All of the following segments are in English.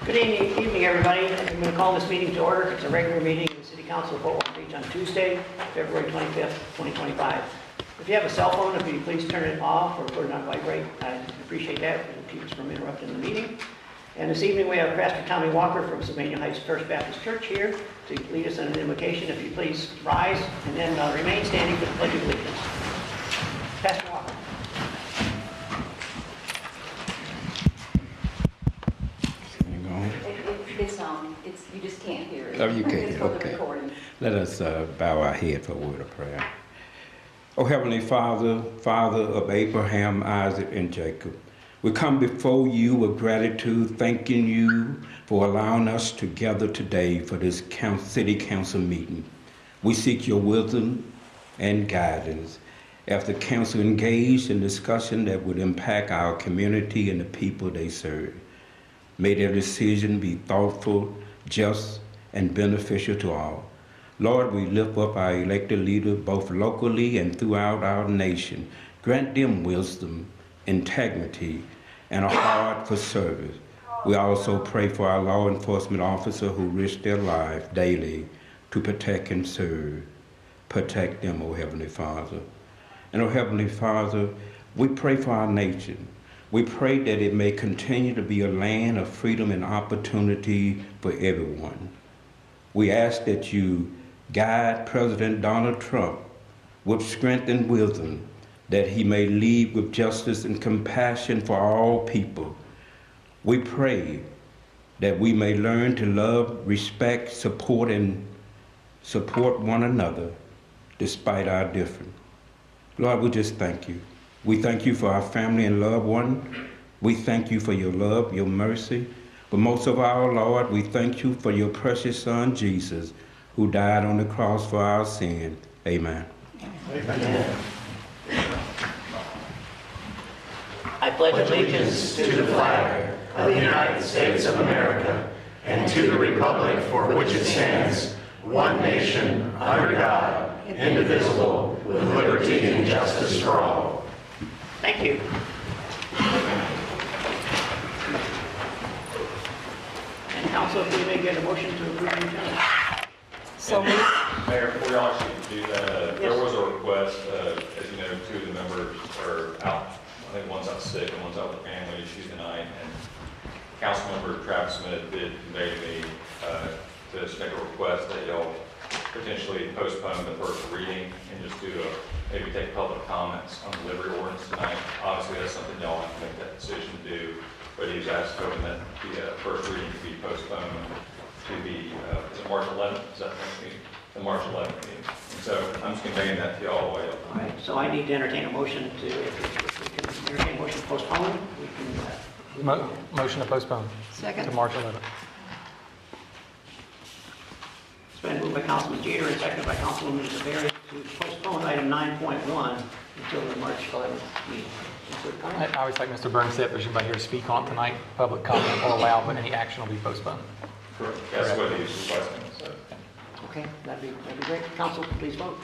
Good evening, everybody. I'm going to call this meeting to order. It's a regular meeting of the City Council of Fort Walton Beach on Tuesday, February 25th, 2025. If you have a cell phone, if you please turn it off or put it on vibrate, I'd appreciate that. It'll keep us from interrupting the meeting. And this evening we have Pastor Tommy Walker from Sylvania Heights First Baptist Church here to lead us in an invocation. If you please rise and then remain standing for the Pledge of Allegiance. Pastor Walker. It's you just can't hear it. Oh, you can't. It's for the Okay. recording. Let us bow our head for a word of prayer. Oh, Heavenly Father, Father of Abraham, Isaac, and Jacob, we come before you with gratitude, thanking you for allowing us to gather today for this city council meeting. We seek your wisdom and guidance as the council engaged in discussion that would impact our community and the people they serve. May their decision be thoughtful, just, and beneficial to all. Lord, we lift up our elected leaders both locally and throughout our nation. Grant them wisdom, integrity, and a heart for service. We also pray for our law enforcement officers who risk their life daily to protect and serve. Protect them, O Heavenly Father. And, O Heavenly Father, we pray for our nation. We pray that it may continue to be a land of freedom and opportunity for everyone. We ask that you guide President Donald Trump with strength and wisdom, that he may lead with justice and compassion for all people. We pray that we may learn to love, respect, support one another despite our difference. Lord, we just thank you. We thank you for our family and loved one. We thank you for your love, your mercy. But most of all, Lord, we thank you for your precious Son, Jesus, who died on the cross for our sin. Amen. Amen. I pledge allegiance to the flag of the United States of America and to the republic for which it stands, one nation, under God, indivisible, with liberty and justice for all. Thank you. And council, if we may get a motion to approve the agenda. So we, Mayor, before y'all actually do that, there Yes. was a request, as you know, two of the members are out. I think one's out sick and one's out with family issues tonight. And Councilmember Travis Smith did convey to me to just make a request that y'all potentially postpone the first reading and just do maybe take public comments on the livery ordinance tonight. Obviously, that's something y'all have to make that decision to do. But he was asked hoping that the first reading could be postponed to the, is it March 11th? Is that the next meeting? The March 11th meeting. And so I'm just conveying that to y'all while y'all. All right, so I need to entertain a motion to, if we can entertain a motion to postpone, we can. Motion to postpone second. to March 11th. It's been moved by Councilman Jeter and seconded by Councilwoman Zaveri to postpone item 9.1 until the March 11th meeting. I always like Mr. Burns said, if there's anybody here to speak on tonight, public comment will allow, but any action will be postponed. Correct. That's what he was requesting. So. Okay, that'd be great. Council, please vote.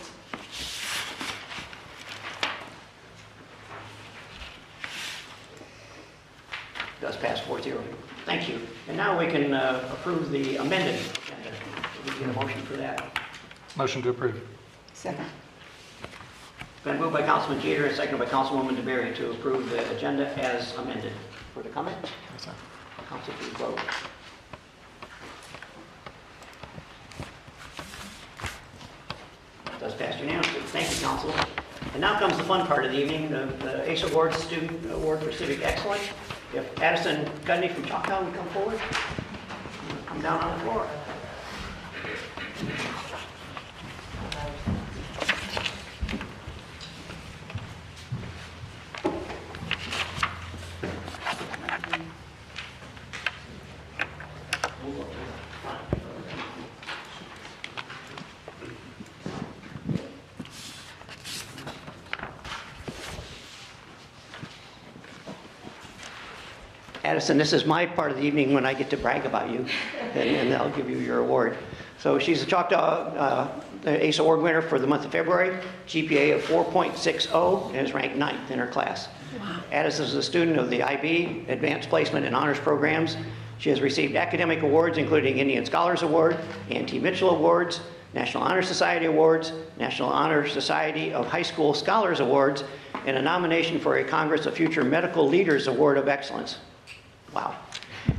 Does pass 4-0. Thank you. And now we can approve the amended agenda. We get a motion for that. Motion to approve. Second. Been moved by Councilman Jeter and seconded by Councilwoman DeBerry to approve the agenda as amended. Further comment? Yes, sir. Council, please vote. Does pass unanimously. Thank you, Council. And now comes the fun part of the evening, the ACE Award Student Award for Civic Excellence. If Addison Gudney from Choctaw would come forward, come down on the floor. Addison, this is my part of the evening when I get to brag about you, and I'll give you your award. So she's a Choctaw ACE Award winner for the month of February, GPA of 4.60, and is ranked 9th in her class. Wow. Addison is a student of the IB, Advanced Placement and Honors Programs. She has received academic awards including Indian Scholars Award, A&T Mitchell Awards, National Honor Society Awards, National Honor Society of High School Scholars Awards, and a nomination for a Congress of Future Medical Leaders Award of Excellence. Wow.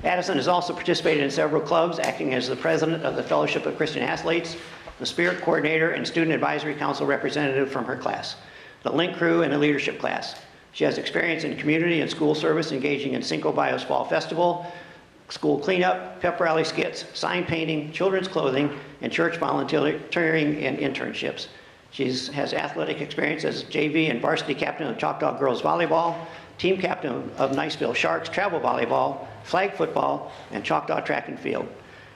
Addison has also participated in several clubs, acting as the president of the Fellowship of Christian Athletes, the Spirit Coordinator, and Student Advisory Council representative from her class, the Link Crew, and the Leadership class. She has experience in community and school service, engaging in Cinco Bayos Fall Festival, school cleanup, pep rally skits, sign painting, children's clothing, and church volunteering and internships. She has athletic experience as JV and varsity captain of Choctaw Girls Volleyball, team captain of Niceville Sharks Travel Volleyball, flag football, and Choctaw Track and Field.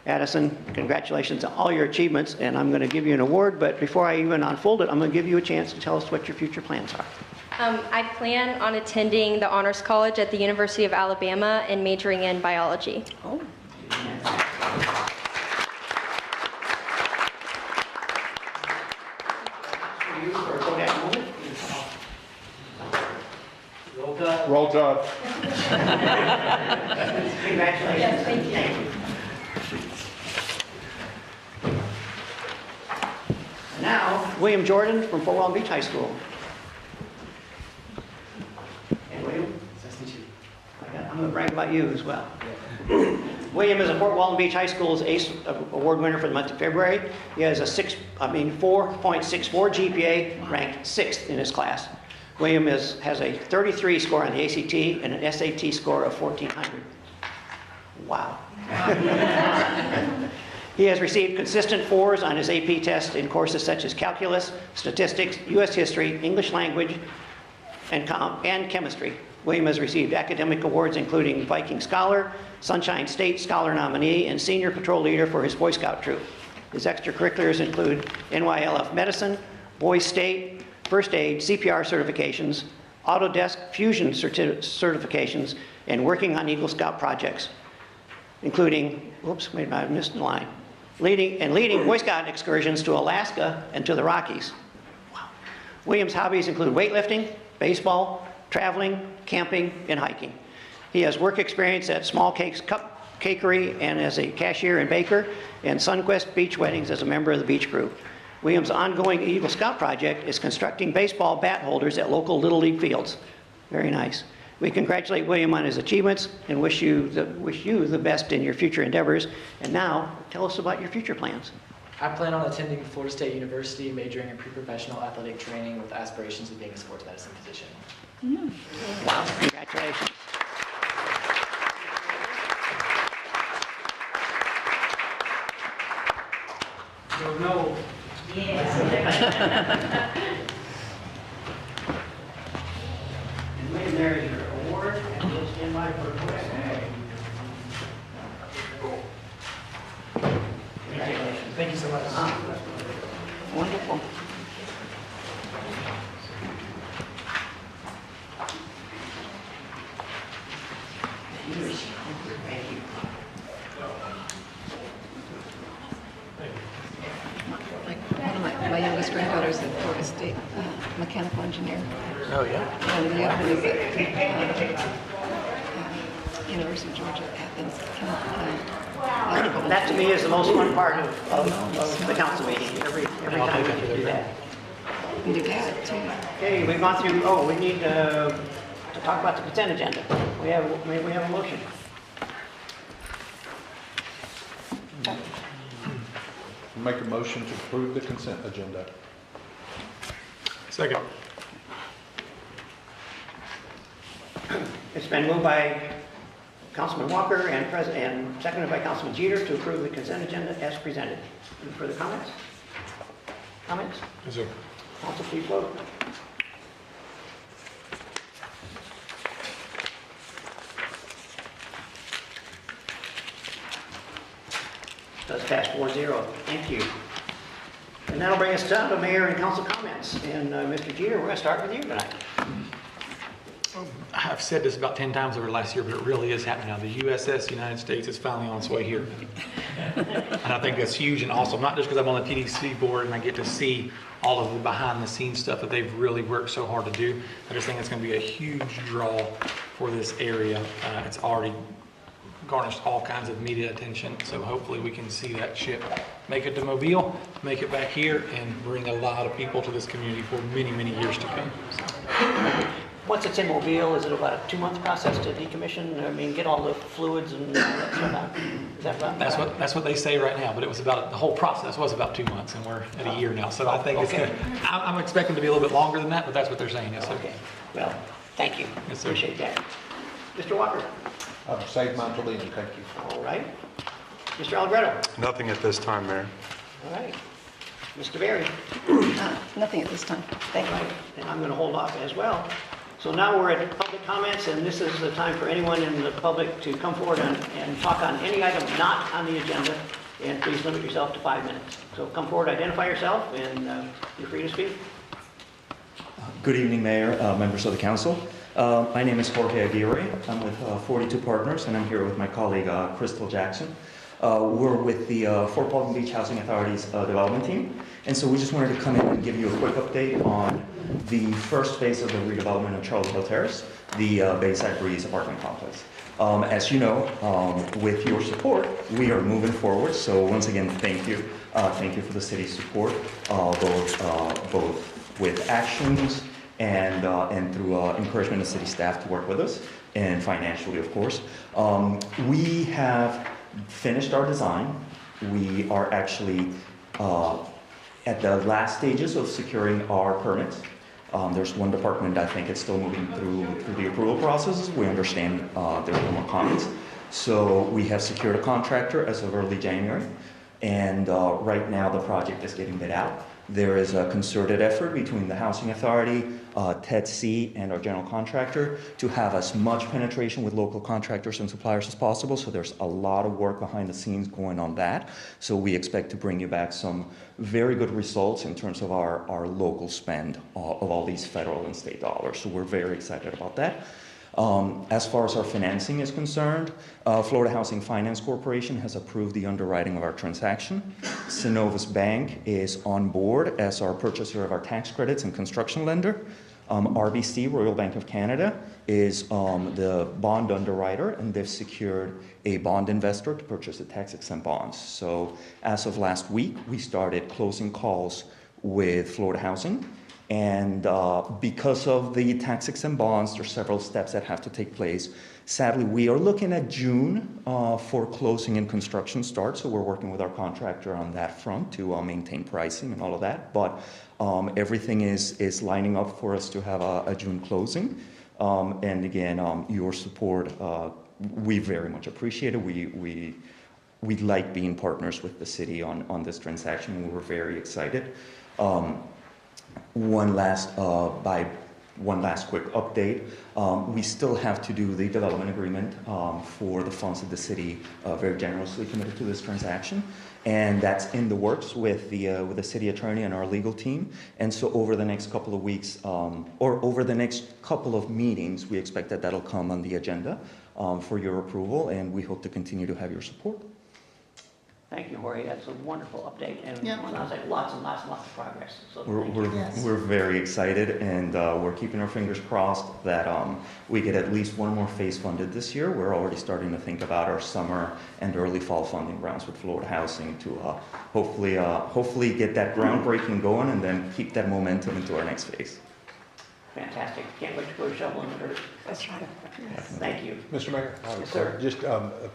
Addison, congratulations on all your achievements, and I'm going to give you an award, but before I even unfold it, I'm going to give you a chance to tell us what your future plans are. I plan on attending the Honors College at the University of Alabama and majoring in biology. Oh. Roll Tide. Congratulations. Yes, thank you. Now, William Jordan from Fort Walton Beach High School. And William? Nice to meet you. I'm going to brag about you as well. William is a Fort Walton Beach High School's ACE Award winner for the month of February. He has a 4.64 GPA, ranked 6th in his class. William has a 33 score on the ACT and an SAT score of 1,400. Wow. He has received consistent 4s on his AP test in courses such as calculus, statistics, U.S. history, English language, and chemistry. William has received academic awards including Viking Scholar, Sunshine State Scholar nominee, and Senior Patrol Leader for his Boy Scout troop. His extracurriculars include NYLF Medicine, Boys State, First Aid, CPR certifications, Autodesk Fusion certifications, and working on Eagle Scout projects, including, whoops, wait a minute, I missed the line, leading Boy Scout excursions to Alaska and to the Rockies. Wow. William's hobbies include weightlifting, baseball, traveling, camping, and hiking. He has work experience at Small Cakes Cup Cakery and as a cashier and baker, and Sunquest Beach Weddings as a member of the beach crew. William's ongoing Eagle Scout project is constructing baseball bat holders at local Little League fields. Very nice. We congratulate William on his achievements and wish you the best in your future endeavors. And now, tell us about your future plans. I plan on attending Florida State University, majoring in pre-professional athletic training with aspirations of being a sports medicine physician. Wow, congratulations. No. And William, there is your award, and we'll stand by for a quick. Congratulations. Thank you so much. Wonderful. Thank you. My youngest granddaughter's a Florida State mechanical engineer. Oh, yeah? And the other one is at University of Georgia, Athens. That to me is the most fun part of the council meeting, every I'll time take we that can do that. And your dad, too. Okay, we've gone through, we need to talk about the consent agenda. May we have a motion? Make a motion to approve the consent agenda. Second. It's been moved by Councilman Walker and seconded by Councilman Jeter to approve the consent agenda as presented. Any further comments? Comments? Yes, sir. Council, please vote. Does pass 4-0. Thank you. And that'll bring us down to mayor and council comments. And Mr. Jeter, we're going to start with you tonight. I've said this about 10 times over the last year, but it really is happening now. The USS United States is finally on its way here. And I think that's huge and awesome, not just because I'm on the TDC board and I get to see all of the behind the scenes stuff that they've really worked so hard to do. I just think it's going to be a huge draw for this area. It's already garnished all kinds of media attention. So hopefully we can see that ship make it to Mobile, make it back here, and bring a lot of people to this community for many, many years to come. So, Once it's in Mobile, is it about a 2-month process to decommission? I mean, get all the fluids and all that stuff out? Is that right? that's what they say right now, but it was about, the whole process was about 2 months, and we're at a year now. So I think it's Okay. gonna, I'm expecting to be a little bit longer than that, but that's what they're saying. Yes, sir. Okay, well, thank you. Yes, sir. Appreciate that. Mr. Walker? Save Montalina, thank you. All right. Mr. Allegretto? Nothing at this time, Mayor. All right. Mr. Berry? Nothing at this time. Thank All you. right, and I'm going to hold off as well. So now we're at public comments, and this is the time for anyone in the public to come forward and talk on any item not on the agenda, and please limit yourself to 5 minutes. So come forward, identify yourself, and you're free to speak. Good evening, Mayor, members of the council. My name is Jorge Aguirre. I'm with 42 Partners, and I'm here with my colleague, Crystal Jackson. We're with the Fort Walton Beach Housing Authority's development team, and so we just wanted to come in and give you a quick update on the first phase of the redevelopment of Charlottesville Terrace, the Bayside Breeze apartment complex. As you know, with your support, we are moving forward, so once again, thank you. Thank you for the city's support, both with actions and through encouragement of city staff to work with us, and financially, of course. We have finished our design. We are actually at the last stages of securing our permits. There's one department, I think it's still moving through the approval process. We understand there are more comments. So we have secured a contractor as of early January, and right now the project is getting bid out. There is a concerted effort between the Housing Authority, TEDC, and our general contractor to have as much penetration with local contractors and suppliers as possible. So there's a lot of work behind the scenes going on that. So we expect to bring you back some very good results in terms of our local spend of all these federal and state dollars. So we're very excited about that. As far as our financing is concerned, Florida Housing Finance Corporation has approved the underwriting of our transaction. Synovus Bank is on board as our purchaser of our tax credits and construction lender. RBC, Royal Bank of Canada, is the bond underwriter, and they've secured a bond investor to purchase the tax-exempt bonds. So as of last week, we started closing calls with Florida Housing. And because of the tax-exempt bonds, there are several steps that have to take place. Sadly, we are looking at June for closing and construction start, so we're working with our contractor on that front to maintain pricing and all of that. But everything is lining up for us to have a June closing. And again, your support, we very much appreciate it. We like being partners with the city on this transaction. We were very excited. One last quick update. We still have to do the development agreement for the funds that the city very generously committed to this transaction, and that's in the works with the city attorney and our legal team. And so over the next couple of weeks, or over the next couple of meetings, we expect that that'll come on the agenda for your approval, and we hope to continue to have your support. Thank you, Jorge. That's a wonderful update, and it sounds like lots and lots and lots of progress. So We're very excited, and we're keeping our fingers crossed that we get at least one more phase funded this year. We're already starting to think about our summer and early fall funding rounds with Florida Housing to hopefully get that groundbreaking going and then keep that momentum into our next phase. Fantastic. Can't wait to go shoveling the dirt. That's right. Thank you. Mr. Mayor? Yes, sir. Just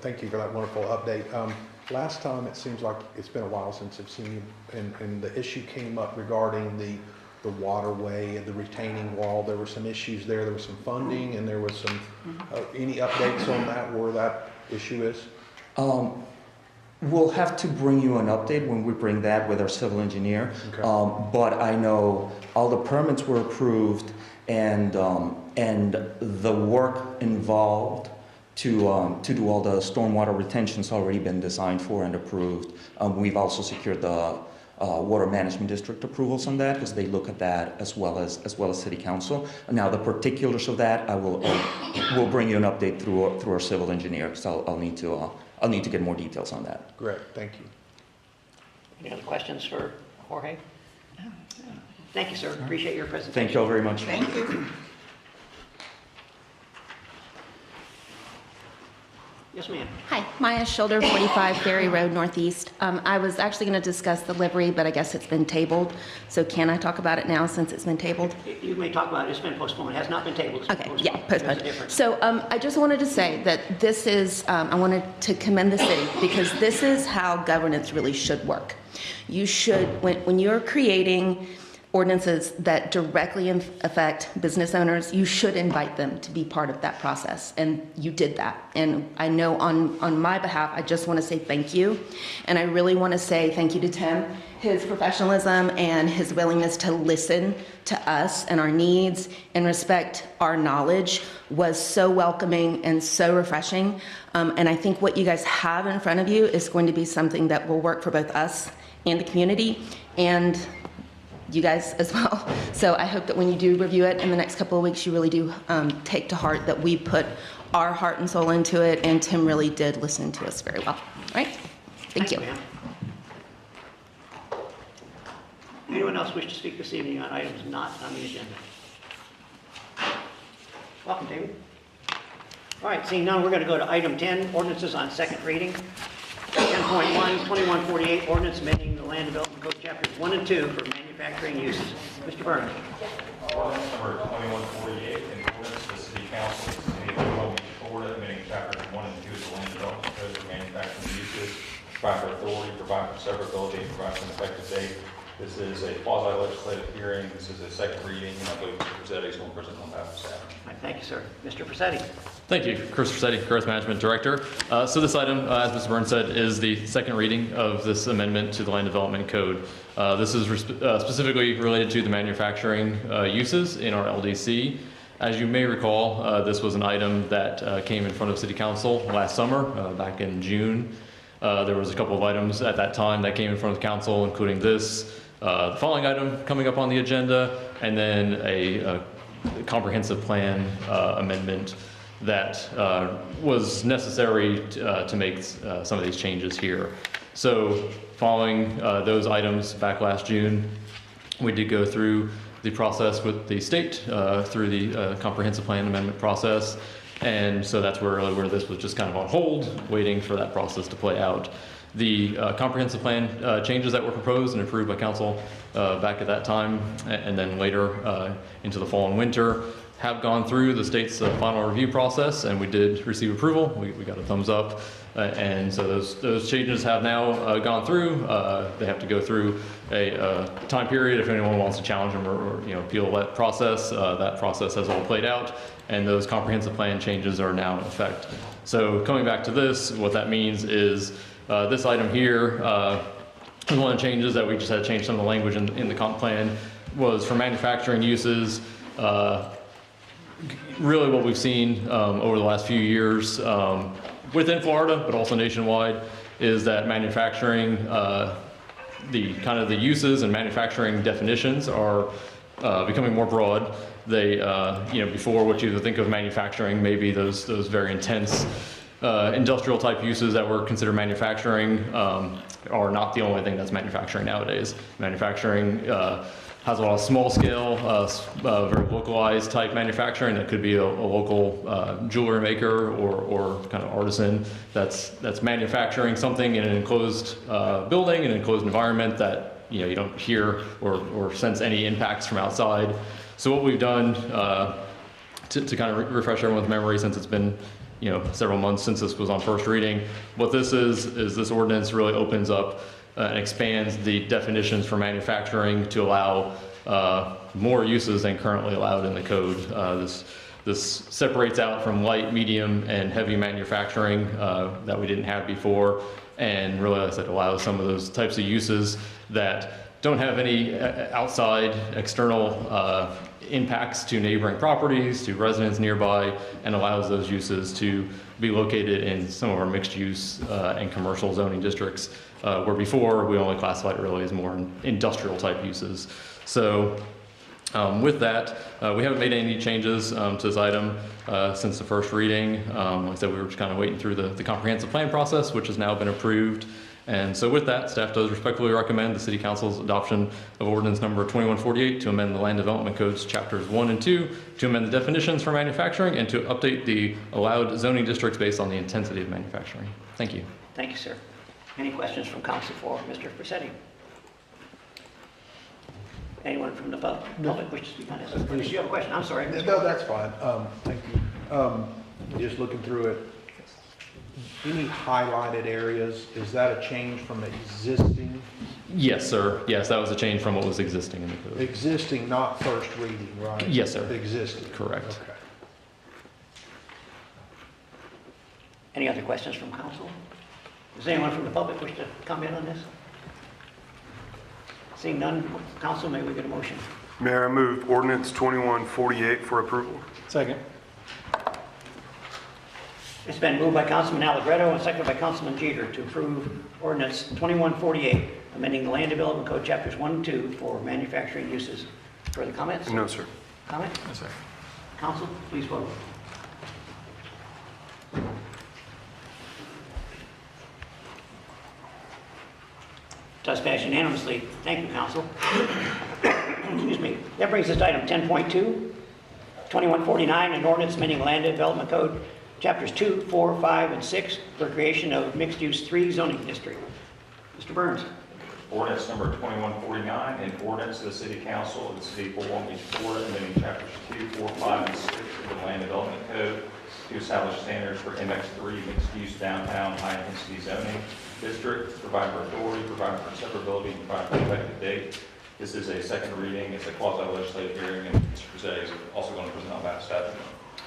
thank you for that wonderful update. Last time, it seems like it's been a while since I've seen you, and the issue came up regarding the waterway and the retaining wall. There were some issues there. There was some funding, and there was some, any updates on that, where that issue is? We'll have to bring you an update when we bring that with our civil engineer. Okay. But I know all the permits were approved, and the work involved to do all the stormwater retention's already been designed for and approved. We've also secured the water management district approvals on that, because they look at that as well as city council. Now the particulars of that, we'll bring you an update through our civil engineer, because I'll need to get more details on that. Great, thank you. Any other questions for Jorge? Thank you, sir. Appreciate your presentation. Thank you all very much. Thank you. Yes, ma'am. Hi, Maya Schilder, 45 Ferry Road Northeast. I was actually going to discuss the livery, but I guess it's been tabled. So can I talk about it now since it's been tabled? You may talk about it. It's been postponed. It has not been tabled. It's been Okay, postponed. yeah, postponed. There's a difference. So I just wanted to say that this is, I wanted to commend the city because this is how governance really should work. You should, when you're creating ordinances that directly affect business owners, you should invite them to be part of that process. And you did that. And I know on my behalf, I just want to say thank you. And I really want to say thank you to Tim. His professionalism and his willingness to listen to us and our needs and respect our knowledge was so welcoming and so refreshing. And I think what you guys have in front of you is going to be something that will work for both us and the community and you guys as well. So I hope that when you do review it in the next couple of weeks, you really do take to heart that we put our heart and soul into it, and Tim really did listen to us very well. All right? Thank you. Ma'am. Anyone else wish to speak this evening on items not on the agenda? Welcome, David. All right, seeing none, we're going to go to item 10, ordinances on second reading. 10.1, 2148, ordinance amending the Land Development Code chapters 1 and 2 for manufacturing uses. Mr. Burns. Ordinance number 2148, an ordinance of the City Council of the City of Palm Beach, Florida, amending chapters 1 and 2 of the Land Development Code for manufacturing uses, provide for authority, provide for severability, and provide for an effective date. This is a quasi-legislative hearing. This is a second reading, and I believe Mr. Pizzetti is going to present on behalf of staff. All right, thank you, sir. Mr. Pizzetti. Thank you, Chris Rossetti, Growth Management Director. So this item, as Mr. Burns said, is the second reading of this amendment to the Land Development Code. This is specifically related to the manufacturing uses in our LDC. As you may recall, this was an item that came in front of City Council last summer, back in June. There was a couple of items at that time that came in front of the council, including this, the following item coming up on the agenda, and then a comprehensive plan amendment that was necessary to make some of these changes here. So following those items back last June, we did go through the process with the state through the comprehensive plan amendment process. And so that's where this was just kind of on hold, waiting for that process to play out. The comprehensive plan changes that were proposed and approved by council back at that time, and then later into the fall and winter, have gone through the state's final review process, and we did receive approval. We got a thumbs up, and so those changes have now gone through. They have to go through a time period if anyone wants to challenge them or appeal that process. That process has all played out, and those comprehensive plan changes are now in effect. So coming back to this, what that means is this item here, one of the changes that we just had to change some of the language in the comp plan was for manufacturing uses. Really what we've seen over the last few years within Florida, but also nationwide, is that manufacturing, the uses and manufacturing definitions are becoming more broad. They, before what you would think of manufacturing, maybe those very intense industrial type uses that were considered manufacturing are not the only thing that's manufacturing nowadays. Manufacturing has a lot of small scale, very localized type manufacturing that could be a local jewelry maker or kind of artisan that's manufacturing something in an enclosed building, an enclosed environment that you don't hear or sense any impacts from outside. So what we've done to kind of refresh everyone's memory, since it's been several months since this was on first reading, what this is this ordinance really opens up and expands the definitions for manufacturing to allow more uses than currently allowed in the code. This separates out from light, medium, and heavy manufacturing that we didn't have before, and really, as I said, allows some of those types of uses that don't have any outside external impacts to neighboring properties, to residents nearby, and allows those uses to be located in some of our mixed use and commercial zoning districts, where before we only classified it really as more industrial type uses. So with that, we haven't made any changes to this item since the first reading. Like I said, we were just kind of waiting through the comprehensive plan process, which has now been approved. And so with that, staff does respectfully recommend the City Council's adoption of ordinance number 2148 to amend the Land Development Codes chapters 1 and 2 to amend the definitions for manufacturing and to update the allowed zoning districts based on the intensity of manufacturing. Thank you. Thank you, sir. Any questions from council for Mr. Pursetti? Anyone from the public wish to speak on this? Did you have a question? I'm sorry. No, that's fine. Thank you. Just looking through it, any highlighted areas, is that a change from existing? Yes, sir. Yes, that was a change from what was existing in the code. Existing, not first reading, right? Yes, sir. Existing. Correct. Okay. Any other questions from council? Does anyone from the public wish to comment on this? Seeing none, council, may we get a motion? Mayor, I move ordinance 2148 for approval. Second. It's been moved by Councilman Allegretto and seconded by Councilman Jeter to approve ordinance 2148, amending the Land Development Code chapters 1 and 2 for manufacturing uses. Further comments? No, sir. Comment? No, sir. Council, please vote. Does pass unanimously. Thank you, council. Excuse me. That brings us to item 10.2, 2149, an ordinance amending Land Development Code chapters 2, 4, 5, and 6 for creation of mixed-use 3 zoning district. Mr. Burns. Ordinance number 2149, an ordinance of the City Council of the City of Fort Walton Beach, Florida, amending chapters 2, 4, 5, and 6 of the Land Development Code to establish standards for MX3 mixed-use downtown high-intensity zoning district, provide for authority, provide for severability, and provide for effective date. This is a second reading. It's a quasi-legislative hearing, and Mr. Pursetti is also going to present on that statute.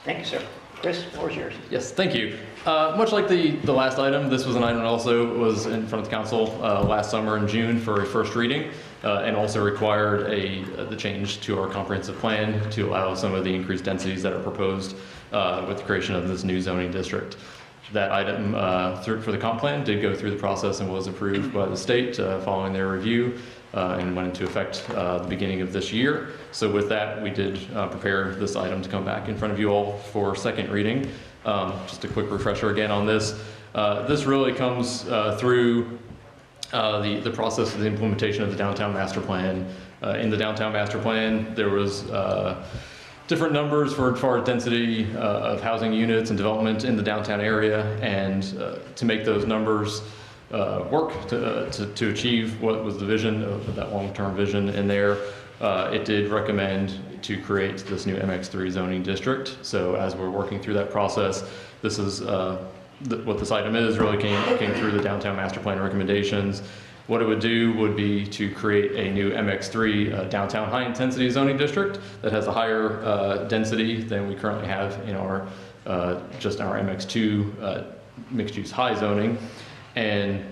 Thank you, sir. Chris, the floor is yours. Yes, thank you. Much like the last item, this was an item that also was in front of the council last summer in June for a first reading, and also required the change to our comprehensive plan to allow some of the increased densities that are proposed with the creation of this new zoning district. That item for the comp plan did go through the process and was approved by the state following their review and went into effect the beginning of this year. So with that, we did prepare this item to come back in front of you all for second reading. Just a quick refresher again on this. This really comes through the process of the implementation of the downtown master plan. In the downtown master plan, there was different numbers for as far as density of housing units and development in the downtown area, and to make those numbers work to achieve what was the vision of that long-term vision in there, it did recommend to create this new MX3 zoning district. So as we're working through that process, this is what this item is, really came through the downtown master plan recommendations. What it would do would be to create a new MX3 downtown high intensity zoning district that has a higher density than we currently have in our just our MX2 mixed use high zoning. And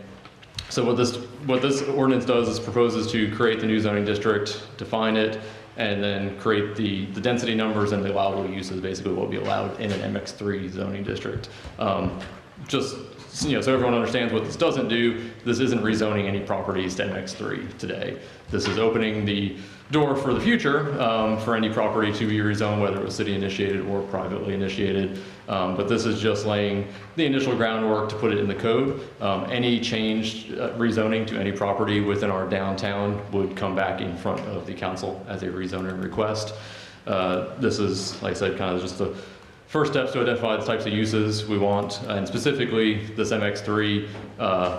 so what this ordinance does is proposes to create the new zoning district, define it, and then create the density numbers and the allowable uses, basically what will be allowed in an MX3 zoning district. Just so everyone understands what this doesn't do, this isn't rezoning any properties to MX3 today. This is opening the door for the future for any property to be rezoned, whether it was city initiated or privately initiated. But this is just laying the initial groundwork to put it in the code. Any changed rezoning to any property within our downtown would come back in front of the council as a rezoning request. This is, like I said, kind of just the first steps to identify the types of uses we want, and specifically this MX3,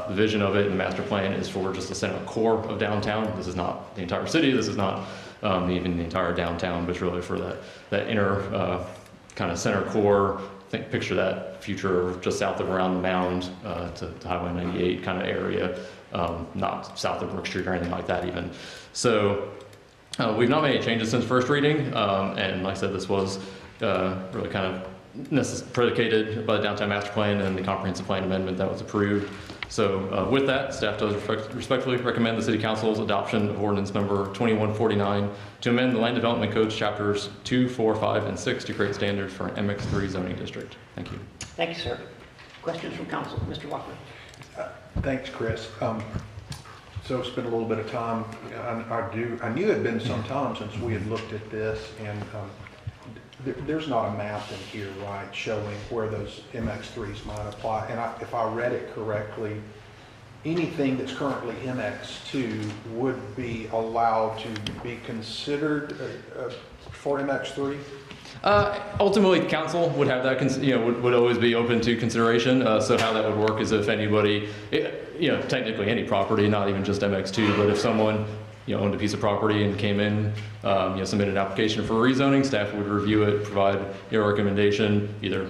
the vision of it in the master plan is for just the center core of downtown. This is not the entire city, this is not even the entire downtown, but it's really for that inner kind of center core. Picture that future just south of around the Mound to Highway 98 kind of area, not south of Brook Street or anything like that even. So we've not made any changes since first reading, and like I said, this was really kind of predicated by the downtown master plan and the comprehensive plan amendment that was approved. So with that, staff does respectfully recommend the City Council's adoption of ordinance number 2149 to amend the Land Development Codes chapters 2, 4, 5, and 6 to create standards for an MX3 zoning district. Thank you. Thank you, sir. Questions from council? Mr. Walker. Thanks, Chris. So spent a little bit of time. I knew it had been some time since we had looked at this, and there's not a map in here, right, showing where those MX3s might apply. And if I read it correctly, anything that's currently MX2 would be allowed to be considered for MX3? Ultimately, the council would have that, would always be open to consideration. So how that would work is if anybody, technically any property, not even just MX2, but if someone, owned a piece of property and came in, submitted an application for rezoning, staff would review it, provide a recommendation, either,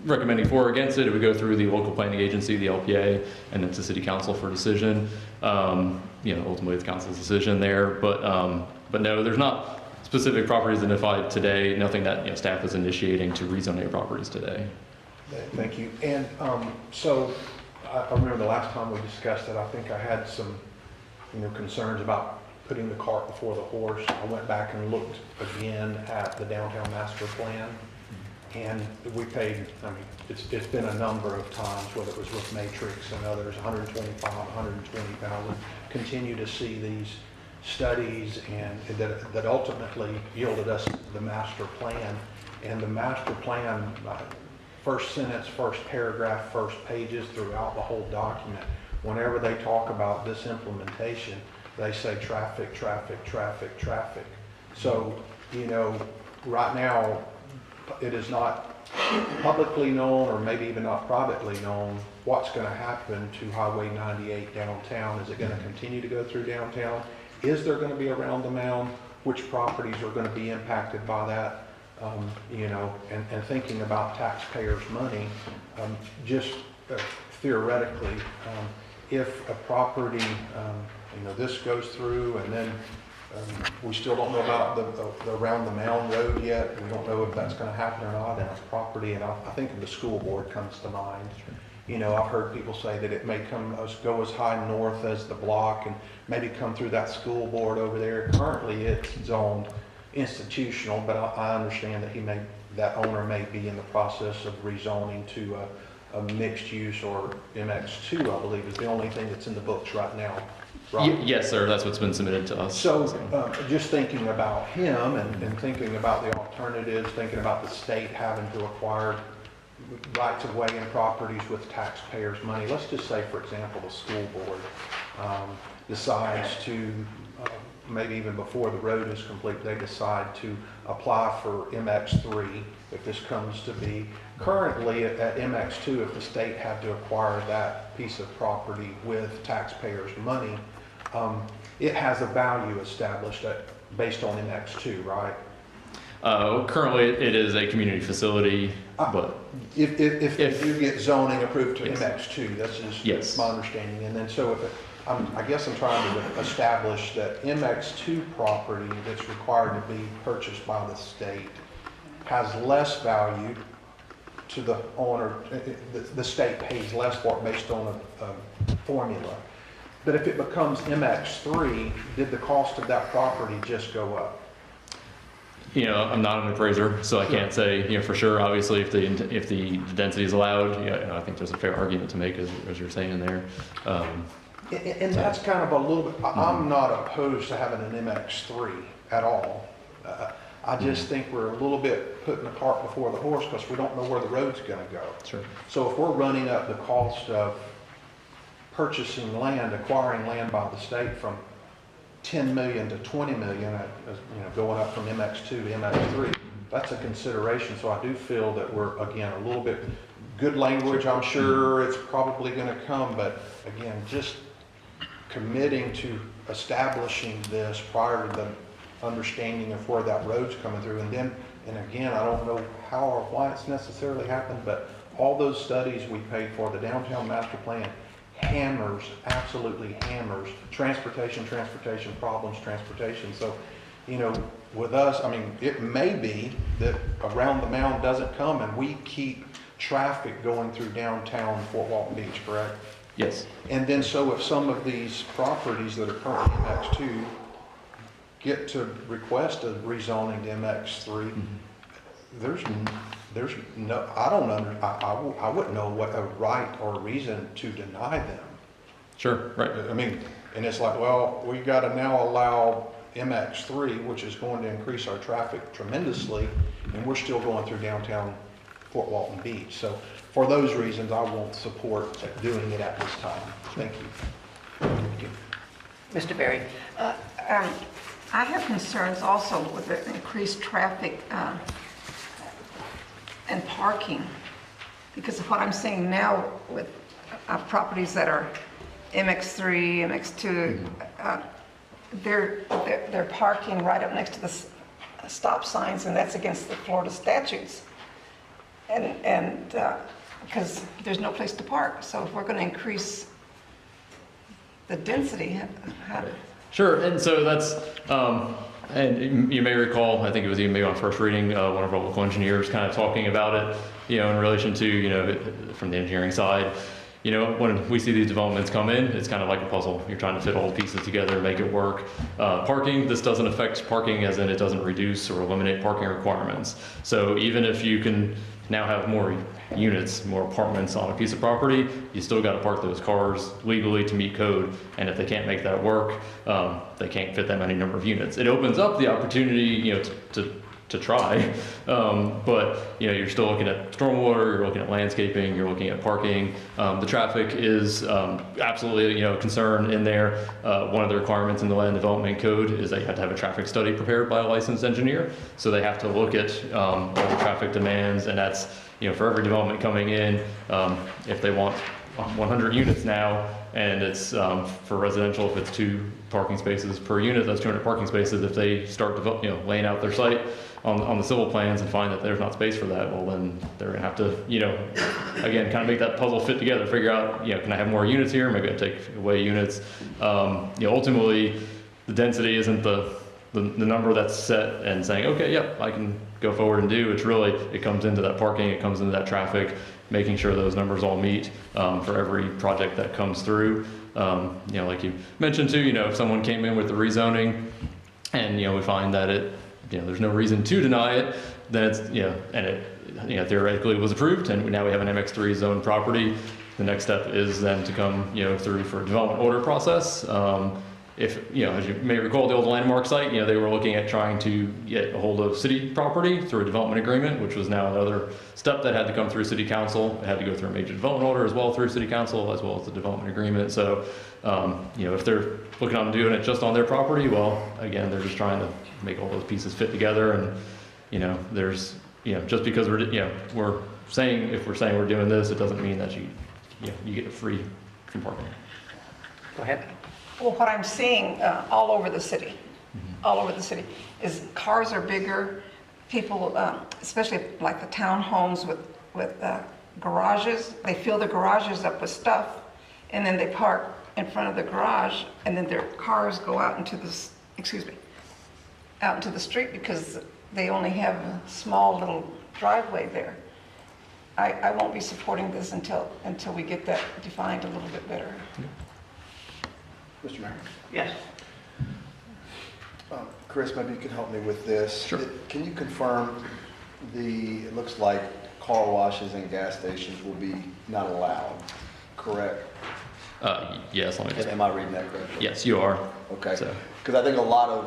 recommending for or against it. It would go through the local planning agency, the LPA, and then to city council for decision. Ultimately the council's decision there, but no, there's not specific properties identified today, nothing that staff is initiating to rezone any properties today. Thank you. And so I remember the last time we discussed it, I think I had some concerns about putting the cart before the horse. I went back and looked again at the downtown master plan, and we paid, it's been a number of times, whether it was with Matrix and others, 125, 120,000, continue to see these studies and that ultimately yielded us the master plan. And the master plan, first sentence, first paragraph, first pages throughout the whole document, whenever they talk about this implementation, they say traffic, traffic, traffic, traffic. So, right now, it is not publicly known, or maybe even not privately known, what's going to happen to Highway 98 downtown. Is it going to continue to go through downtown? Is there going to be around the mound? Which properties are going to be impacted by that? And thinking about taxpayers' money, just theoretically, if a property, this goes through and then we still don't know about the around the mound road yet. We don't know if that's going to happen or not, and it's property, and I think the school board comes to mind. I've heard people say that it may go as high north as the block and maybe come through that school board over there. Currently, it's zoned institutional, but I understand that that owner may be in the process of rezoning to a mixed use, or MX2, I believe, is the only thing that's in the books right now. Right? Yes, sir. That's what's been submitted to us. So just thinking about him and thinking about the alternatives, thinking about the state having to acquire rights of way and properties with taxpayers' money. Let's just say, for example, the school board decides to, maybe even before the road is complete, they decide to apply for MX3, if this comes to be. Currently at MX2, if the state had to acquire that piece of property with taxpayers' money, it has a value established based on MX2, right? Currently, it is a community facility, but if they do get zoning approved to MX2, that's just my understanding. And then so I guess I'm trying to establish that MX2 property that's required to be purchased by the state has less value to the owner. The state pays less for it based on a formula. But if it becomes MX3, did the cost of that property just go up? I'm not an appraiser, so I can't say, for sure. Obviously, if the density is allowed, I think there's a fair argument to make, as you're saying there. And that's kind of a little bit, I'm not opposed to having an MX3 at all. I just think we're a little bit putting the cart before the horse because we don't know where the road's going to go. Sure. So if we're running up the cost of purchasing land, acquiring land by the state from 10 million to 20 million, going up from MX2 to MX3, that's a consideration. So I do feel that we're, again, a little bit, good language, I'm sure it's probably going to come, but again, just committing to establishing this prior to the understanding of where that road's coming through. And again, I don't know how or why it's necessarily happened, but all those studies we paid for, the downtown master plan, absolutely hammers transportation problems, transportation. So, with us, it may be that around the mound doesn't come and we keep traffic going through downtown Fort Walton Beach, correct? Yes. And then so if some of these properties that are currently MX2 get to request a rezoning to MX3, there's no, I wouldn't know what a right or reason to deny them. Sure, right. And it's like, well, we got to now allow MX3, which is going to increase our traffic tremendously, and we're still going through downtown Fort Walton Beach. So for those reasons, I won't support doing it at this time. Thank you. Mr. Berry? I have concerns also with the increased traffic and parking, because of what I'm seeing now with properties that are MX3, MX2, they're parking right up next to the stop signs, and that's against the Florida statutes. And because there's no place to park. So if we're going to increase the density, how to... Sure, and so that's, and you may recall, I think it was even maybe on first reading, one of our local engineers kind of talking about it, in relation to, from the engineering side. When we see these developments come in, it's kind of like a puzzle. You're trying to fit all the pieces together, make it work. Parking, this doesn't affect parking as in it doesn't reduce or eliminate parking requirements. So even if you can now have more units, more apartments on a piece of property, you still got to park those cars legally to meet code. And if they can't make that work, they can't fit that many number of units. It opens up the opportunity, to try, but you're still looking at stormwater, you're looking at landscaping, you're looking at parking. The traffic is absolutely a concern in there. One of the requirements in the land development code is that you have to have a traffic study prepared by a licensed engineer. So they have to look at all the traffic demands, and that's for every development coming in. If they want 100 units now, and it's for residential, if it's 2 parking spaces per unit, that's 200 parking spaces. If they start laying out their site on the civil plans and find that there's not space for that, well, then they're gonna have to, again, kind of make that puzzle fit together, figure out, can I have more units here? Maybe I take away units. Ultimately, the density isn't the number that's set and saying, okay, yep, I can go forward and do. It's really, it comes into that parking, it comes into that traffic, making sure those numbers all meet for every project that comes through. Like you mentioned too, if someone came in with the rezoning and, we find that there's no reason to deny it, then it's, and it, theoretically was approved, and now we have an MX3 zone property. The next step is then to come, through for a development order process. If, as you may recall, the old landmark site, they were looking at trying to get a hold of city property through a development agreement, which was now another step that had to come through city council. It had to go through a major development order as well through city council, as well as the development agreement. So, if they're looking on doing it just on their property, well, again, they're just trying to make all those pieces fit together. And, there's, just because we're saying, if we're saying we're doing this, it doesn't mean that you get a free parking. Go ahead. Well, what I'm seeing all over the city, is cars are bigger. People, especially like the townhomes with garages, they fill the garages up with stuff, and then they park in front of the garage, and then their cars go out into the street because they only have a small little driveway there. I won't be supporting this until we get that defined a little bit better. Mr. Mayor? Yes. Chris, maybe you can help me with this. Sure. Can you confirm it looks like car washes and gas stations will be not allowed, correct? Yes, let me just... Am I reading that correctly? Yes, you are. Okay. So. Because I think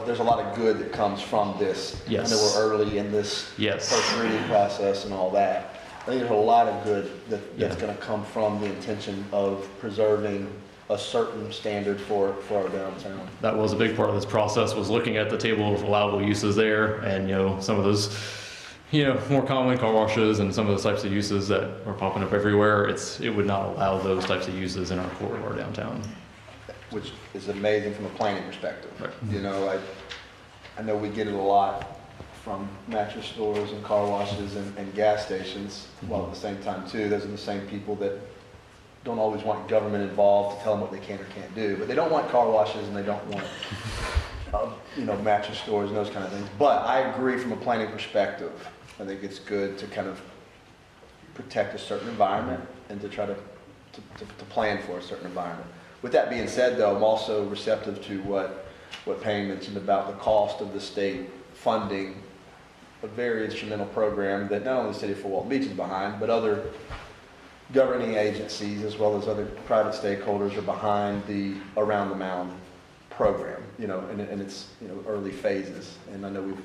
there's a lot of good that comes from this. Yes. I know we're early in this Yes. first reading process and all that. I think there's a lot of good that's going to come from the intention of preserving a certain standard for our downtown. That was a big part of this process, was looking at the table of allowable uses there, and some of those more common car washes and some of those types of uses that are popping up everywhere. It would not allow those types of uses in our corridor downtown. Which is amazing from a planning perspective. Right. I know we get it a lot from mattress stores and car washes and gas stations. While at the same time too, those are the same people that don't always want government involved to tell them what they can or can't do. But they don't want car washes and they don't want mattress stores and those kind of things. But I agree from a planning perspective. I think it's good to kind of protect a certain environment and to try to plan for a certain environment. With that being said, though, I'm also receptive to what Payne mentioned about the cost of the state funding a very instrumental program that not only the city of Fort Walton Beach is behind, but other governing agencies as well as other private stakeholders are behind the Around the Mound program, in its early phases. And I know we've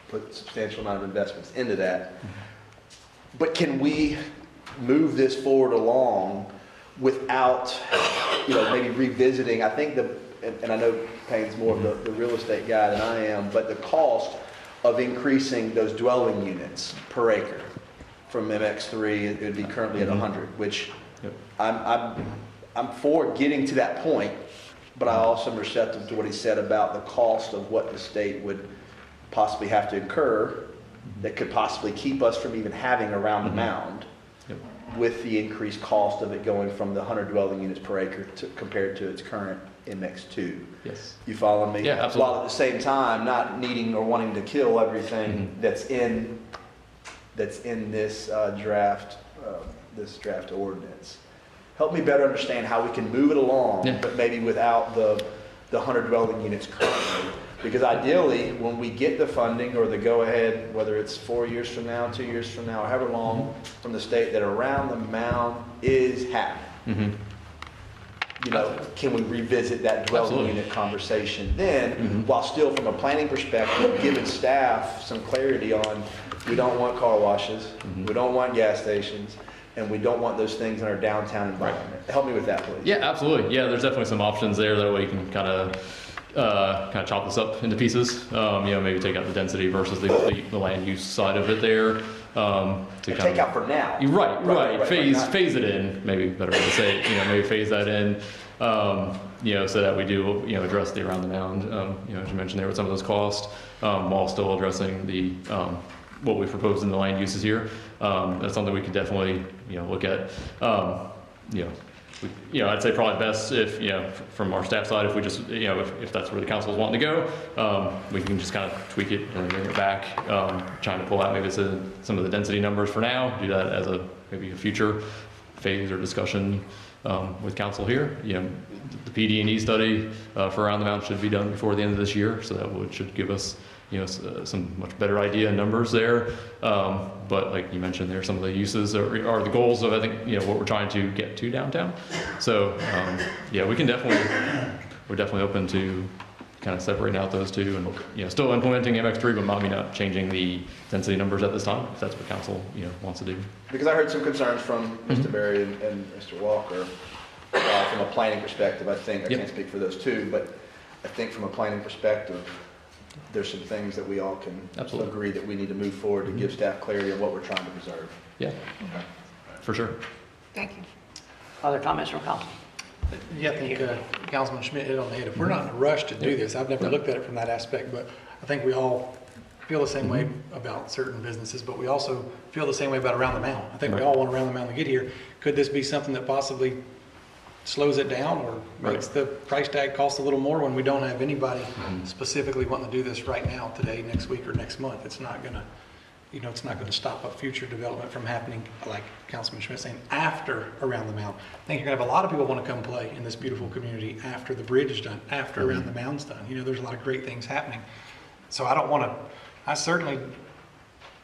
put a substantial amount of investments into that. But can we move this forward along without, maybe revisiting, I think and I know Payne's more of the real estate guy than I am, but the cost of increasing those dwelling units per acre from MX3, it would be currently at 100, which I'm for getting to that point, but I also am receptive to what he said about the cost of what the state would possibly have to incur that could possibly keep us from even having around the mound with the increased cost of it going from the 100 dwelling units per acre compared to its current MX2. Yes. You follow me? Yeah, absolutely. While at the same time not needing or wanting to kill everything that's in this draft ordinance. Help me better understand how we can move it along, but maybe without the 100 dwelling units currently. Because ideally, when we get the funding or the go-ahead, whether it's 4 years from now, 2 years from now, or however long from the state that around the mound is happening, can we revisit that dwelling unit conversation then, while still from a planning perspective, giving staff some clarity on, we don't want car washes, we don't want gas stations, and we don't want those things in our downtown environment. Help me with that, please. Yeah, absolutely. Yeah, there's definitely some options there. That way you can kind of chop this up into pieces. Maybe take out the density versus the land use side of it there. Take out for now. Right. Phase it in. Maybe better way to say it. Maybe phase that in. So that we do address the around the mound. As you mentioned there with some of those costs, while still addressing the what we proposed in the land uses here. That's something we could definitely look at. I'd say probably best if, from our staff side, if we just, if that's where the council is wanting to go, we can just kind of tweak it and bring it back, trying to pull out maybe some of the density numbers for now, do that as maybe a future phase or discussion with council here. The PD&E study for around the mound should be done before the end of this year, so that should give us some much better idea and numbers there. But like you mentioned there, some of the uses are the goals of, I think, what we're trying to get to downtown. So, we're definitely open to kind of separating out those two and, still implementing MX3, but maybe not changing the density numbers at this time, if that's what council, wants to do. Because I heard some concerns from Mr. Berry and Mr. Walker from a planning perspective. I think, I can't speak for those two, but I think from a planning perspective, there's some things that we all can agree that we need to move forward to give staff clarity on what we're trying to preserve. Yeah, for sure. Thank you. Other comments from council? Yeah, I think Councilman Schmidt hit on the head. If we're not in a rush to do this, I've never looked at it from that aspect, but I think we all feel the same way about certain businesses, but we also feel the same way about around the mound. I think we all want around the mound to get here. Could this be something that possibly slows it down or makes the price tag cost a little more when we don't have anybody specifically wanting to do this right now, today, next week, or next month? It's not gonna, it's not gonna stop up future development from happening, like Councilman Schmidt saying, after around the mound. I think you're gonna have a lot of people want to come play in this beautiful community after the bridge is done, after around the mound's done. There's a lot of great things happening. So I certainly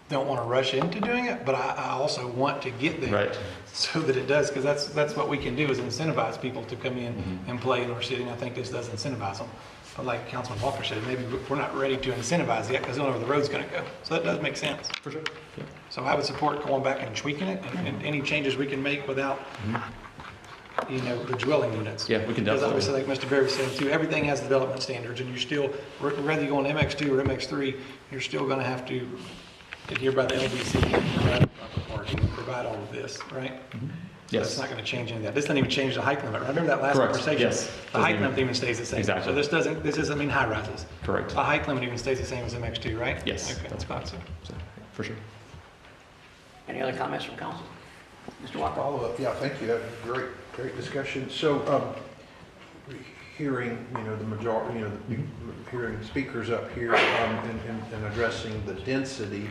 don't want to rush into doing it, but I also want to get there so that it does, because that's what we can do is incentivize people to come in and play in our city, and I think this does incentivize them. But like Councilman Walker said, maybe we're not ready to incentivize yet because we don't know where the road's going to go. So that does make sense. For sure. Yeah. So I would support going back and tweaking it and any changes we can make without, the dwelling units. Yeah, we can definitely. Because obviously, like Mr. Berry was saying too, everything has development standards, and you're still, whether you go on MX2 or MX3, you're still going to have to adhere by the LBC, provide proper parking, provide all of this, right? So it's not going to change any of that. This doesn't even change the height limit. Remember that last conversation? Yes. The height limit even stays the same. Exactly. So this doesn't mean high rises. Correct. The height limit even stays the same as MX2, right? Yes. Okay, that's fine. So, for sure. Any other comments from council? Mr. Walker? Follow-up. Yeah, thank you. That was great discussion. So, hearing, the majority, hearing speakers up here and addressing the density,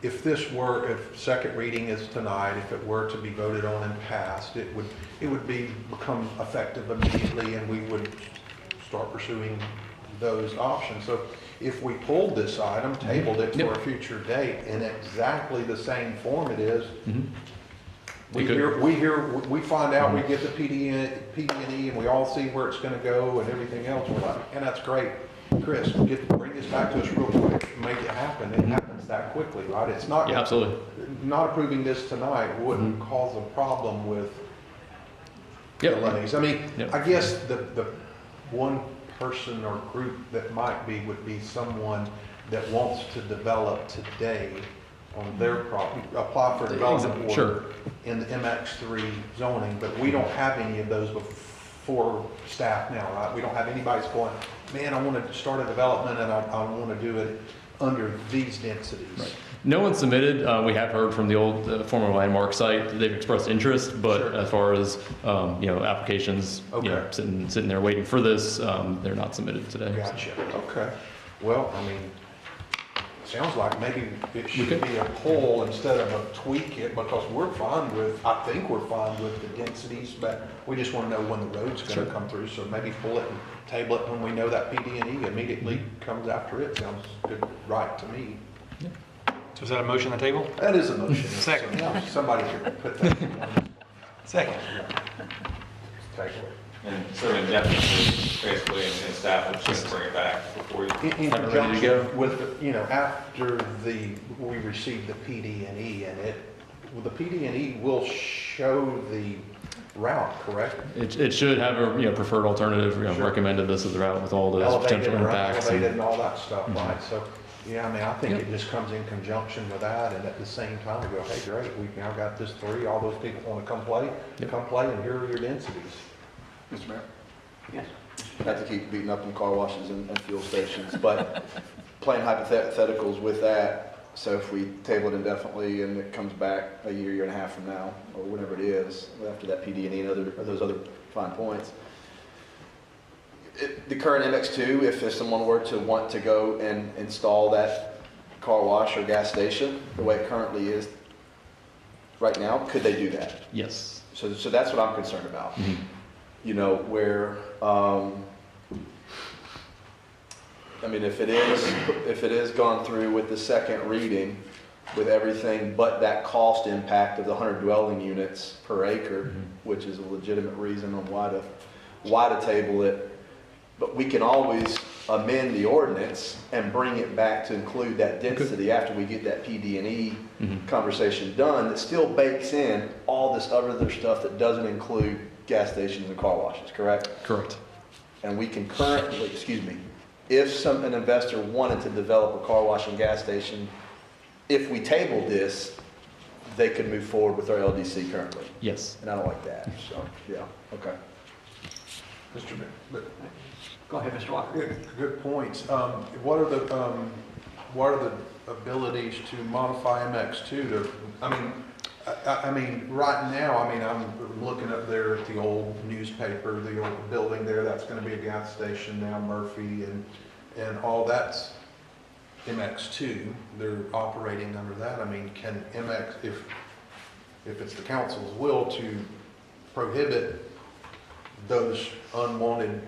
if second reading is tonight, if it were to be voted on and passed, it would become effective immediately, and we would start pursuing those options. So if we pulled this item, tabled it for a future date in exactly the same form it is, we find out, we get the PD&E, and we all see where it's going to go and everything else. We're like, and that's great. Chris, bring this back to us real quick, make it happen. It happens that quickly, right? It's not. Yeah, absolutely. Not approving this tonight wouldn't cause a problem with delays. I mean, Yep. I guess the one person or group that might be would be someone that wants to develop today on their property, apply for development Sure. order in the MX3 zoning, but we don't have any of those before staff now, right? We don't have anybody's going, man, I want to start a development and I want to do it under these densities. Right. No one submitted. We have heard from the old former landmark site that they've expressed interest, but Sure. as far as applications, Okay. sitting there waiting for this, they're not submitted today. Gotcha, okay. Well, I mean, sounds like maybe it should could. be a pull instead of a tweak it, because we're fine with, I think we're fine with the densities, but we just want to know when the road's going to come through, so maybe pull it and table it when we know that PD&E immediately comes after it. Sounds good, right to me. So is that a motion on the table? That is a motion. Second. So somebody should put that in. Second. Table it. And so indefinitely, basically, and staff will just bring it back before you. In Have it ready to go? conjunction with, after we receive the PD&E and the PD&E will show the route, correct? It should have a preferred alternative. Sure. Recommended this as the route with all the Elevated potential or impacts. elevated and all that stuff, Mhm. right? So, yeah, I mean, I think Yep. it just comes in conjunction with that, and at the same time, we go, hey, great, we've now got this 3, all those people want to come play, Yep. and here are your densities. Mr. Mayor? Yes. Not to keep beating up on car washes and fuel stations, but playing hypotheticals with that, so if we table it indefinitely and it comes back a year and a half from now, or whenever it is, after that PD&E and those other fine points, the current MX2, if someone were to want to go and install that car wash or gas station, the way it currently is right now, could they do that? Yes. So that's what I'm concerned about. Mhm. Where, if it is gone through with the second reading, with everything but that cost impact of the 100 dwelling units per acre, which is a legitimate reason on why to table it, but we can always amend the ordinance and bring it back to include that density after we get that PD&E conversation done, that still bakes in all this other stuff that doesn't include gas stations and car washes, correct? Correct. And we can currently, if an investor wanted to develop a car wash and gas station, if we tabled this, they could move forward with our LDC currently. Yes. And I don't like that, so, yeah, okay. Mr. Mayor, Go ahead, Mr. Walker. good points. What are the abilities to modify MX2 to, I mean, right now, I'm looking up there at the old newspaper, the old building there, that's gonna be a gas station now, Murphy, and all that's MX2, they're operating under that. Can MX, if it's the council's will to prohibit those unwanted,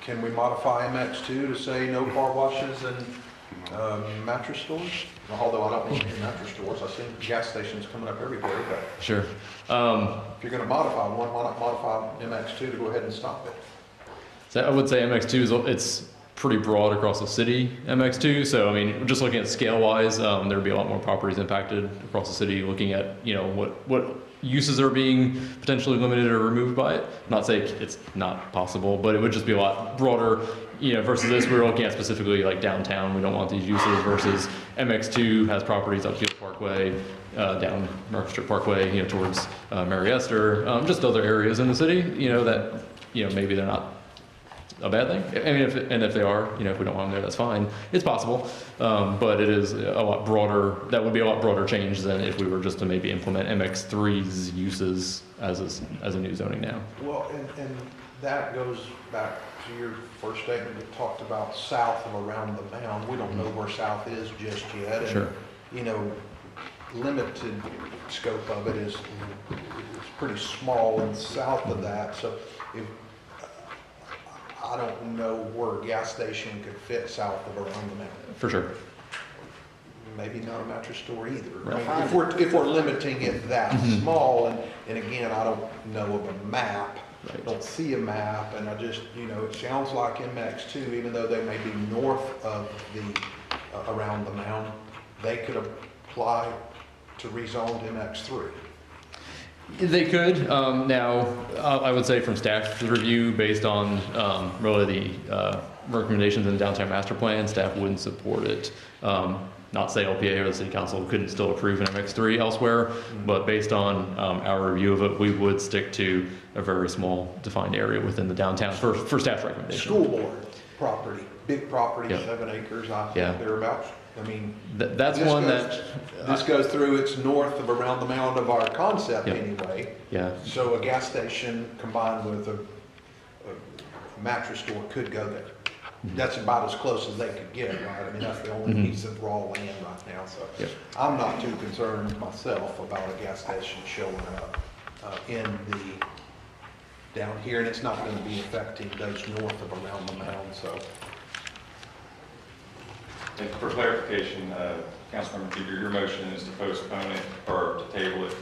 can we modify MX2 to say no car washes and mattress stores? Although I don't want any mattress stores, I see gas stations coming up everywhere, but Sure. if you're gonna modify one, why not modify MX2 to go ahead and stop it? So I would say MX2 it's pretty broad across the city, MX2. So, just looking at scale-wise, there'd be a lot more properties impacted across the city, looking at, what uses are being potentially limited or removed by it. Not saying it's not possible, but it would just be a lot broader, versus this, we're looking at specifically like downtown. We don't want these uses versus MX2 has properties up Field Parkway, down Market Street Parkway, towards Mary Esther, just other areas in the city, that, maybe they're not a bad thing. If they are, if we don't want them there, that's fine. It's possible, but it is a lot broader. That would be a lot broader change than if we were just to maybe implement MX3's uses as a new zoning now. Well, and that goes back to your first statement that talked about south of around the mound. We don't know where south is just yet. Sure. And, limited scope of it is pretty small and south of that. So if, I don't know where a gas station could fit south of around the mountain. For sure. Maybe not a mattress store either. Right. If we're limiting it that small, and again, I don't know of a map, Right. don't see a map, and I just, it sounds like MX2, even though they may be north of the around the mound, they could apply to rezone to MX3. They could. Now, I would say from staff's review, based on really the recommendations in the downtown master plan, staff wouldn't support it. Not say LPA or the city council couldn't still approve an MX3 elsewhere, but based on our review of it, we would stick to a very small defined area within the downtown for staff's recommendation. School board property, big property, Yep. 7 acres, I Yeah. think thereabouts. I mean, That's this one goes- that, This goes through, it's north of around the mound of our concept Yep. anyway. yeah, So a gas station combined with a mattress store could go there. That's about as close as they could get, right? I mean, that's the only Mhm. piece of raw land right now, so. Yep. I'm not too concerned myself about a gas station showing up in down here, and it's not gonna be affecting those north of around the mound, so. And for clarification, Councilmember Peter, your motion is to postpone it or to table it,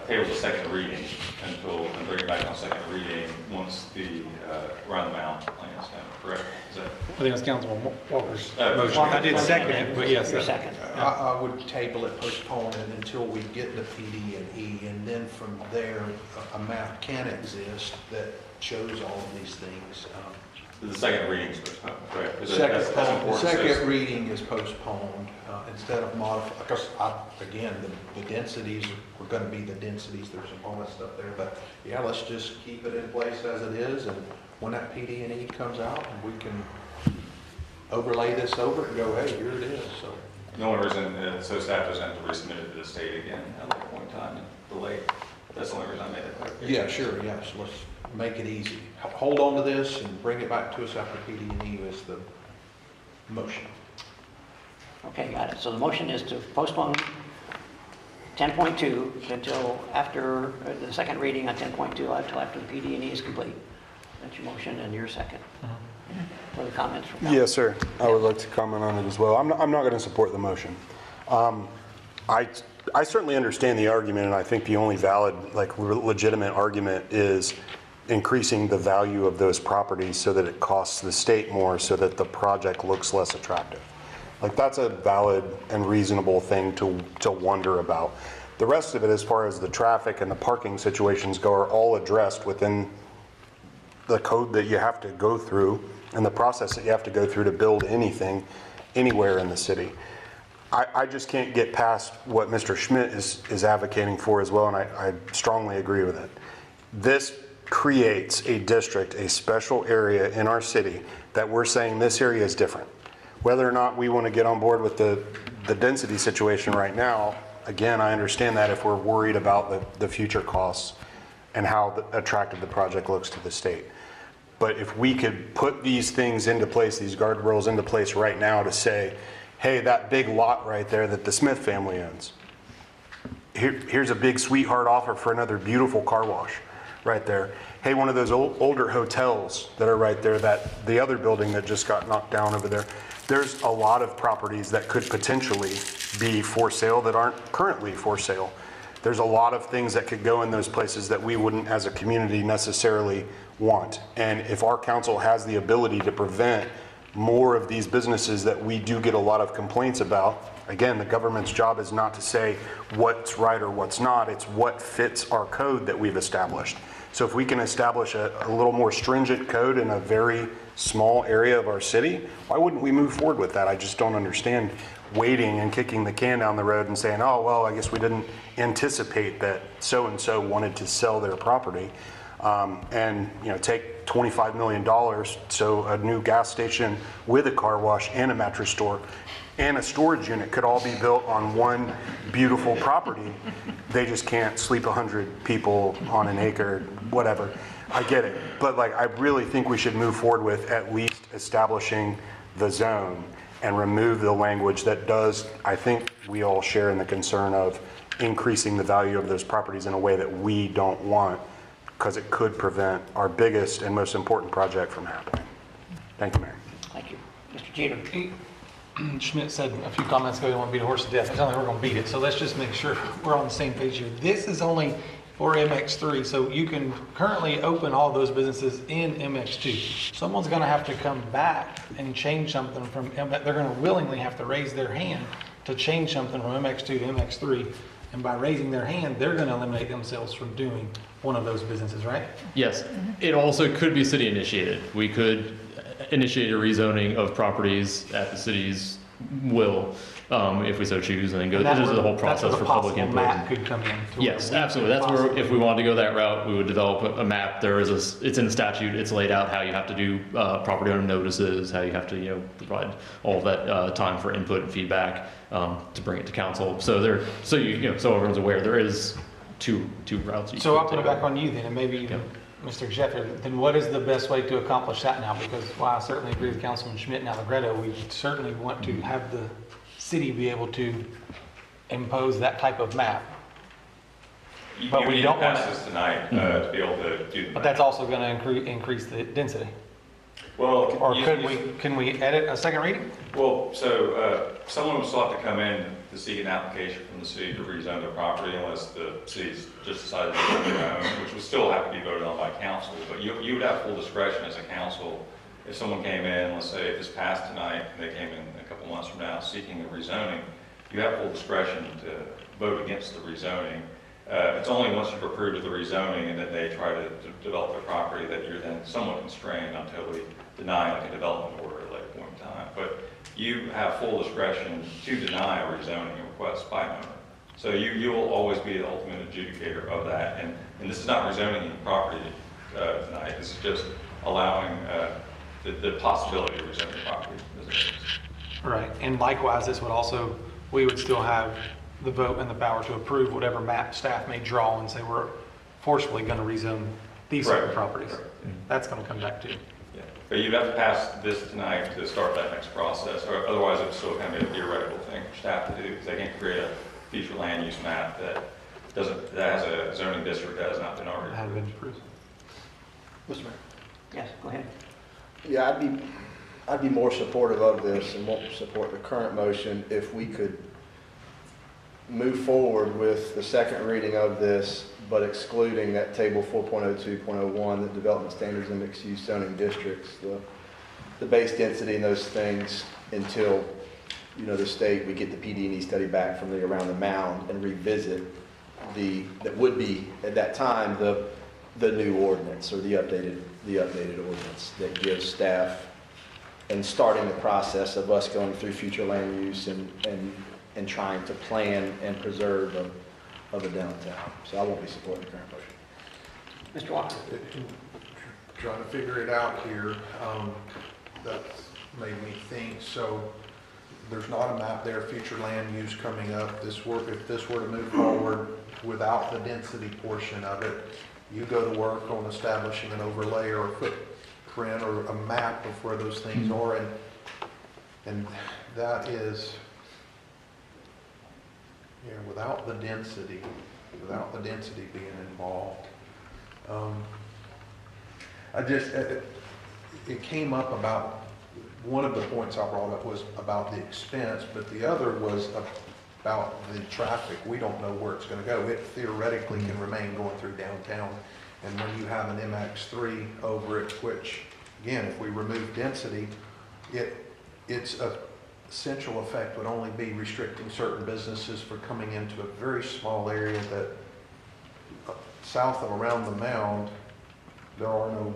table the second reading and bring it back on second reading once the around the mound plan is done, correct? Is that? I think that's Councilman Walker's motion. I did second it, but yes. Your second. I would table it, postpone it until we get the PD&E, and then from there, a map can exist that shows all of these things. The second reading is postponed, correct? Is The that- that's second important. reading is postponed instead of modified, because again, the densities are going to be the densities, there's some bonus stuff there, but yeah, let's just keep it in place as it is, and when that PD&E comes out, we can overlay this over it and go, hey, here it is, so. The only reason, so staff doesn't have to resubmit it to the state again at that point in time and delay. That's the only reason I made that clarification. Yeah, sure, yes, let's make it easy. Hold on to this and bring it back to us after PD&E is the motion. Okay, got it. So the motion is to postpone 10.2 until after the second reading on 10.2, until after the PD&E is complete. That's your motion and your second. Further comments from council? Yes, sir. I would like to comment on it as well. I'm not going to support the motion. I certainly understand the argument, and I think the only valid, like legitimate argument is increasing the value of those properties so that it costs the state more so that the project looks less attractive. Like that's a valid and reasonable thing to wonder about. The rest of it, as far as the traffic and the parking situations go, are all addressed within the code that you have to go through and the process that you have to go through to build anything anywhere in the city. I just can't get past what Mr. Schmidt is advocating for as well, and I strongly agree with it. This creates a district, a special area in our city that we're saying this area is different. Whether or not we want to get on board with the density situation right now, again, I understand that if we're worried about the future costs and how attractive the project looks to the state. But if we could put these things into place, these guardrails into place right now to say, hey, that big lot right there that the Smith family owns, here's a big sweetheart offer for another beautiful car wash right there. Hey, one of those older hotels that are right there, that the other building that just got knocked down over there, there's a lot of properties that could potentially be for sale that aren't currently for sale. There's a lot of things that could go in those places that we wouldn't as a community necessarily want. And if our council has the ability to prevent more of these businesses that we do get a lot of complaints about, again, the government's job is not to say what's right or what's not, it's what fits our code that we've established. So if we can establish a little more stringent code in a very small area of our city, why wouldn't we move forward with that? I just don't understand waiting and kicking the can down the road and saying, oh, well, I guess we didn't anticipate that so-and-so wanted to sell their property. And take $25 million, so a new gas station with a car wash and a mattress store and a storage unit could all be built on one beautiful property. They just can't sleep 100 people on an acre, whatever. I get it. But I really think we should move forward with at least establishing the zone and remove the language that does, I think we all share in the concern of increasing the value of those properties in a way that we don't want, because it could prevent our biggest and most important project from happening. Thank you, Mayor. Thank you. Mr. Jeter. Schmidt said a few comments ago, he don't want to beat a horse to death. It's not like we're going to beat it. So let's just make sure we're on the same page here. This is only or MX3. So you can currently open all those businesses in MX2. Someone's gonna have to come back and change something from, they're gonna willingly have to raise their hand to change something from MX2 to MX3. And by raising their hand, they're gonna eliminate themselves from doing one of those businesses, right? Yes, it also could be city initiated. We could initiate a rezoning of properties at the city's will, if we so choose, and then go And through the whole process for public That's where the possible input. map could come in. to Yes, where we absolutely. could That's where, possibly- if we wanted to go that route, we would develop a map. There is it's in the statute, it's laid out how you have to do property owner notices, how you have to, provide all of that time for input and feedback to bring it to council. So so everyone's aware, there is two routes. You So could I'll put it take. back on you then, and maybe even Mr. Sheffield, then what is the best way to accomplish that now? Because while I certainly agree with Councilman Schmidt and Allegretto, we certainly want to have the city be able to impose that type of map. But You we need don't to pass want- this tonight to be able to do the. But that's also going to increase the density. Well, Or you- can we edit a second reading? Well, someone would still have to come in to seek an application from the city to rezone their property unless the city's just decided to do their own, which would still have to be voted on by council. But you would have full discretion as a council. If someone came in, let's say if this passed tonight, and they came in a couple months from now seeking a rezoning, you have full discretion to vote against the rezoning. It's only once you've approved of the rezoning and then they try to develop their property that you're then somewhat constrained until we deny like a development order at a later point in time. But you have full discretion to deny a rezoning request by owner. So you will always be the ultimate adjudicator of that. And this is not rezoning any property tonight. This is just allowing the possibility of rezoning property. Right, and likewise, this would also, we would still have the vote and the power to approve whatever map staff may draw and say we're forcefully going to rezone these certain properties. That's going to come back to you. Yeah. But you'd have to pass this tonight to start that next process, or otherwise it's still kind of a theoretical thing for staff to do, because they can't create a future land use map that has a zoning district that has not been already Had been approved. Mr. Mayor? Yes, go ahead. Yeah, I'd be more supportive of this and won't support the current motion if we could move forward with the second reading of this, but excluding that table 4.02.01, the development standards and mixed-use zoning districts, the base density and those things until, the state, we get the PD&E study back from around the mound and revisit that would be, at that time, the new ordinance or the updated ordinance that gives staff and starting the process of us going through future land use and trying to plan and preserve of a downtown. So I won't be supporting the current motion. Mr. Walker? Trying to figure it out here, that made me think, so there's not a map there, future land use coming up. If this were to move forward without the density portion of it, you go to work on establishing an overlay or a footprint or a map of where those things are, and that is, without the density being involved. It came up about, one of the points I brought up was about the expense, but the other was about the traffic. We don't know where it's going to go. It theoretically can remain going through downtown. And when you have an MX3 over it, which, again, if we remove density, its essential effect would only be restricting certain businesses for coming into a very small area that south of around the mound, there are no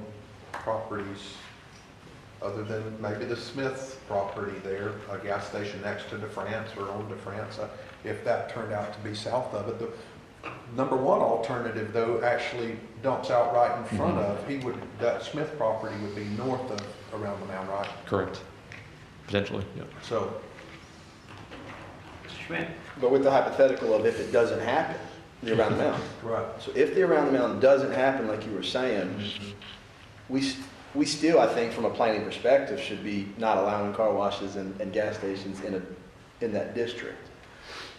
properties other than maybe the Smith property there, a gas station next to DeFrance or on DeFrance. If that turned out to be south of it, the number one alternative though actually dumps out right in front of, that Smith property would be north of around the mound, right? Correct. Potentially, yeah. So. Mr. Schmidt? But with the hypothetical of if it doesn't happen, the around the mound. Right. So if the around the mound doesn't happen, like you were saying, we still, I think, from a planning perspective, should be not allowing car washes and gas stations in that district.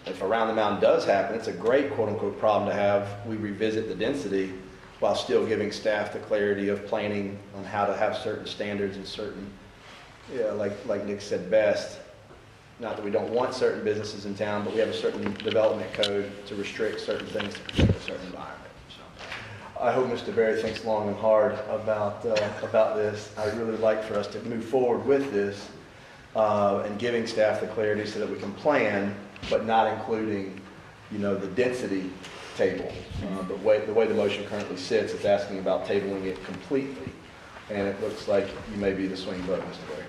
If around the mound does happen, it's a great quote-unquote problem to have. We revisit the density while still giving staff the clarity of planning on how to have certain standards and certain, like Nick said best, not that we don't want certain businesses in town, but we have a certain development code to restrict certain things to protect a certain environment. So I hope Mr. Berry thinks long and hard about this. I'd really like for us to move forward with this and giving staff the clarity so that we can plan, but not including, the density table. The way the motion currently sits, it's asking about tabling it completely. And it looks like you may be the swing vote, Mr. Berry.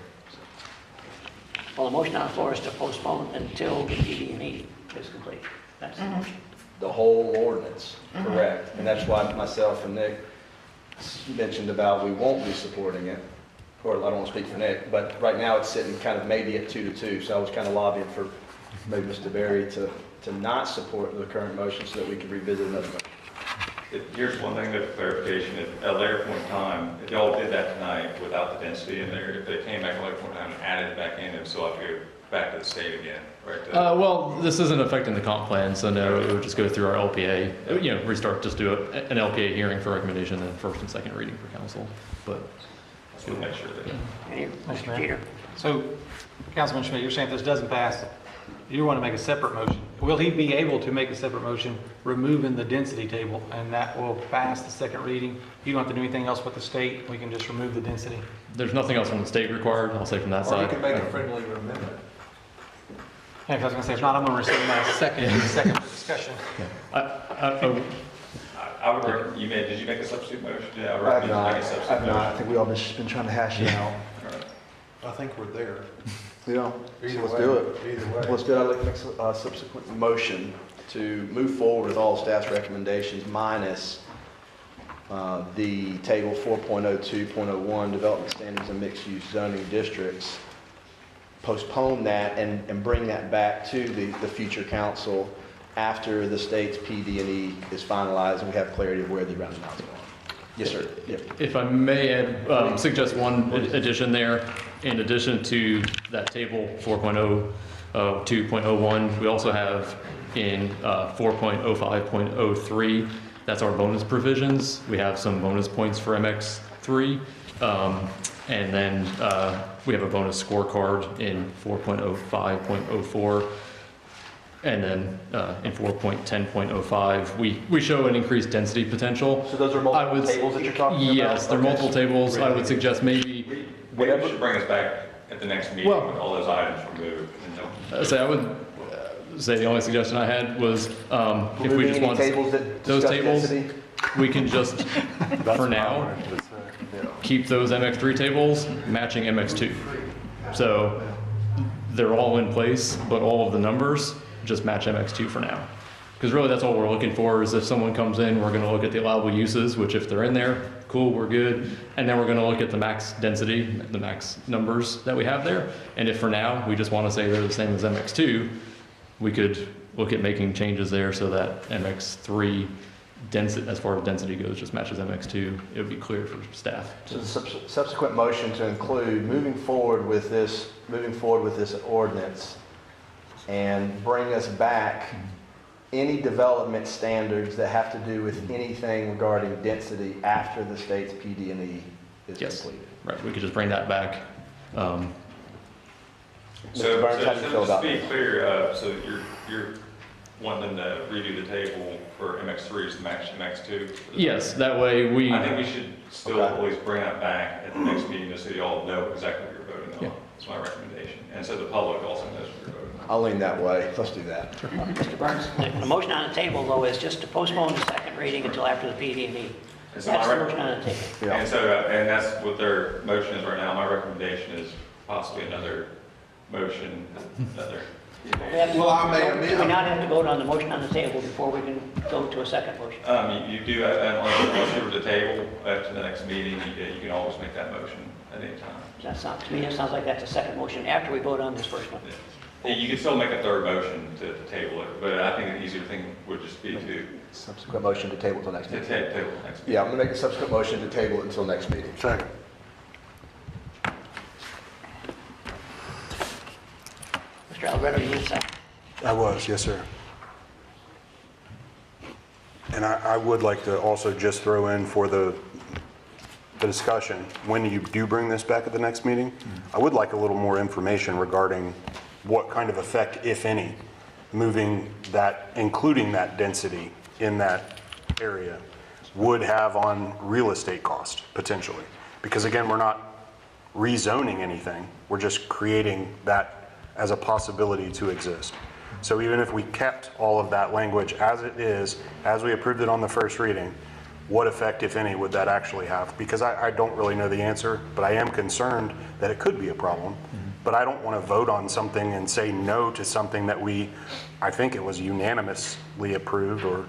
Well, the motion on the floor is to postpone until the PD&E is complete. That's the motion. The whole ordinance, correct. And that's why myself and Nick mentioned about we won't be supporting it. Or I don't want to speak for Nick, but right now it's sitting kind of maybe at 2-2. So I was kind of lobbying for maybe Mr. Berry to not support the current motion so that we could revisit another motion. Here's one thing of clarification. At a later point in time, if y'all did that tonight without the density in there, if they came back at a later point in time and added it back in, they would still have to go back to the state again, right? Well, this isn't affecting the comp plan, so no, it would just go through our LPA. Restart, just do an LPA hearing for recommendation, then first and second reading for council. But we'll make sure that. Mr. Peter. So, Councilman Schmidt, you're saying if this doesn't pass, you want to make a separate motion. Will he be able to make a separate motion removing the density table, and that will pass the second reading? You don't have to do anything else with the state. We can just remove the density. There's nothing else from the state required, I'll say from that side. Or you can make a friendly amendment. Yeah, 'cause I was going to say, if not, I'm going to rescind my second discussion. I would recommend, did you make a substitute motion? Yeah, I I've recommend you not. make a substitute I've not. I motion. think we all been trying to hash it out. I think we're there. So Either let's way. do it. Either way. Let's do it. I'd like to make a subsequent motion to move forward with all staff's recommendations minus the table 4.02.01, development standards and mixed-use zoning districts. Postpone that and bring that back to the future council after the state's PD&E is finalized and we have clarity of where the roundabouts are. Yes, sir. Yep. If I may add, suggest one addition there. In addition to that table 4.02.01, we also have in 4.05.03, that's our bonus provisions. We have some bonus points for MX3. And then we have a bonus scorecard in 4.05.04. And then in 4.10.05, we show an increased density potential. So those are multiple tables that you're talking about? Yes, they're multiple tables. I would suggest maybe Maybe you should bring us back at the next meeting with all those items removed. I would say the only suggestion I had was if we just want those tables, we can just, for now, keep those MX3 tables matching MX2. So they're all in place, but all of the numbers just match MX2 for now. Because really that's all we're looking for is if someone comes in, we're going to look at the allowable uses, which if they're in there, cool, we're good. And then we're going to look at the max density, the max numbers that we have there. And if for now we just want to say they're the same as MX2, we could look at making changes there so that MX3 density, as far as density goes, just matches MX2. It would be clear for staff. So the subsequent motion to include moving forward with this ordinance and bring us back any development standards that have to do with anything regarding density after the state's PD&E is completed. Right, we could just bring that back. Mr. Burns, how do you feel about Just that? to be clear, so you're wanting them to redo the table for MX3s to match MX2? Yes, that way I think we should still always bring that back at the next meeting just so you all know exactly what you're voting on. That's my recommendation. And so the public also knows what you're voting on. I'll lean that way. Let's do that. Mr. Burns, the motion on the table, though, is just to postpone the second reading until after the PD&E. That's the motion on the table. And so, and that's what their motion is right now. My recommendation is possibly another motion, another. Well, I may Do we not have to vote on the motion on the table before we can go to a second motion? You do, unless you're at the table after the next meeting, you can always make that motion at any time. To me, it sounds like that's a second motion after we vote on this first one. You can still make a third motion to table it, but I think the easier thing would just be to Subsequent motion to table until next meeting. table next meeting. Yeah, I'm going to make a subsequent motion to table it until next meeting. Second. Mr. Alvarado, you need a second. I was, yes, sir. And I would like to also just throw in for the discussion, when you do bring this back at the next meeting, I would like a little more information regarding what kind of effect, if any, moving that, including that density in that area would have on real estate cost, potentially. Because again, we're not rezoning anything, we're just creating that as a possibility to exist. So even if we kept all of that language as it is, as we approved it on the first reading, what effect, if any, would that actually have? Because I don't really know the answer, but I am concerned that it could be a problem. But I don't want to vote on something and say no to something that I think it was unanimously approved, or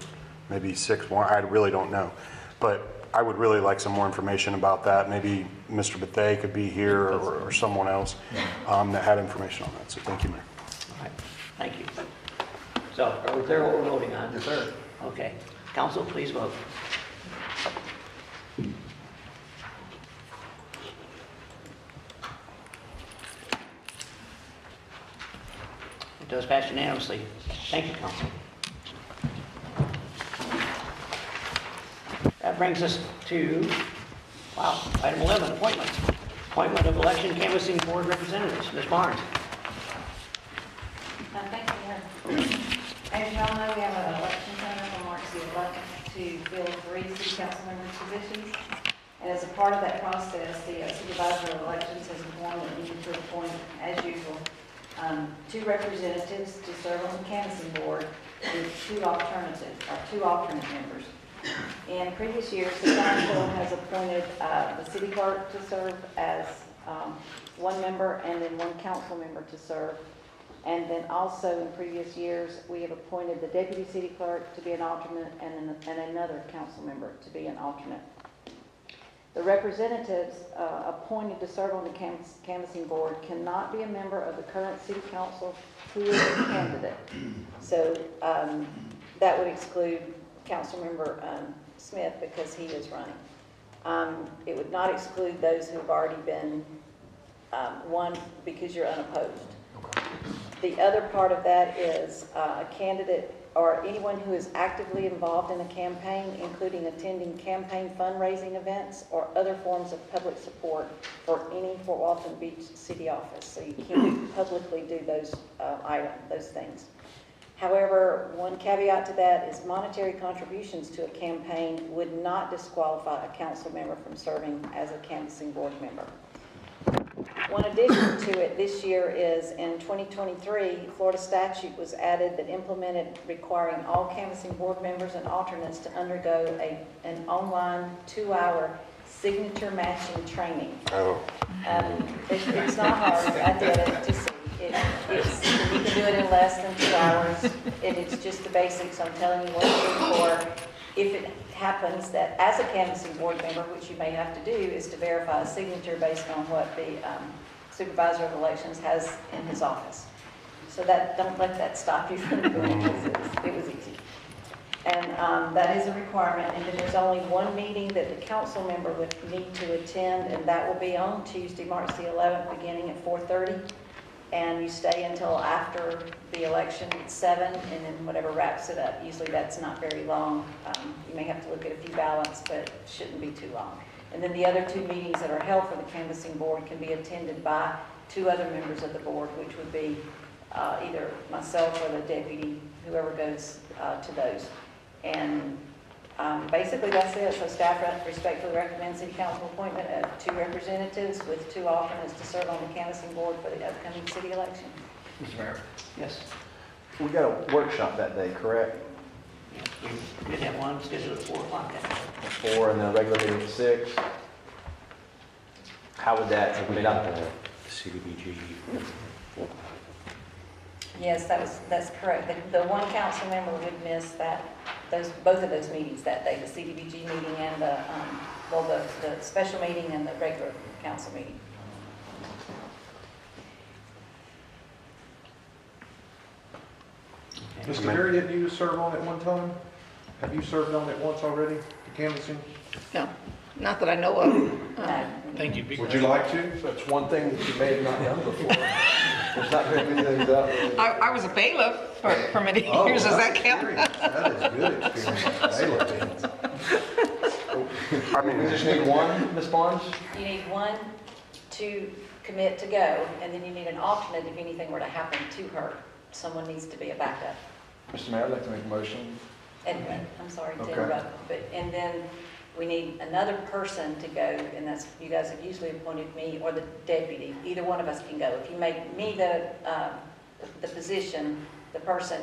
maybe 6-1, I really don't know. But I would really like some more information about that. Maybe Mr. Bethea could be here, or someone else that had information on that. So thank you, Mayor. All right, thank you. So are we clear what we're voting on? Yes, sir. Okay. Council, please vote. It does pass unanimously. Thank you, Council. That brings us to, item 11, appointments. Appointment of election canvassing board representatives. Ms. Barnes. Thank you, Mayor. As you all know, we have an election coming up on March the 11th to fill 3 city council member positions. And as a part of that process, the supervisor of elections has informed that we need to appoint, as usual, 2 representatives to serve on the canvassing board with 2 alternate members. In previous years, the council has appointed the city clerk to serve as 1 member, and then 1 council member to serve. And then also in previous years, we have appointed the deputy city clerk to be an alternate, and another council member to be an alternate. The representatives appointed to serve on the canvassing board cannot be a member of the current city council who is a candidate. So that would exclude Councilmember Smith because he is running. It would not exclude those who have already been won because you're unopposed. The other part of that is a candidate or anyone who is actively involved in a campaign, including attending campaign fundraising events or other forms of public support for any Fort Walton Beach city office. So you can't publicly do those things. However, one caveat to that is monetary contributions to a campaign would not disqualify a council member from serving as a canvassing board member. One addition to it this year is in 2023, Florida statute was added that implemented requiring all canvassing board members and alternates to undergo an online 2-hour signature matching training. Oh. It's not hard. I did it to see. You can do it in less than 2 hours. It's just the basics. I'm telling you what to look for. If it happens that as a canvassing board member, which you may have to do, is to verify a signature based on what the supervisor of elections has in his office. So don't let that stop you from doing it. It was easy. And that is a requirement. And then there's only 1 meeting that the council member would need to attend, and that will be on Tuesday, March the 11th, beginning at 4:30. And you stay until after the election at 7, and then whatever wraps it up. Usually that's not very long. You may have to look at a few ballots, but it shouldn't be too long. And then the other 2 meetings that are held for the canvassing board can be attended by 2 other members of the board, which would be either myself or the deputy, whoever goes to those. And basically that's it. So staff respectfully recommends city council appointment of 2 representatives with 2 alternates to serve on the canvassing board for the upcoming city election. Mr. Mayor, Yes. we got a workshop that day, correct? We did have one scheduled at 4 o'clock that day. At 4 and then a regular meeting at 6. How would that, CDBG. Yes, that's correct. The 1 council member would miss both of those meetings that day, the CDBG meeting and the special meeting and the regular council meeting. Mr. Berry, didn't you serve on it one time? Have you served on it once already, the canvassing? No, not that I know of. No. Thank you. Would you like to? That's one thing that you may have not done before. There's not going to be things out there. I was a bailiff for many years. Does that count? That is good experience. Bailiff. I mean, We just need 1, Ms. Barnes? You need 1 to commit to go, and then you need an alternate if anything were to happen to her. Someone needs to be a backup. Mr. Mayor, I'd like to make a motion And, I'm sorry to Okay. interrupt, but, and then we need another person to go, and that's, you guys have usually appointed me or the deputy. Either one of us can go. If you make me the position, the person,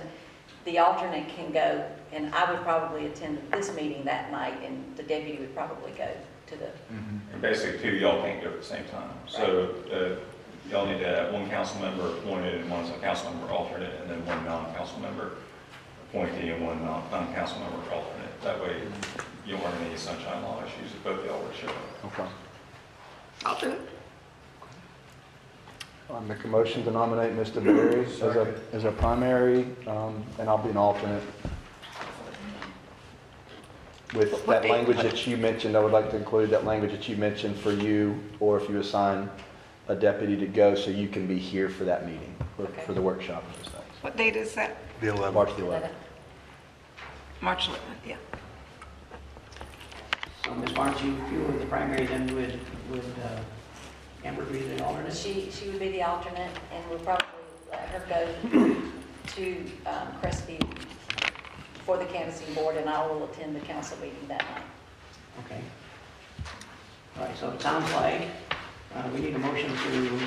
the alternate can go, and I would probably attend this meeting that night, and the deputy would probably go to the, And basically, two of y'all can't go at the same time. So y'all need to have one council member appointed and one council member alternate, and then one non-council member appointee and one non-council member alternate. That way, you don't run any sunshine law issues if both y'all were to show up. Okay. I'll do it. I make a motion to nominate Mr. Berry as a primary, and I'll be an alternate. With that language that you mentioned, I would like to include that language that you mentioned for you, or if you assign a deputy to go, so you can be here for that meeting, for the workshop and those things. What date is that? The 11th. March the 11th. March 11th, yeah. So Ms. Barnes, if you were the primary, then would Amber be the alternate? she would be the alternate, and we'll probably let her go to Crestview for the canvassing board, and I will attend the council meeting that night. Okay. All right, so it sounds like we need a motion to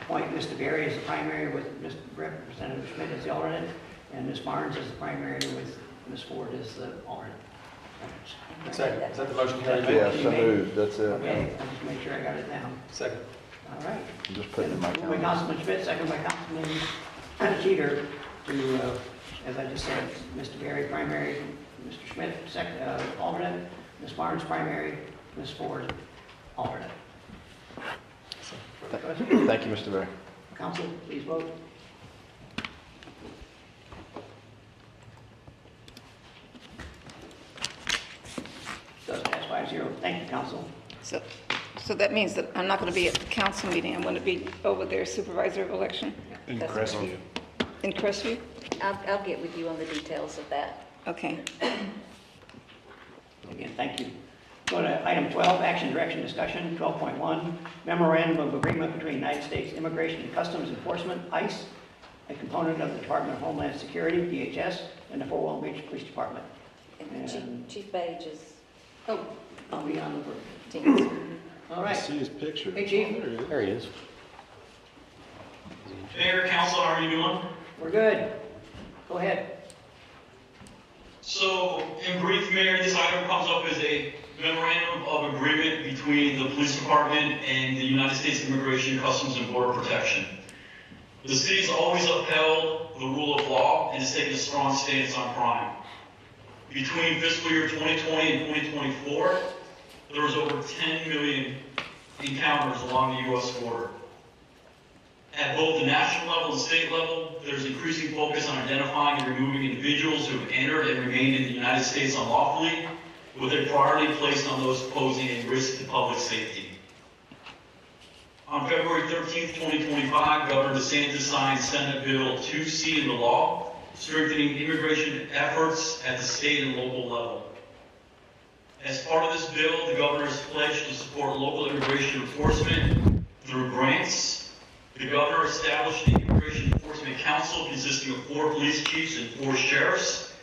appoint Mr. Berry as the primary with Mr. Representative Schmidt as the alternate, and Ms. Barnes as the primary with Ms. Ford as the alternate. Second. Is that the motion carried? Yeah, so moved, that's it. Okay, I'll just make sure I got it down. Second. All right. I'm just putting it in my Moved by calendar. Councilman Schmidt, second by Councilman Cheater to, as I just said, Mr. Berry primary, Mr. Schmidt second, alternate, Ms. Barnes primary, Ms. Ford alternate. Thank you, Mr. Berry. Council, please vote. Does pass 5-0. Thank you, Council. So that means that I'm not going to be at the council meeting. I'm going to be over there, supervisor of election In That's Crestview. in Crestview? I'll get with you on the details of that. Okay. Again, thank you. Go to item 12, action, direction, discussion, 12.1, memorandum of agreement between United States Immigration and Customs Enforcement, ICE, a component of the Department of Homeland Security, DHS, and the Fort Walton Beach Police Department. And Chief Page is, I'll be on the teams. All right. See his picture. Hey, Chief. There he is. Mayor, Council, how are you doing? We're good. Go ahead. So, in brief, Mayor, this item comes up as a memorandum of agreement between the Police Department and the United States Immigration, Customs, and Border Protection. The city's always upheld the rule of law and has taken a strong stance on crime. Between fiscal year 2020 and 2024, there was over 10 million encounters along the U.S. border. At both the national level and state level, there's increasing focus on identifying and removing individuals who have entered and remained in the United States unlawfully, with a priority placed on those posing a risk to public safety. On February 13, 2025, Governor DeSantis signed Senate Bill 2C into law, strengthening immigration efforts at the state and local level. As part of this bill, the governor has pledged to support local immigration enforcement through grants. The governor established the Immigration Enforcement Council consisting of 4 police chiefs and 4 sheriffs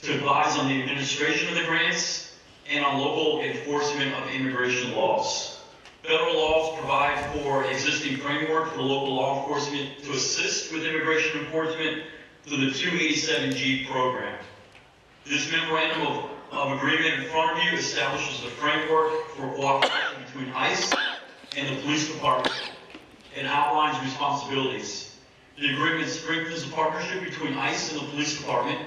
to advise on the administration of the grants and on local enforcement of immigration laws. Federal laws provide for existing framework for local law enforcement to assist with immigration enforcement through the 287G program. This memorandum of agreement in front of you establishes the framework for cooperation between ICE and the police department and outlines responsibilities. The agreement strengthens the partnership between ICE and the police department.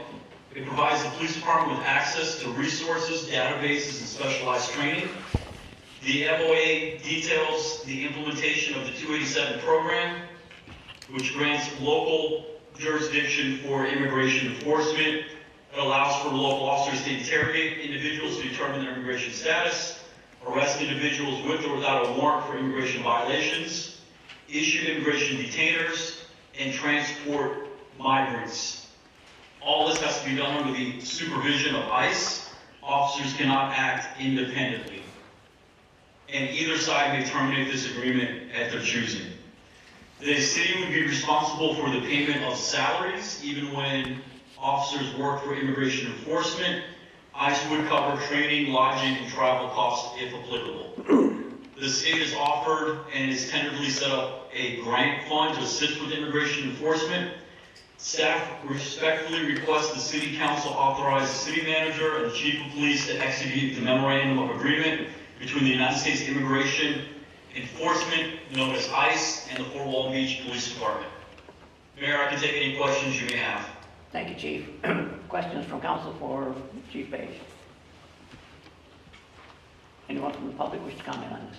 It provides the police department with access to resources, databases, and specialized training. The MOA details the implementation of the 287 program, which grants local jurisdiction for immigration enforcement. It allows for local officers to interrogate individuals to determine their immigration status, arrest individuals with or without a warrant for immigration violations, issue immigration detainers, and transport migrants. All this has to be done under the supervision of ICE. Officers cannot act independently. And either side may terminate this agreement at their choosing. The city would be responsible for the payment of salaries, even when officers work for immigration enforcement. ICE would cover training, lodging, and travel costs if applicable. The state has offered and is tentatively set up a grant fund to assist with immigration enforcement. Staff respectfully request the City Council authorize the City Manager and the Chief of Police to execute the Memorandum of Agreement between the United States Immigration Enforcement, known as ICE, and the Fort Walton Beach Police Department. Mayor, I can take any questions you may have. Thank you, Chief. Questions from council for Chief Page? Anyone from the public wish to comment on this?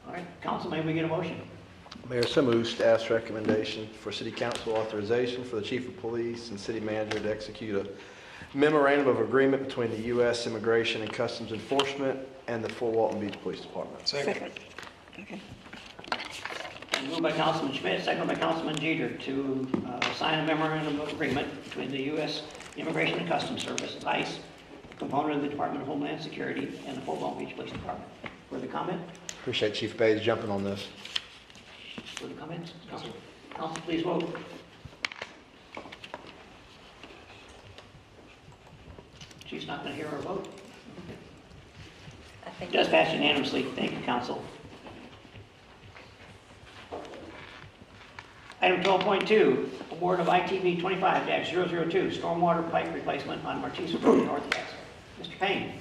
All right, council, may we get a motion? Mayor, so moved. Staff's recommendation for City Council authorization for the Chief of Police and City Manager to execute a memorandum of agreement between the U.S. Immigration and Customs Enforcement and the Fort Walton Beach Police Department. Second. Okay. Moved by Councilman Schmidt, second by Councilman Jeter to sign a memorandum of agreement between the U.S. Immigration and Customs Service, ICE, a component of the Department of Homeland Security, and the Fort Walton Beach Police Department. Further comment? Appreciate Chief Page jumping on this. Further comments? Council, please vote. Chief's not going to hear our vote. Does pass unanimously. Thank you, council. Item 12.2, award of ITV 25-002, stormwater pipe replacement on Martisa Road Northwest. Mr. Payne.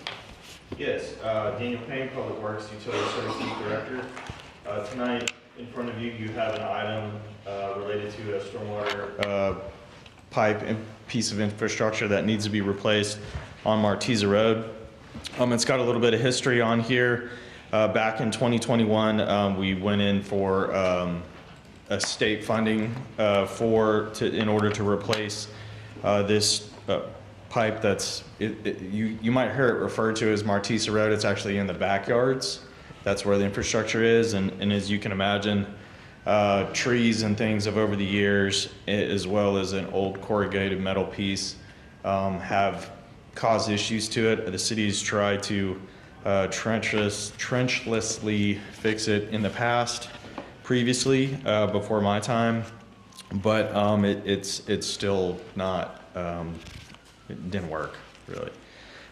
Yes, Daniel Payne, Public Works Utility Services Director. Tonight, in front of you, you have an item related to a stormwater pipe and piece of infrastructure that needs to be replaced on Martisa Road. It's got a little bit of history on here. Back in 2021, we went in for a state funding in order to replace this pipe that's, you might hear it referred to as Martisa Road. It's actually in the backyards. That's where the infrastructure is. And as you can imagine, trees and things of over the years, as well as an old corrugated metal piece, have caused issues to it. The city's tried to trenchlessly fix it in the past, previously, before my time, but it's still not, it didn't work, really.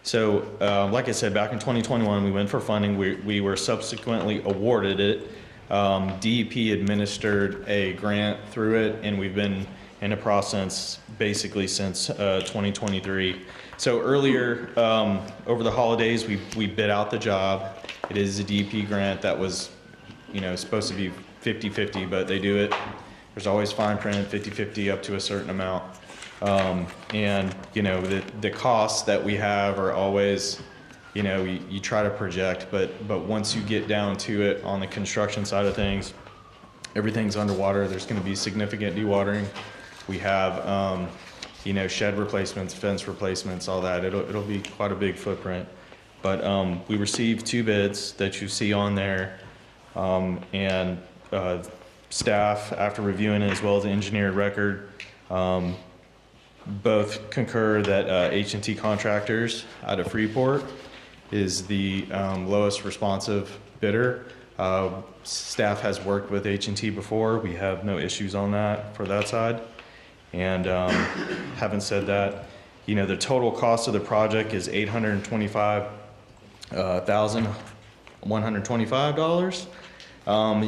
So, like I said, back in 2021, we went for funding. We were subsequently awarded it. DEP administered a grant through it, and we've been in a process basically since 2023. So earlier, over the holidays, we bid out the job. It is a DEP grant that was, supposed to be 50-50, but they do it. There's always fine print, 50-50 up to a certain amount. And, the costs that we have are always, you try to project, but once you get down to it on the construction side of things, everything's underwater. There's going to be significant dewatering. We have, shed replacements, fence replacements, all that. It'll be quite a big footprint. But we received 2 bids that you see on there, and staff, after reviewing it as well as the engineered record, both concur that H&T Contractors out of Freeport is the lowest responsive bidder. Staff has worked with H&T before. We have no issues on that for that side. And having said that, the total cost of the project is $825,125.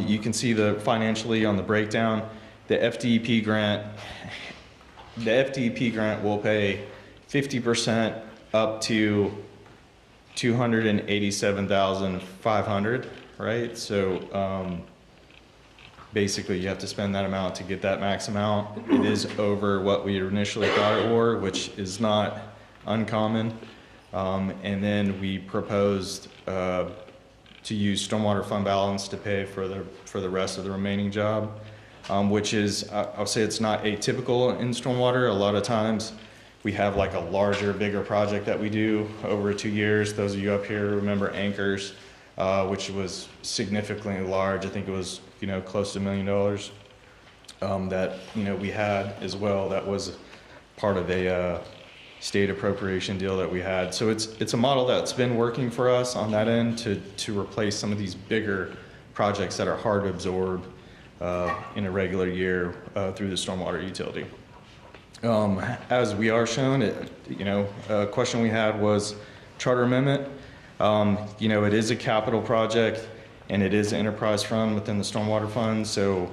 You can see the financially on the breakdown. The FDEP grant will pay 50% up to $287,500, right? So basically you have to spend that amount to get that max amount. It is over what we initially thought it were, which is not uncommon. And then we proposed to use stormwater fund balance to pay for the rest of the remaining job, which is, I'll say it's not atypical in stormwater. A lot of times we have like a larger, bigger project that we do over 2 years. Those of you up here remember Anchors, which was significantly large. I think it was, close to $1 million that, we had as well. That was part of a state appropriation deal that we had. So it's a model that's been working for us on that end to replace some of these bigger projects that are hard to absorb in a regular year through the stormwater utility. As we are shown, a question we had was charter amendment. It is a capital project and it is an enterprise fund within the stormwater fund. So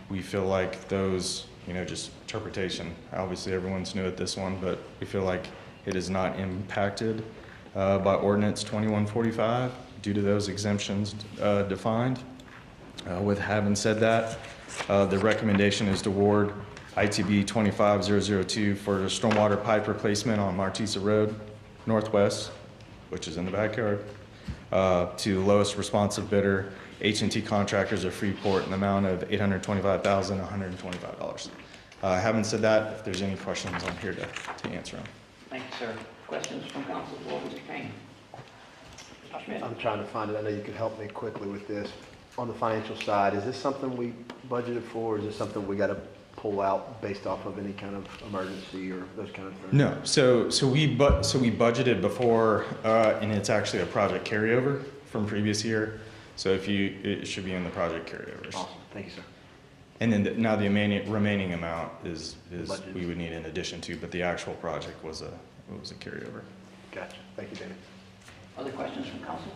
we feel like those, just interpretation, obviously everyone's new at this one, but we feel like it is not impacted by ordinance 2145 due to those exemptions defined. With having said that, the recommendation is to award ITB 25002 for stormwater pipe replacement on Martisa Road Northwest, which is in the backyard, to lowest responsive bidder, H&T Contractors of Freeport, in the amount of $825,125. Having said that, if there's any questions, I'm here to answer them. Thank you, sir. Questions from council for Mr. Payne? Mr. Schmidt? I'm trying to find it. I know you could help me quickly with this. On the financial side, is this something we budgeted for, or is this something we got to pull out based off of any kind of emergency or those kind of things? No, so we budgeted before, and it's actually a project carryover from previous year. So it should be in the project carryovers. Awesome, thank you, sir. And then now the remaining amount is we would need in addition to, but the actual project was a carryover. Gotcha. Thank you, Danny. Other questions from council?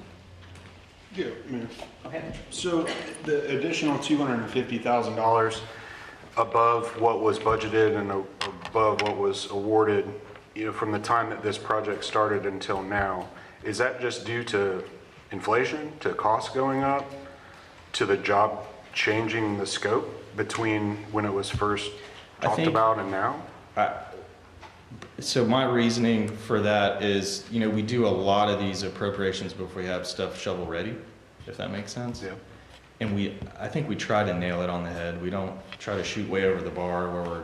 Yeah, Mayor. Okay. So the additional $250,000 above what was budgeted and above what was awarded, from the time that this project started until now, is that just due to inflation, to costs going up, to the job changing the scope between when it was first talked about and now? So my reasoning for that is, we do a lot of these appropriations before we have stuff shovel ready, if that makes sense. Yeah. And I think we try to nail it on the head. We don't try to shoot way over the bar where we're,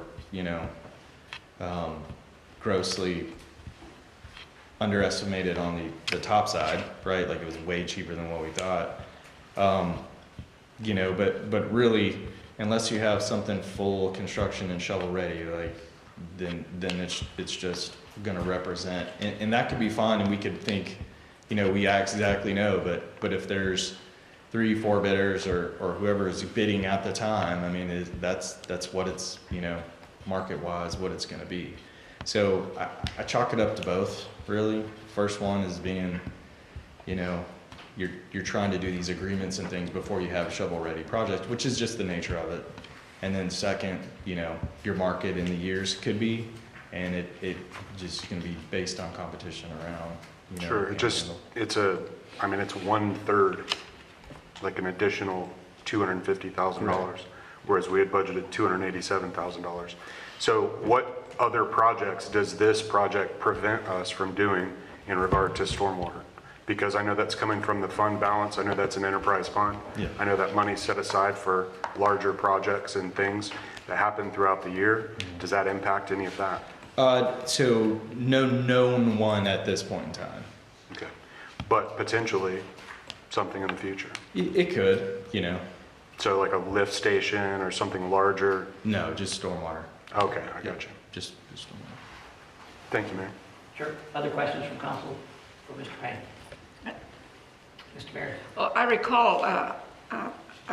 grossly underestimated on the top side, right? Like it was way cheaper than what we thought. But really, unless you have something full construction and shovel ready, then it's just going to represent, and that could be fine, and we could think, we exactly know, but if there's 3-4 bidders or whoever is bidding at the time, I mean, that's what it's, market-wise, what it's going to be. So I chalk it up to both, really. First one is being, you're trying to do these agreements and things before you have a shovel-ready project, which is just the nature of it. And then second, your market in the years could be, and it just going to be based on competition around. Sure, it's 1/3, like an additional $250,000, Right. Whereas we had budgeted $287,000. So what other projects does this project prevent us from doing in regard to stormwater? Because I know that's coming from the fund balance. I know that's an enterprise fund. Yeah. I know that money's set aside for larger projects and things that happen throughout the year. Does that impact any of that? So no known one at this point in time. Okay. But potentially something in the future. It could, So like a lift station or something larger? No, just stormwater. Okay, I got you. Just stormwater. Thank you, Mayor. Sure. Other questions from council for Mr. Payne? Mr. Barrett? Well, I recall a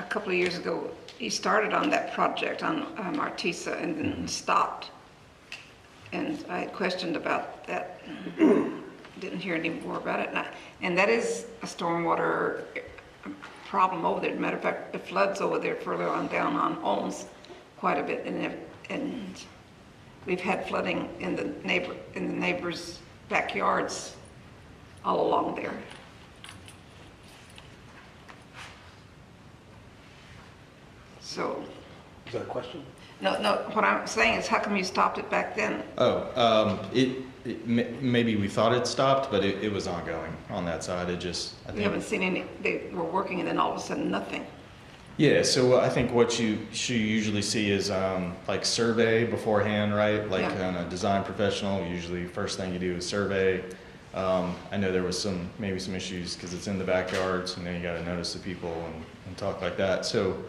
couple of years ago, he started on that project on Martisa and then stopped. And I had questioned about that. Didn't hear any more about it. And that is a stormwater problem over there. Matter of fact, it floods over there further on down on Holmes quite a bit. And we've had flooding in the neighbors' backyards all along there. So. Is that a question? No, what I'm saying is how come you stopped it back then? Maybe we thought it stopped, but it was ongoing on that side. We haven't seen any, they were working and then all of a sudden nothing. Yeah, so I think what you usually see is like survey beforehand, right? Like on a design professional, usually first thing you do is survey. I know there was maybe some issues because it's in the backyards, and then you got to notice the people and talk like that. So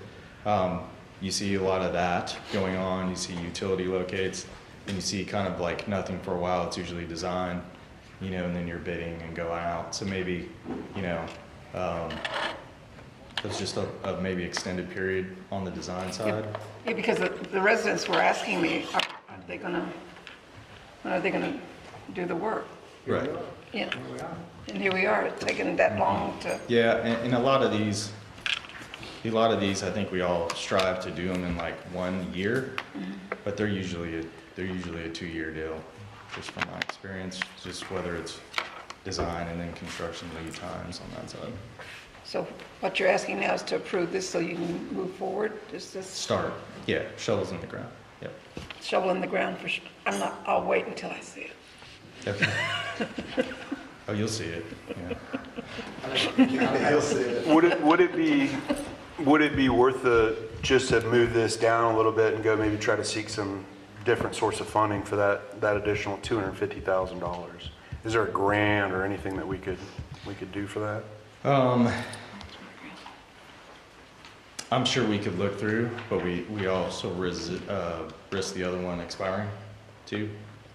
you see a lot of that going on. You see utility locates, and you see kind of like nothing for a while. It's usually design, and then you're bidding and go out. So maybe, there's just a maybe extended period on the design side. Yeah, because the residents were asking me, when are they gonna do the work? Right. Yeah. And here we are, it's taking that long to, Yeah, and a lot of these, I think we all strive to do them in like 1 year, but they're usually a 2-year deal, just from my experience, just whether it's design and then construction lead times on that side. so what you're asking now is to approve this so you can move forward? Is this Start, yeah, shovels in the ground, yep. shovel in the ground for, I'll wait until I see it. Okay. Oh, you'll see it, yeah. Would it be worth just to move this down a little bit and go maybe try to seek some different source of funding for that additional $250,000? Is there a grant or anything that we could do for that? I'm sure we could look through, but we also risk the other one expiring too.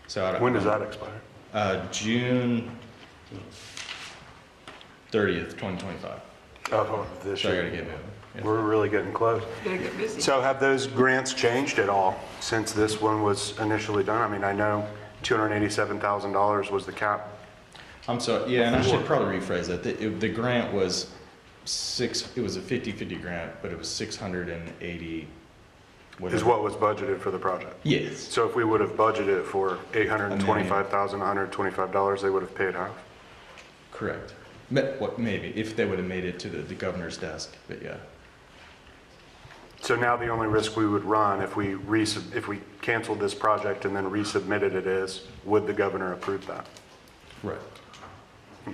So When does that expire? June 30th, 2025. Oh, this So I year. gotta get moving. Yeah. We're really getting close. Better get busy. So have those grants changed at all since this one was initially done? I mean, I know $287,000 was the cap. I'm sorry, yeah, and I should probably rephrase that. The grant was it was a 50-50 grant, but it was 680. Is what was budgeted for the project? Yes. So if we would have budgeted for $825,125, they would have paid half? Correct. Maybe, if they would have made it to the governor's desk, but yeah. So now the only risk we would run if we canceled this project and then resubmitted it is, would the governor approve that? Right.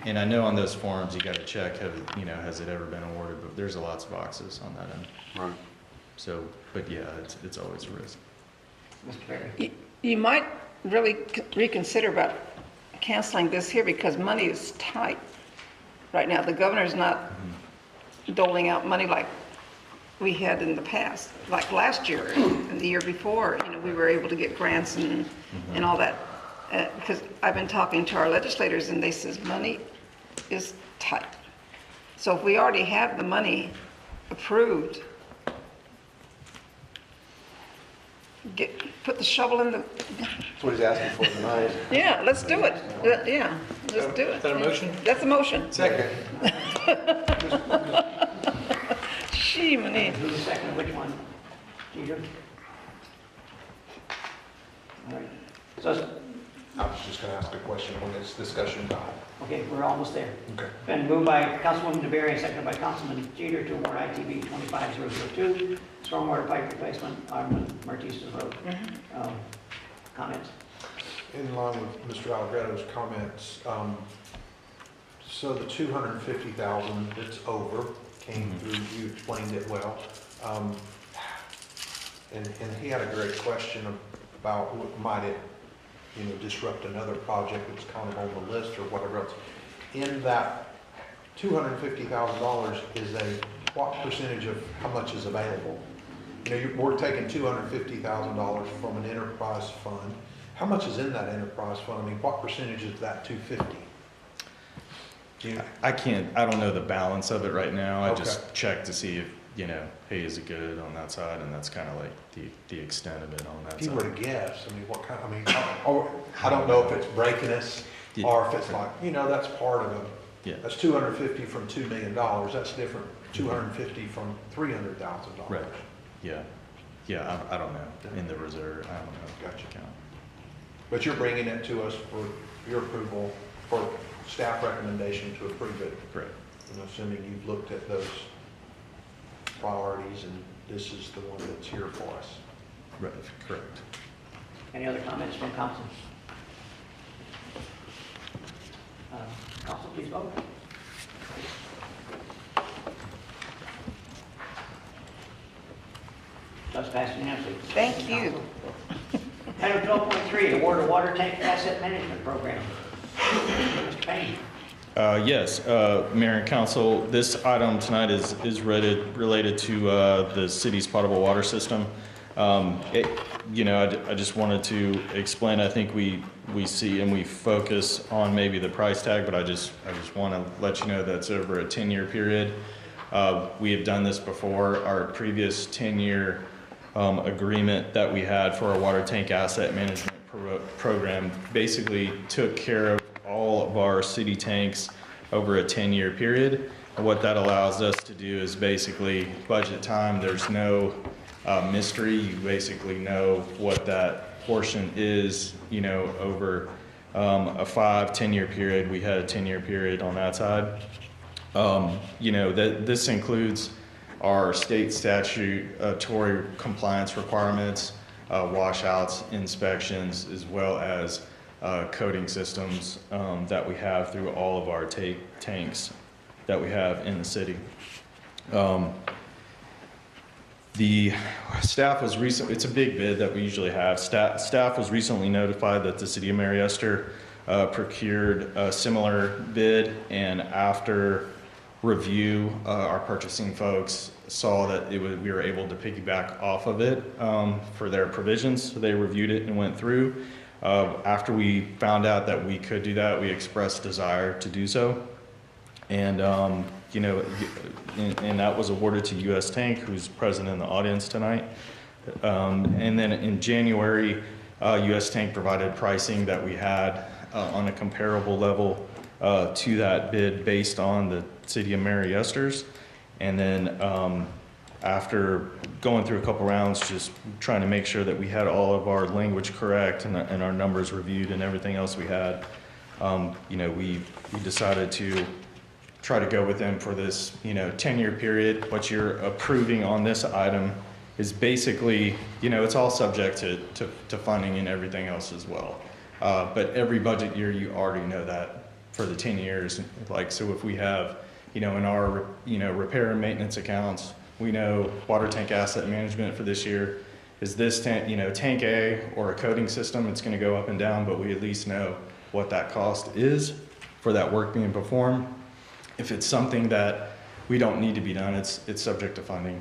And I know on those forms, you gotta check, has it ever been awarded, but there's lots of boxes on that end. Right. So, but yeah, it's always a risk. Mr. Perry? You might really reconsider about canceling this here because money is tight right now. The governor's not doling out money like we had in the past, like last year and the year before. We were able to get grants and all that. Because I've been talking to our legislators and they says money is tight. So if we already have the money approved, put the shovel in the, That's what he's asking for tonight. yeah, let's do it. Yeah, let's do it. Is that a motion? That's a motion. Second. Gee, Manny. Who's the second, which one? Jeter? All right. So, I was just going to ask a question when it's discussion time. okay, we're almost there. Okay. Been moved by Councilwoman DeBerry, seconded by Councilman Jeter to award ITB 25002, stormwater pipe replacement, Alderman Martiz Road. Comments? In line with Mr. Allegretto's comments, so the 250,000 that's over came through, you explained it well. And he had a great question about might it disrupt another project that's kind of on the list or whatever else. In that $250,000 is what percentage of how much is available? We're taking $250,000 from an enterprise fund. How much is in that enterprise fund? I mean, what percentage is that 250? I don't know the balance of it right now. I Okay. just check to see if, hey, is it good on that side? And that's kind of like the extent of it on that If you side. were to guess, I mean, what kind, I don't know if it's breaking us or if it's like, that's part of that's 250 from $2 million. That's different, 250 from $300,000. Right. Yeah. Yeah, I don't know. In the reserve, I don't know. Gotcha. Count. But you're bringing it to us for your approval, for staff recommendation to approve it. Correct. And assuming you've looked at those priorities and this is the one that's here for us. Right, correct. Any other comments from council? Council, please vote. Does pass unanimously. Thank you. Item 12.3, award a water tank asset management program. Mr. Payne. Yes, Mayor and Council, this item tonight is related to the city's potable water system. I just wanted to explain, I think we see and we focus on maybe the price tag, but I just want to let you know that's over a 10-year period. We have done this before. Our previous 10-year agreement that we had for our water tank asset management program basically took care of all of our city tanks over a 10-year period. And what that allows us to do is basically budget time. There's no mystery. You basically know what that portion is, you know, over a 5-10-year period. We had a 10-year period on that side. You know, this includes our state statutory compliance requirements, washouts, inspections, as well as coding systems that we have through all of our tanks that we have in the city. The staff was recently, it's a big bid that we usually have. Staff was recently notified that the city of Mary Esther procured a similar bid, and after review, our purchasing folks saw that we were able to piggyback off of it for their provisions. So they reviewed it and went through. After we found out that we could do that, we expressed desire to do so. And, you know, and that was awarded to US Tank, who's present in the audience tonight. And then in January, US Tank provided pricing that we had on a comparable level to that bid based on the city of Mary Esther's. And then after going through a couple rounds, just trying to make sure that we had all of our language correct and our numbers reviewed and everything else we had, you know, we decided to try to go with them for this, you know, 10-year period. What you're approving on this item is basically, you know, it's all subject to funding and everything else as well. But every budget year, you already know that for the 10 years. Like, so if we have, you know, in our, you know, repair and maintenance accounts, we know water tank asset management for this year is this tank, you know, tank A or a coding system. It's going to go up and down, but we at least know what that cost is for that work being performed. If it's something that we don't need to be done, it's subject to funding.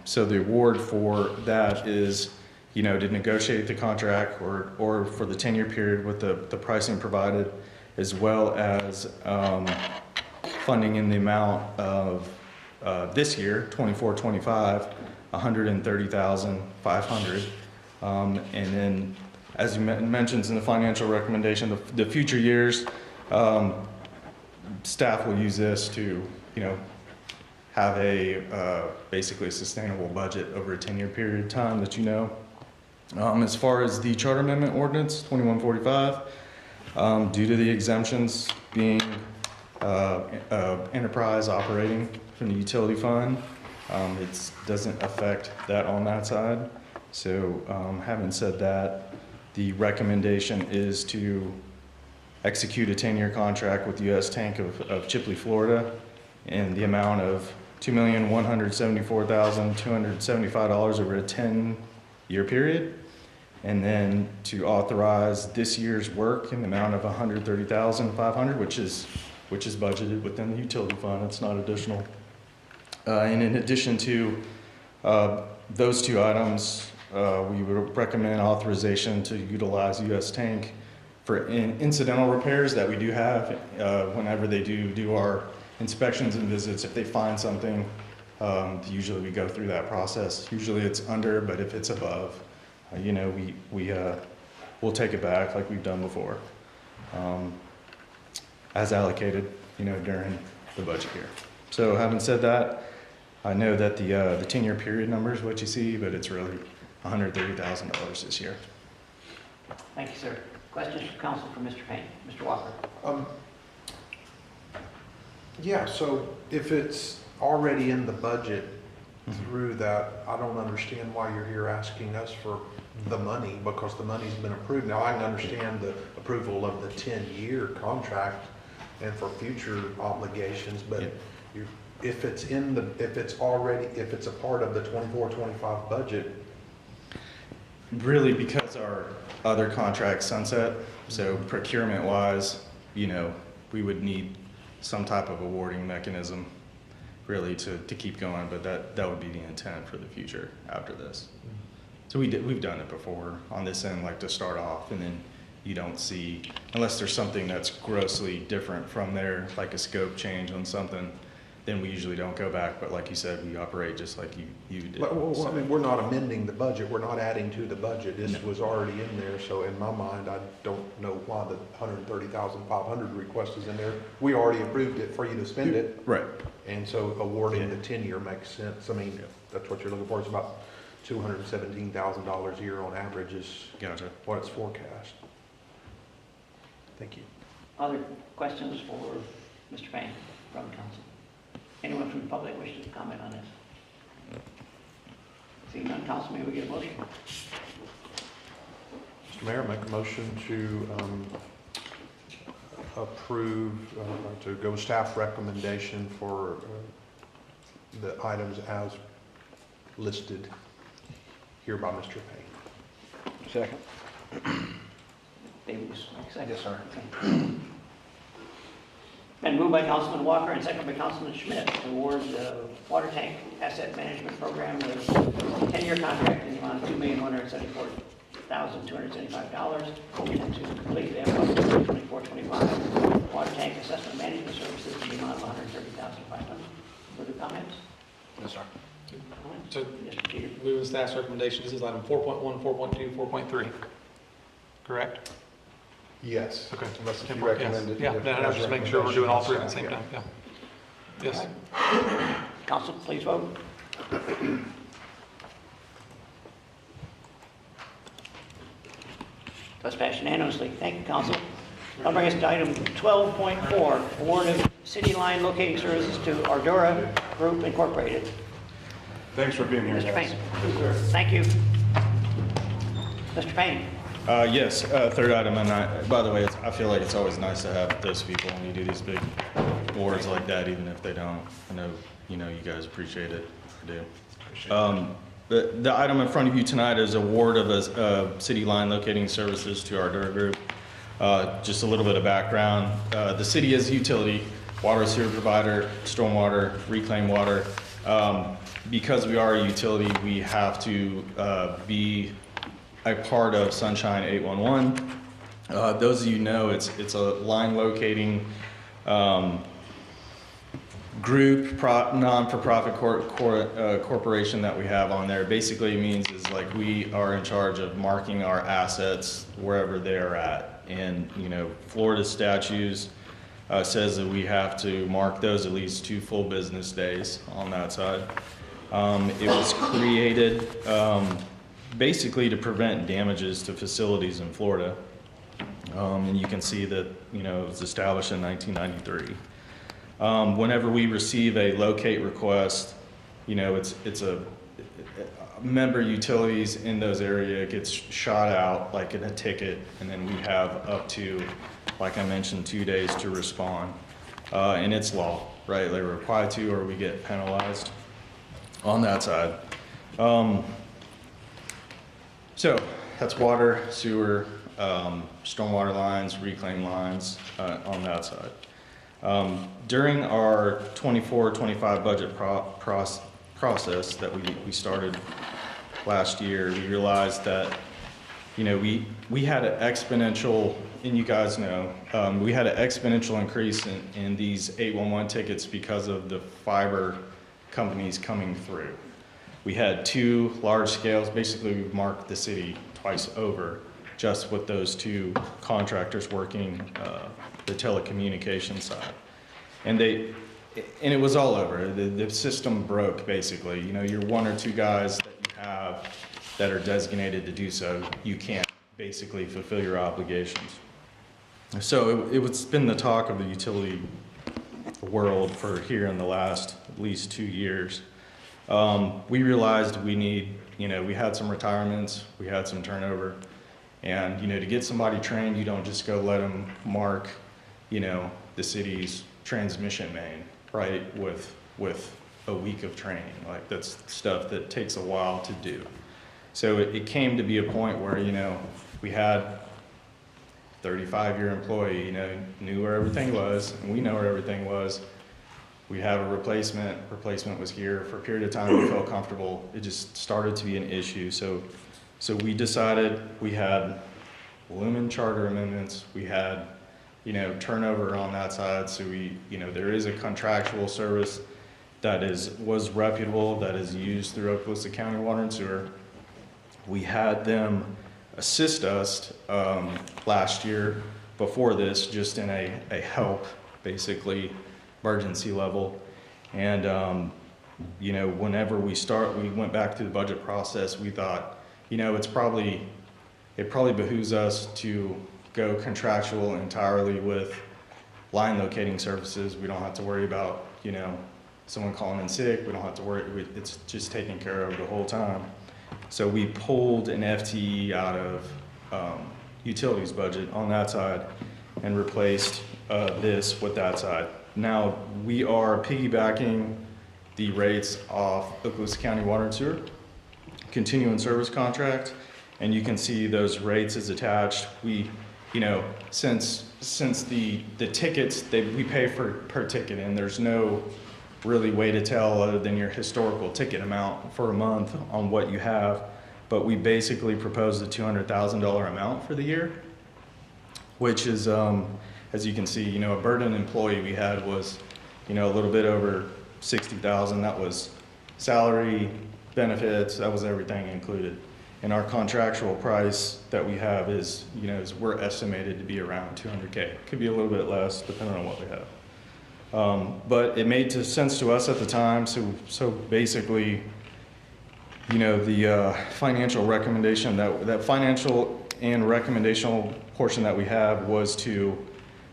So the award for that is, you know, to negotiate the contract or for the 10-year period with the pricing provided, as well as funding in the amount of this year, 24-25, $130,500. And then, as you mentioned in the financial recommendation, the future years, staff will use this to, you know, have a basically a sustainable budget over a 10-year period of time that you know. As far as the charter amendment ordinance 2145, due to the exemptions being enterprise operating from the utility fund, it doesn't affect that on that side. So having said that, the recommendation is to execute a 10-year contract with US Tank of Chipley, Florida, in the amount of $2,174,275 over a 10-year period, and then to authorize this year's work in the amount of $130,500, which is budgeted within the utility fund. It's not additional. And in addition to those two items, we would recommend authorization to utilize US Tank for incidental repairs that we do have whenever they do our inspections and visits. If they find something, usually we go through that process. Usually it's under, but if it's above, you know, we'll take it back like we've done before, as allocated, you know, during the budget year. So having said that, I know that the 10-year period number is what you see, but it's really $130,000 this year. Thank you, sir. Questions from council for Mr. Payne? Mr. Walker? Yeah, so if it's already in the budget through that, I don't understand why you're here asking us for the money, because the money's been approved. Now, I can understand the approval of the 10-year contract and for future obligations, but if it's a part of the 24-25 budget. Really, because our other contracts sunset, so procurement wise, you know, we would need some type of awarding mechanism really to keep going, but that would be the intent for the future after this. So we've done it before on this end, like to start off, and then you don't see, unless there's something that's grossly different from there, like a scope change on something, then we usually don't go back. But like you said, we operate just like you did. Well, I mean, we're not amending the budget, we're not adding to the budget, this was already in there, so in my mind, I don't know why the 130,500 request is in there. We already approved it for you to spend it. Right. And so awarding the 10-year makes sense, I mean, that's what you're looking for, it's about $217,000 a year on average is Gotcha. what it's forecast. Thank you. Other questions for Mr. Payne from council? Anyone from the public wishes to comment on this? Seeing none, council, may we get a motion? Mr. Mayor, make a motion to approve, to go staff recommendation for the items as listed here by Mr. Payne. Second. David, second. Yes, sir. Okay. Been moved by Councilman Walker and seconded by Councilman Schmidt to award the water tank asset management program with a 10-year contract in the amount of $2,174,275 and to complete the FY 24-25 water tank assessment management services in the amount of $130,500. Further comments? Yes, sir. So, moving staff's recommendation, this is item 4.1, 4.2, 4.3, correct? Yes. Okay. Unless if you Yes. recommend it. Yeah, no, I was just making sure we're doing all three at the same time, yeah. Yes. Council, please vote. That's passed unanimously. Thank you, Council. That'll bring us to item 12.4, award of city line locating services to Ardura Group Incorporated. Thanks for being here, Mr. guys. Payne. Thank you. Mr. Payne. Yes, third item, and by the way, I feel like it's always nice to have those people when you do these big awards like that, even if they don't. I know, you guys appreciate it. I do. The item in front of you tonight is award of a city line locating services to Ardura Group. Just a little bit of background. The city is a utility, water sewer provider, stormwater, reclaimed water. Because we are a utility, we have to be a part of Sunshine 811. Those of you know, it's a line locating group, non-for-profit corporation that we have on there. Basically it means is like we are in charge of marking our assets wherever they're at. And Florida statutes says that we have to mark those at least 2 full business days on that side. It was created basically to prevent damages to facilities in Florida. And you can see that, it was established in 1993. Whenever we receive a locate request, it's a member utilities in those areas gets shot out like in a ticket, and then we have up to, like I mentioned, 2 days to respond. And it's law, right? They're required to, or we get penalized on that side. So that's water, sewer, stormwater lines, reclaim lines on that side. During our 24-25 budget process that we started last year, we realized that we had an exponential, and you guys know, we had an exponential increase in these 811 tickets because of the fiber companies coming through. We had 2 large scales. Basically, we've marked the city twice over just with those 2 contractors working the telecommunication side. And it was all over. The system broke, basically. You're 1 or 2 guys that you have that are designated to do so. You can't basically fulfill your obligations. So it's been the talk of the utility world for here in the last at least 2 years. We realized we had some retirements, we had some turnover, and to get somebody trained, you don't just go let them mark, the city's transmission main, right, with a week of training. Like, that's stuff that takes a while to do. So it came to be a point where, we had 35-year employee, knew where everything was, and we know where everything was. We have a replacement was here for a period of time. We felt comfortable. It just started to be an issue. So we decided we had Lumen charter amendments. We had, turnover on that side. So there is a contractual service was reputable, that is used through Okaloosa County Water and Sewer. We had them assist us last year before this, just in a help, basically, emergency level. And, you know, whenever we went back through the budget process, we thought, you know, it probably behooves us to go contractual entirely with line locating services. We don't have to worry about, you know, someone calling in sick. We don't have to worry, it's just taken care of the whole time. So we pulled an FTE out of utilities budget on that side and replaced this with that side. Now, we are piggybacking the rates off Okaloosa County Water and Sewer, continuing service contract, and you can see those rates is attached. We, you know, since the tickets, we pay per ticket, and there's no really way to tell other than your historical ticket amount for a month on what you have. But we basically proposed a $200,000 amount for the year, which is, as you can see, you know, a burden employee we had was, you know, a little bit over 60,000. That was salary, benefits, that was everything included. And our contractual price that we have is, you know, we're estimated to be around 200K. Could be a little bit less depending on what we have. But it made sense to us at the time. So basically, you know, the financial recommendation, that financial and recommendational portion that we have was to,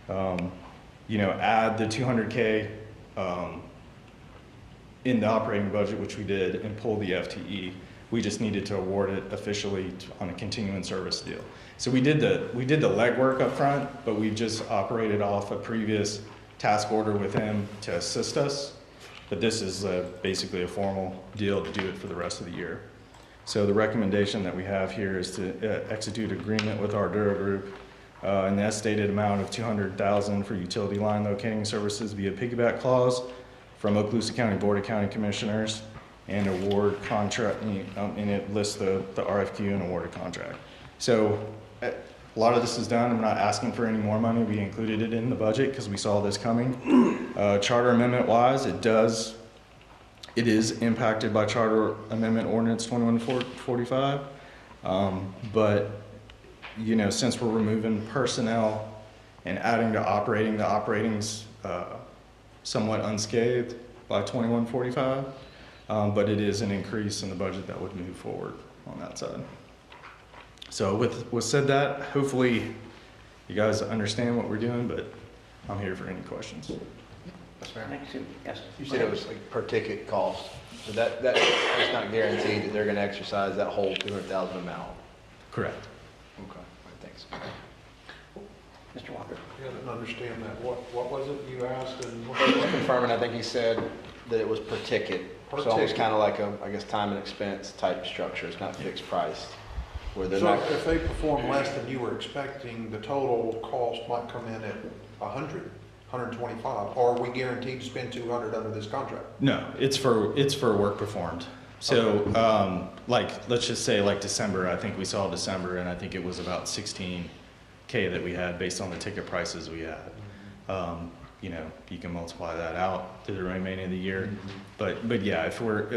you know, add the 200K in the operating budget, which we did, and pull the FTE. We just needed to award it officially on a continuing service deal. So we did the legwork up front, but we just operated off a previous task order with him to assist us. But this is basically a formal deal to do it for the rest of the year. So the recommendation that we have here is to execute agreement with Ardura Group in the estimated amount of $200,000 for utility line locating services via piggyback clause from Okaloosa County Board of County Commissioners, and award contract, and it lists the RFQ and awarded contract. So a lot of this is done. I'm not asking for any more money. We included it in the budget because we saw this coming. Charter amendment wise, it is impacted by Charter Amendment Ordinance 2145. But, you know, since we're removing personnel and adding to operating, the operating's somewhat unscathed by 2145. But it is an increase in the budget that would move forward on that side. So with said that, hopefully you guys understand what we're doing, but I'm here for any questions. Thanks, Sue. Yes. You said it was like per ticket cost, so that's not guaranteed that they're gonna exercise that whole 200,000 amount? Correct. Okay, all right, thanks. Mr. Walker. I didn't understand that. What was it you asked? And Confirming, I think he said that it was per ticket. Per So almost ticket. kind of like a, I guess, time and expense type structure. It's not fixed price. Where they're So not, if they perform less than you were expecting, the total cost might come in at 100, 125, or are we guaranteed to spend 200 under this contract? No, it's for work performed. So, like, let's just say like December, I think we saw December, and I think it was about 16K that we had based on the ticket prices we had. You know, you can multiply that out through the remaining of the year. But yeah, if we're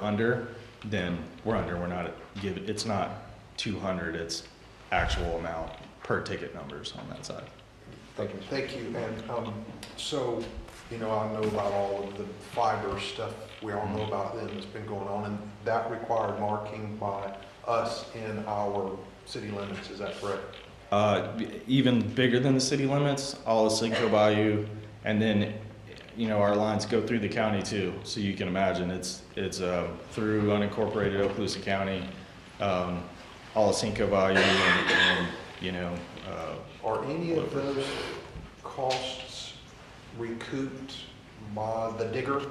under, then we're under. We're not it's not 200, it's actual amount per ticket numbers on that side. Thank you. Thank you. And so, you know, I know about all of the fiber stuff. We all know about them that's been going on, and that required marking by us in our city limits. Is that correct? Even bigger than the city limits, all of Cinco Bayou, and then, you know, our lines go through the county too. So you can imagine it's through unincorporated Okaloosa County, all of Cinco Bayou, and you know. Are any of those costs recouped by the digger?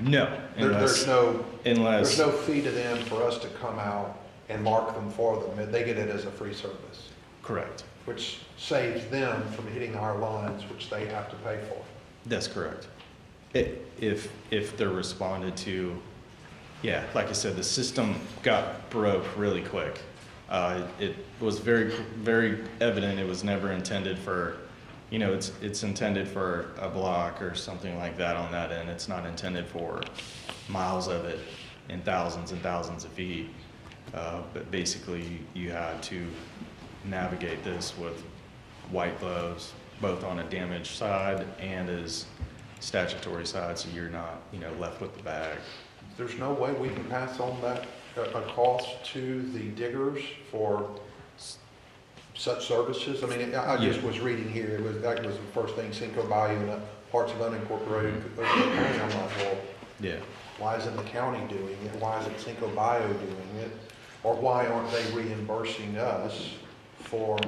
No. There's no unless fee to them for us to come out and mark them for them. They get it as a free service. Correct. Which saves them from hitting our lines, which they have to pay for. That's correct. If they're responded to, yeah, like I said, the system got broke really quick. It was very, very evident it was never intended for you know, it's intended for a block or something like that on that end. It's not intended for miles of it and thousands of feet. But basically, you had to navigate this with white gloves, both on a damaged side and as statutory side, so you're not, you know, left with the bag. There's no way we can pass on that, a cost to the diggers for such services? I mean, I just was reading here, that was the first thing, Cinco Bayou and parts of unincorporated county. I'm like, well, yeah. Why isn't the county doing it? Why isn't Cinco Bayou doing it? Or why aren't they reimbursing us for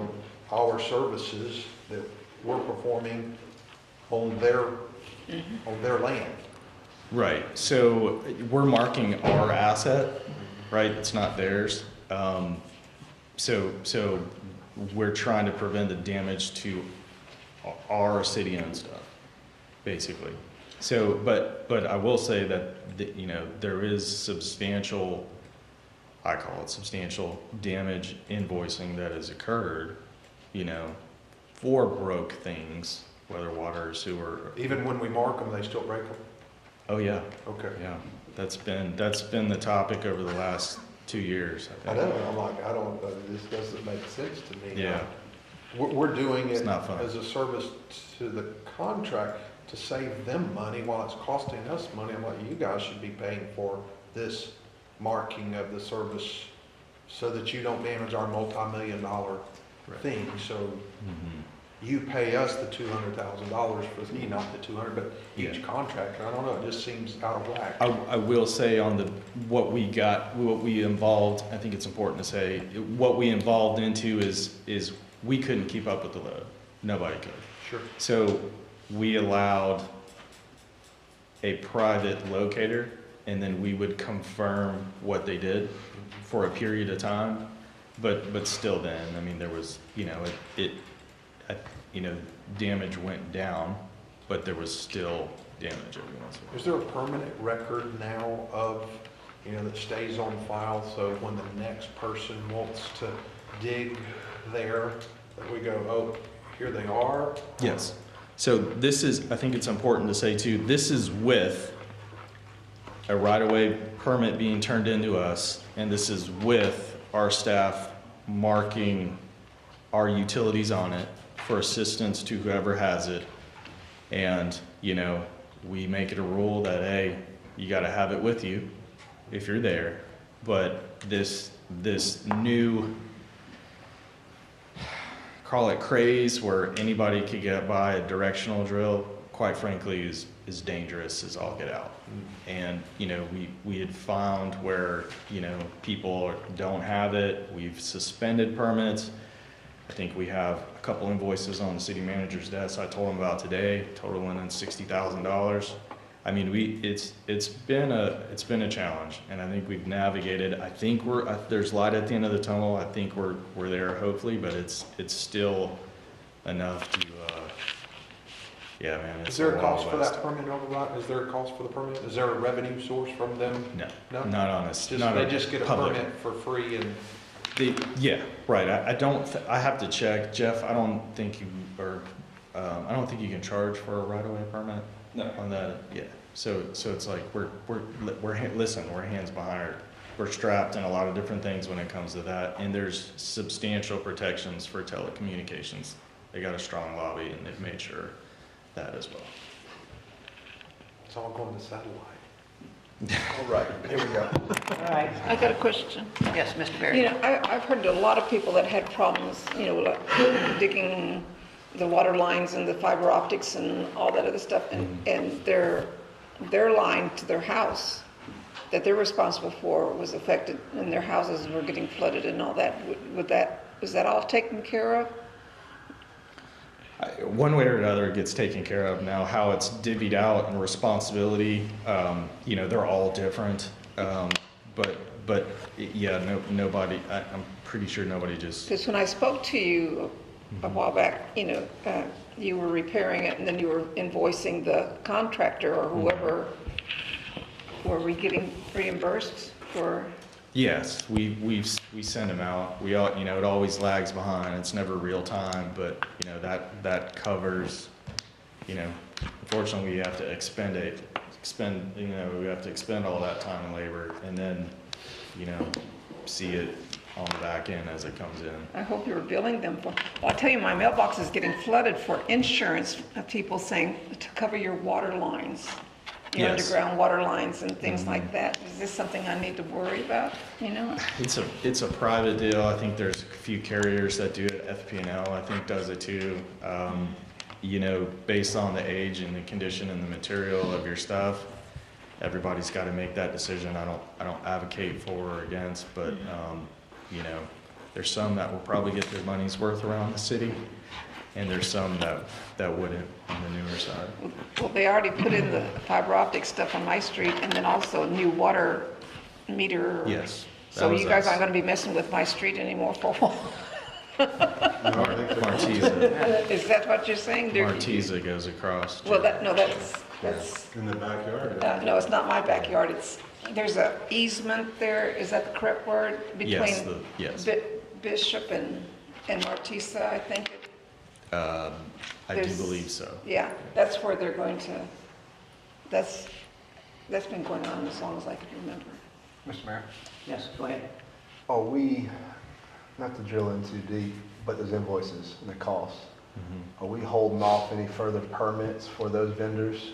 our services that we're performing on their land? Right, so we're marking our asset, right? It's not theirs. So we're trying to prevent the damage to our city-owned stuff, basically. So, but I will say that, you know, there is substantial, I call it substantial damage invoicing that has occurred, you know, for broke things, whether water or sewer. Even when we mark them, they still break them? Oh, yeah. Okay. Yeah, that's been the topic over the last 2 years, I I think. know, I'm like, this doesn't make sense to me. Yeah. We're doing It's it not fun. as a service to the contract to save them money while it's costing us money. I'm like, you guys should be paying for this marking of the service so that you don't damage our multi-million-dollar thing. So you pay us the $200,000 for, not the 200, but each contractor. I don't know, it just seems out of whack. I will say on what we involved, I think it's important to say, what we involved into is we couldn't keep up with the load. Nobody could. Sure. So we allowed a private locator, and then we would confirm what they did for a period of time. But still then, I mean, there was, you know, damage went down, but there was still damage every once in a while. Is there a permanent record now of, you know, that stays on file, so when the next person wants to dig there, that we go, oh, here they are? Yes. So this is, I think it's important to say too, this is with a right-of-way permit being turned into us, and this is with our staff marking our utilities on it for assistance to whoever has it. And, you know, we make it a rule that, hey, you got to have it with you if you're there. But this new, call it craze, where anybody could get by a directional drill, quite frankly, is dangerous as all get out. And, you know, we had found where, you know, people don't have it. We've suspended permits. I think we have a couple invoices on the city manager's desk I told him about today, totaling in $60,000. I mean, it's been a challenge, and I think we've navigated. I think there's light at the end of the tunnel. I think we're there, hopefully, but it's still enough to. Yeah, man. Is there a cost for that permit on the right? Is there a cost for the permit? Is there a revenue source from them? No, No? not on us. They just get a permit for free and. Yeah, right. I have to check, Jeff. I don't think you can charge for a right-of-way permit. No. On that. Yeah. So it's like we're hands behind. We're strapped in a lot of different things when it comes to that, and there's substantial protections for telecommunications. They got a strong lobby, and they've made sure that as well. It's all going to satellite. All right, here we go. All right. I got a question. Yes, Mr. Berry. You know, I've heard a lot of people that had problems, you know, like digging the water lines and the fiber optics and all that other stuff, and their line to their house that they're responsible for was affected, and their houses were getting flooded and all that. Is that all taken care of? One way or another, it gets taken care of. Now, how it's divvied out and responsibility, you know, they're all different. But yeah, nobody. I'm pretty sure nobody just. Because when I spoke to you a while back, you know, you were repairing it, and then you were invoicing the contractor or whoever. Were we getting reimbursed for? Yes, we've we send them out. We all, it always lags behind. It's never real time, but that covers, unfortunately we have to we have to expend all that time and labor, and then, see it on the back end as it comes in. I hope you're billing them for, well, I'll tell you, my mailbox is getting flooded for insurance of people saying to cover your water lines, your Yes. underground water lines and things like that. Is this something I need to worry about, It's a private deal. I think there's a few carriers that do it. FP&L, I think, does it too. Based on the age and the condition and the material of your stuff, everybody's got to make that decision. I don't advocate for or against, but there's some that will probably get their money's worth around the city, and there's some that wouldn't on the newer side. Well, they already put in the fiber optic stuff on my street and then also new water meter. Yes. So you guys aren't going to be messing with my street anymore for a while. Martisa. Is that what you're saying? Martisa goes across. Well, that's In the backyard? no, it's not my backyard. There's a easement there. Is that the correct word? Yes, Between Bishop and Martisa, I think. I do There's- believe so. Yeah, that's where they're going to, that's been going on as long as I can remember. Mr. Mayor? Yes, go ahead. Are we, not to drill in too deep, but those invoices and the costs, are we holding off any further permits for those vendors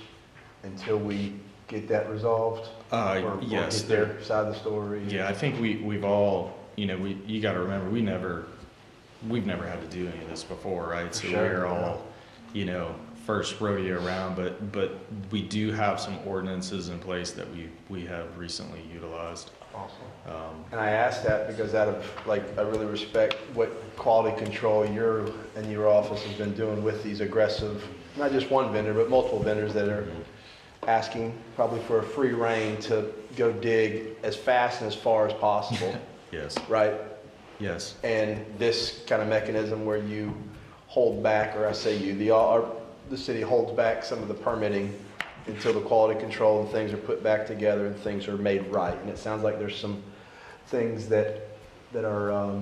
until we get that resolved? Or Yes. get their side of the story? Yeah, I think we've all, you got to remember, we've never had to do any of this before, right? So Sure. we're all, first rodeo around, but we do have some ordinances in place that we have recently utilized. Awesome. And I ask that because I really respect what quality control your office has been doing with these aggressive, not just one vendor, but multiple vendors that are asking probably for a free rein to go dig as fast and as far as possible. Yes. Right? Yes. And this kind of mechanism where you hold back, or I say you, the city holds back some of the permitting until the quality control and things are put back together and things are made right. And it sounds like there's some things that are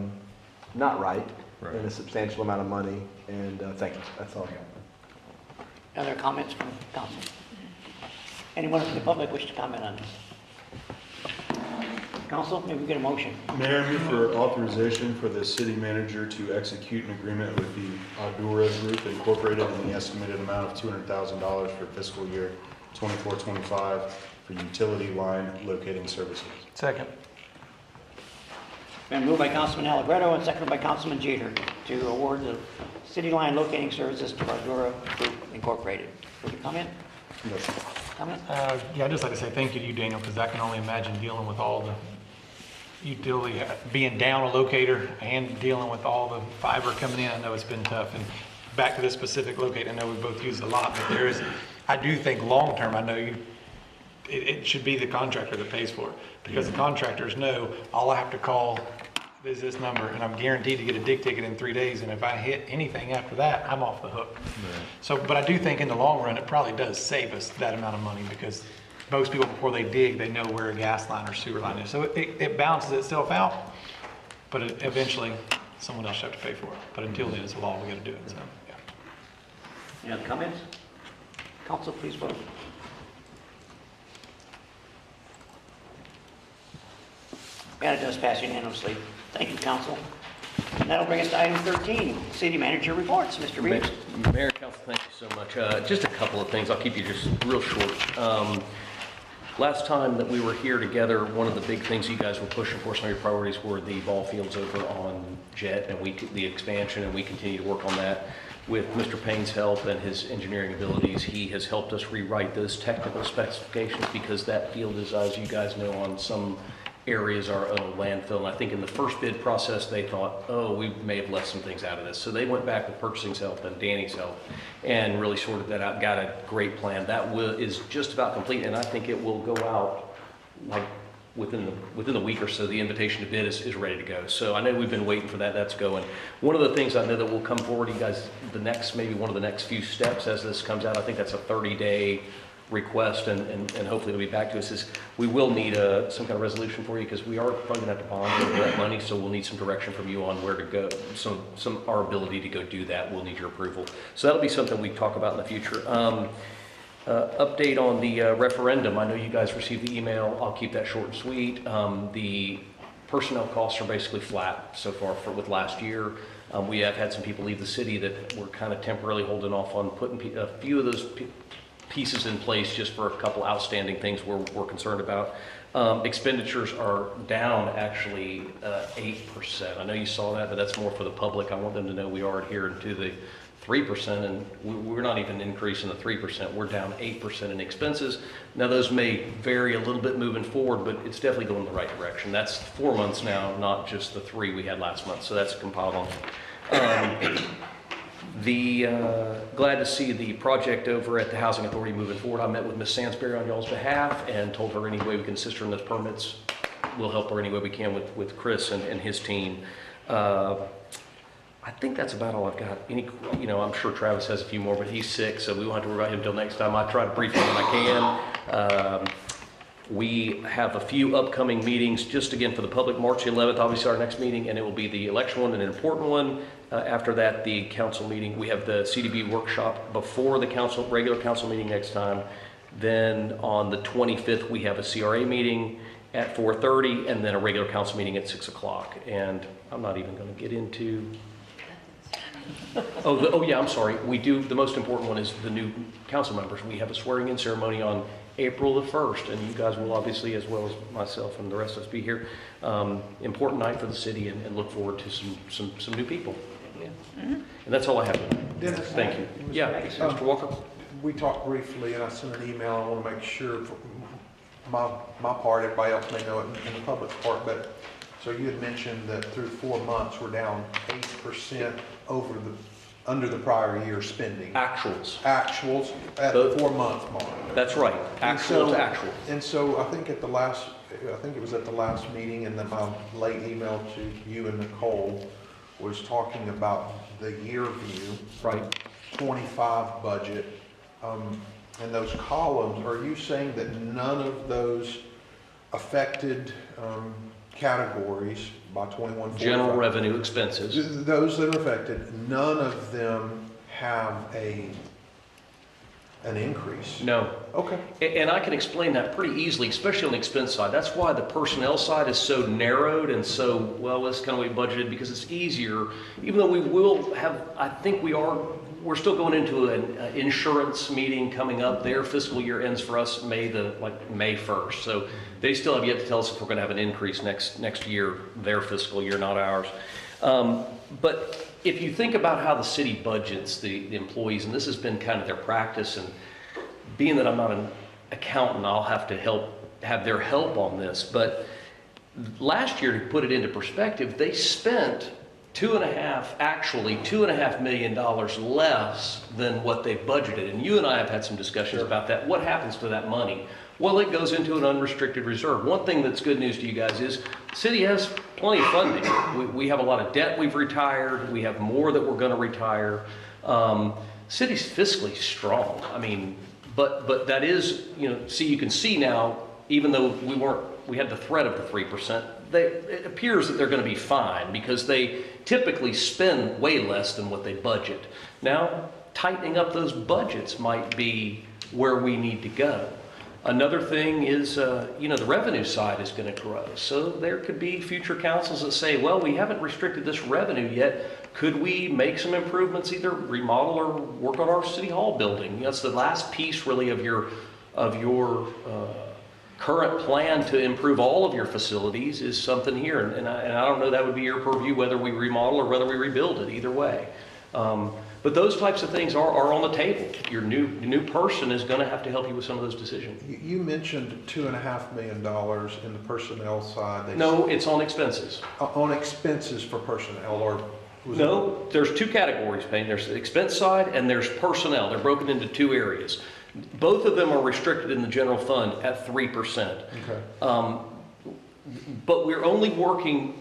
not right in a substantial amount of money. And thank you. That's all I got. Other comments from council? Anyone from the public wish to comment on this? Council, maybe we get a motion. Mayor, I move for authorization for the city manager to execute an agreement with the Audura Group Incorporated in the estimated amount of $200,000 for fiscal year 24-25 for utility line locating services. Second. Been moved by Councilman Allegretto and seconded by Councilman Jeter to award the city line locating services to Ardura Group Incorporated. Further comment? Comment? Yeah, I'd just like to say thank you to you, Daniel, because I can only imagine dealing with all the utility, being down a locator and dealing with all the fiber coming in. I know it's been tough. And back to this specific locator, I know we both use it a lot, but I do think long-term, I know it should be the contractor that pays for it, because the contractors know all I have to call is this number, and I'm guaranteed to get a dig ticket in 3 days, and if I hit anything after that, I'm off the hook. So, but I do think in the long run, it probably does save us that amount of money, because most people, before they dig, they know where a gas line or sewer line is. So it balances itself out, but eventually, someone else should have to pay for it. But until then, it's a law, we gotta do it, so, yeah. Any other comments? Council, please vote. And it does pass unanimously. Thank you, council. And that'll bring us to item 13, city manager reports. Mr. Reeves. Mayor, council, thank you so much. Just a couple of things. I'll keep you just real short. Last time that we were here together, one of the big things you guys were pushing for, some of your priorities were the ball fields over on Jet and the expansion, and we continue to work on that. With Mr. Payne's help and his engineering abilities, he has helped us rewrite those technical specifications, because that field is, as you guys know, on some areas are a landfill. And I think in the first bid process, they thought, oh, we may have left some things out of this. So they went back with purchasing's help and Danny's help and really sorted that out, got a great plan. That is just about complete, and I think it will go out like within the week or so. The invitation to bid is ready to go. So I know we've been waiting for that. That's going. One of the things I know that will come forward, you guys, maybe one of the next few steps as this comes out, I think that's a 30-day request, and hopefully it'll be back to us, is we will need some kind of resolution for you, because we are probably gonna have to bond over that money, so we'll need some direction from you on where to go, our ability to go do that. We'll need your approval. So that'll be something we talk about in the future. Update on the referendum. I know you guys received the email. I'll keep that short and sweet. The personnel costs are basically flat so far with last year. We have had some people leave the city that were kind of temporarily holding off on putting a few of those pieces in place just for a couple outstanding things we're concerned about. Expenditures are down actually 8%. I know you saw that, but that's more for the public. I want them to know we are adhering to the 3%, and we're not even increasing the 3%. We're down 8% in expenses. Now those may vary a little bit moving forward, but it's definitely going in the right direction. That's 4 months now, not just the 3 we had last month. So that's compiled on. Glad to see the project over at the Housing Authority moving forward. I met with Ms. Sansbury on y'all's behalf and told her any way we can assist her in those permits. We'll help her any way we can with Chris and his team. I think that's about all I've got. I'm sure Travis has a few more, but he's sick, so we won't have to worry about him until next time. I try to brief him when I can. We have a few upcoming meetings, just again for the public. March 11th, obviously our next meeting, and it will be the election one, an important one. After that, the council meeting. We have the CDB workshop before the regular council meeting next time. Then on the 25th, we have a CRA meeting at 4:30, and then a regular council meeting at 6 o'clock. And I'm not even going to get into... yeah, I'm sorry. We do, the most important one is the new council members. We have a swearing in ceremony on April the 1st, and you guys will obviously, as well as myself and the rest of us, be here. Important night for the city, and look forward to some new people. Yeah. And that's all I have. Dennis, thank you. Yeah, Mr. Walker. We talked briefly, and I sent an email. I want to make sure for my part, everybody else may know it in the public's part, but so you had mentioned that through 4 months we're down 8% under the prior year spending. Actuals at the 4 month mark. That's right. Actual to actual. And so I think it was at the last meeting, and then my late email to you and Nicole was talking about the year view, right? 25 budget, and those columns. Are you saying that none of those affected categories by 2145, general revenue expenses, those that are affected, none of them have an increase? No. Okay. And I can explain that pretty easily, especially on the expense side. That's why the personnel side is so narrowed and so, well, that's kind of what we budgeted, because it's easier, even though we will have, I think we're still going into an insurance meeting coming up. Their fiscal year ends for us May 1st. So they still have yet to tell us if we're going to have an increase next year, their fiscal year, not ours. But if you think about how the city budgets the employees, and this has been kind of their practice, and being that I'm not an accountant, I'll have to have their help on this. But last year, to put it into perspective, they spent $2.5 million less than what they budgeted. And you and I have had some discussions about that. What happens to that money? Well, it goes into an unrestricted reserve. One thing that's good news to you guys is the city has plenty of funding. We have a lot of debt we've retired. We have more that we're going to retire. City's fiscally strong. I mean, but that is, you can see now, even though we had the threat of the 3%, it appears that they're going to be fine, because they typically spend way less than what they budget. Now, tightening up those budgets might be where we need to go. Another thing is, the revenue side is going to grow. So there could be future councils that say, well, we haven't restricted this revenue yet. Could we make some improvements, either remodel or work on our city hall building? That's the last piece really of your current plan to improve all of your facilities is something here. And I don't know, that would be your purview, whether we remodel or whether we rebuild it, either way. But those types of things are on the table. Your new person is going to have to help you with some of those decisions. You mentioned $2.5 million in the personnel side. No, it's on expenses. On expenses for personnel, or no? There's two categories, Payne. There's the expense side and there's personnel. They're broken into two areas. Both of them are restricted in the general fund at 3%. Okay. But we're only working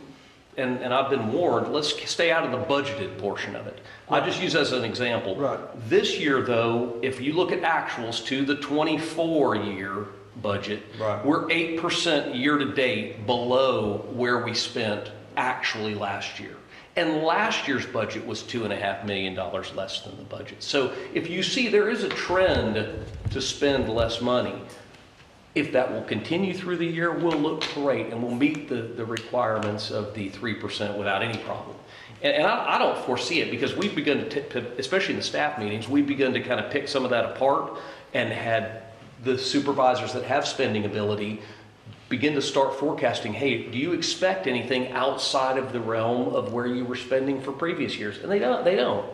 and I've been warned, let's stay out of the budgeted portion of it. I just use as an example. Right. This year, though, if you look at actuals to the 24 year budget, Right. we're 8% year to date below where we spent actually last year. And last year's budget was $2.5 million less than the budget. So if you see there is a trend to spend less money, if that will continue through the year, we'll look great and we'll meet the requirements of the 3% without any problem. And I don't foresee it because we've begun to, especially in the staff meetings, we've begun to kind of pick some of that apart and had the supervisors that have spending ability begin to start forecasting, hey, do you expect anything outside of the realm of where you were spending for previous years? And they don't.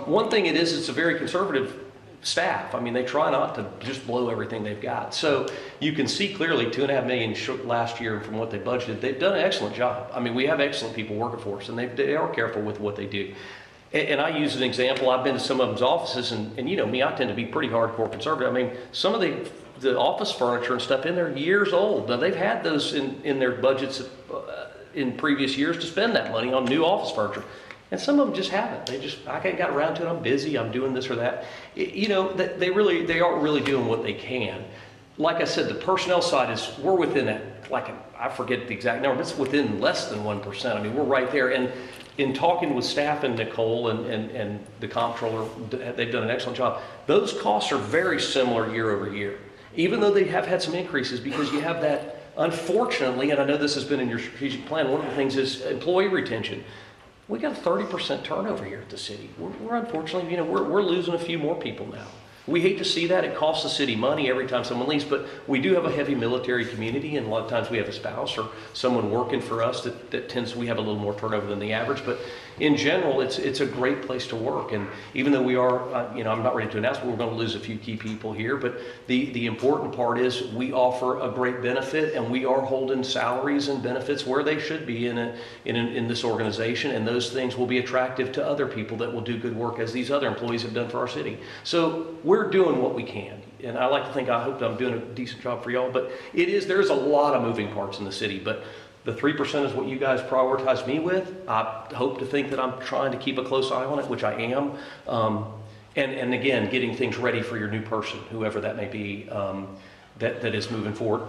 One thing it is, it's a very conservative staff. I mean, they try not to just blow everything they've got. So you can see clearly $2.5 million last year from what they budgeted. They've done an excellent job. I mean, we have excellent people working for us, and they are careful with what they do. And I use an example. I've been to some of them's offices, and you know me, I tend to be pretty hardcore conservative. I mean, some of the office furniture and stuff in there years old. Now, they've had those in their budgets in previous years to spend that money on new office furniture. And some of them just haven't. I haven't got around to it. I'm busy. I'm doing this or that. You know, they aren't really doing what they can. Like I said, the personnel side we're within that, I forget the exact number, but it's within less than 1%. I mean, we're right there. And in talking with staff and Nicole and the comptroller, they've done an excellent job. Those costs are very similar year over year, even though they have had some increases because you have that, unfortunately, and I know this has been in your strategic plan, one of the things is employee retention. We got a 30% turnover here at the city. We're unfortunately, you know, we're losing a few more people now. We hate to see that. It costs the city money every time someone leaves, but we do have a heavy military community, and a lot of times we have a spouse or someone working for us that tends, we have a little more turnover than the average, but in general, it's a great place to work. And even though we are, you know, I'm not ready to announce, but we're going to lose a few key people here, but the important part is we offer a great benefit, and we are holding salaries and benefits where they should be in this organization, and those things will be attractive to other people that will do good work as these other employees have done for our city. So we're doing what we can. And I like to think, I hope that I'm doing a decent job for y'all, but there's a lot of moving parts in the city, but the 3% is what you guys prioritize me with. I hope to think that I'm trying to keep a close eye on it, which I am. And again, getting things ready for your new person, whoever that may be, that is moving forward.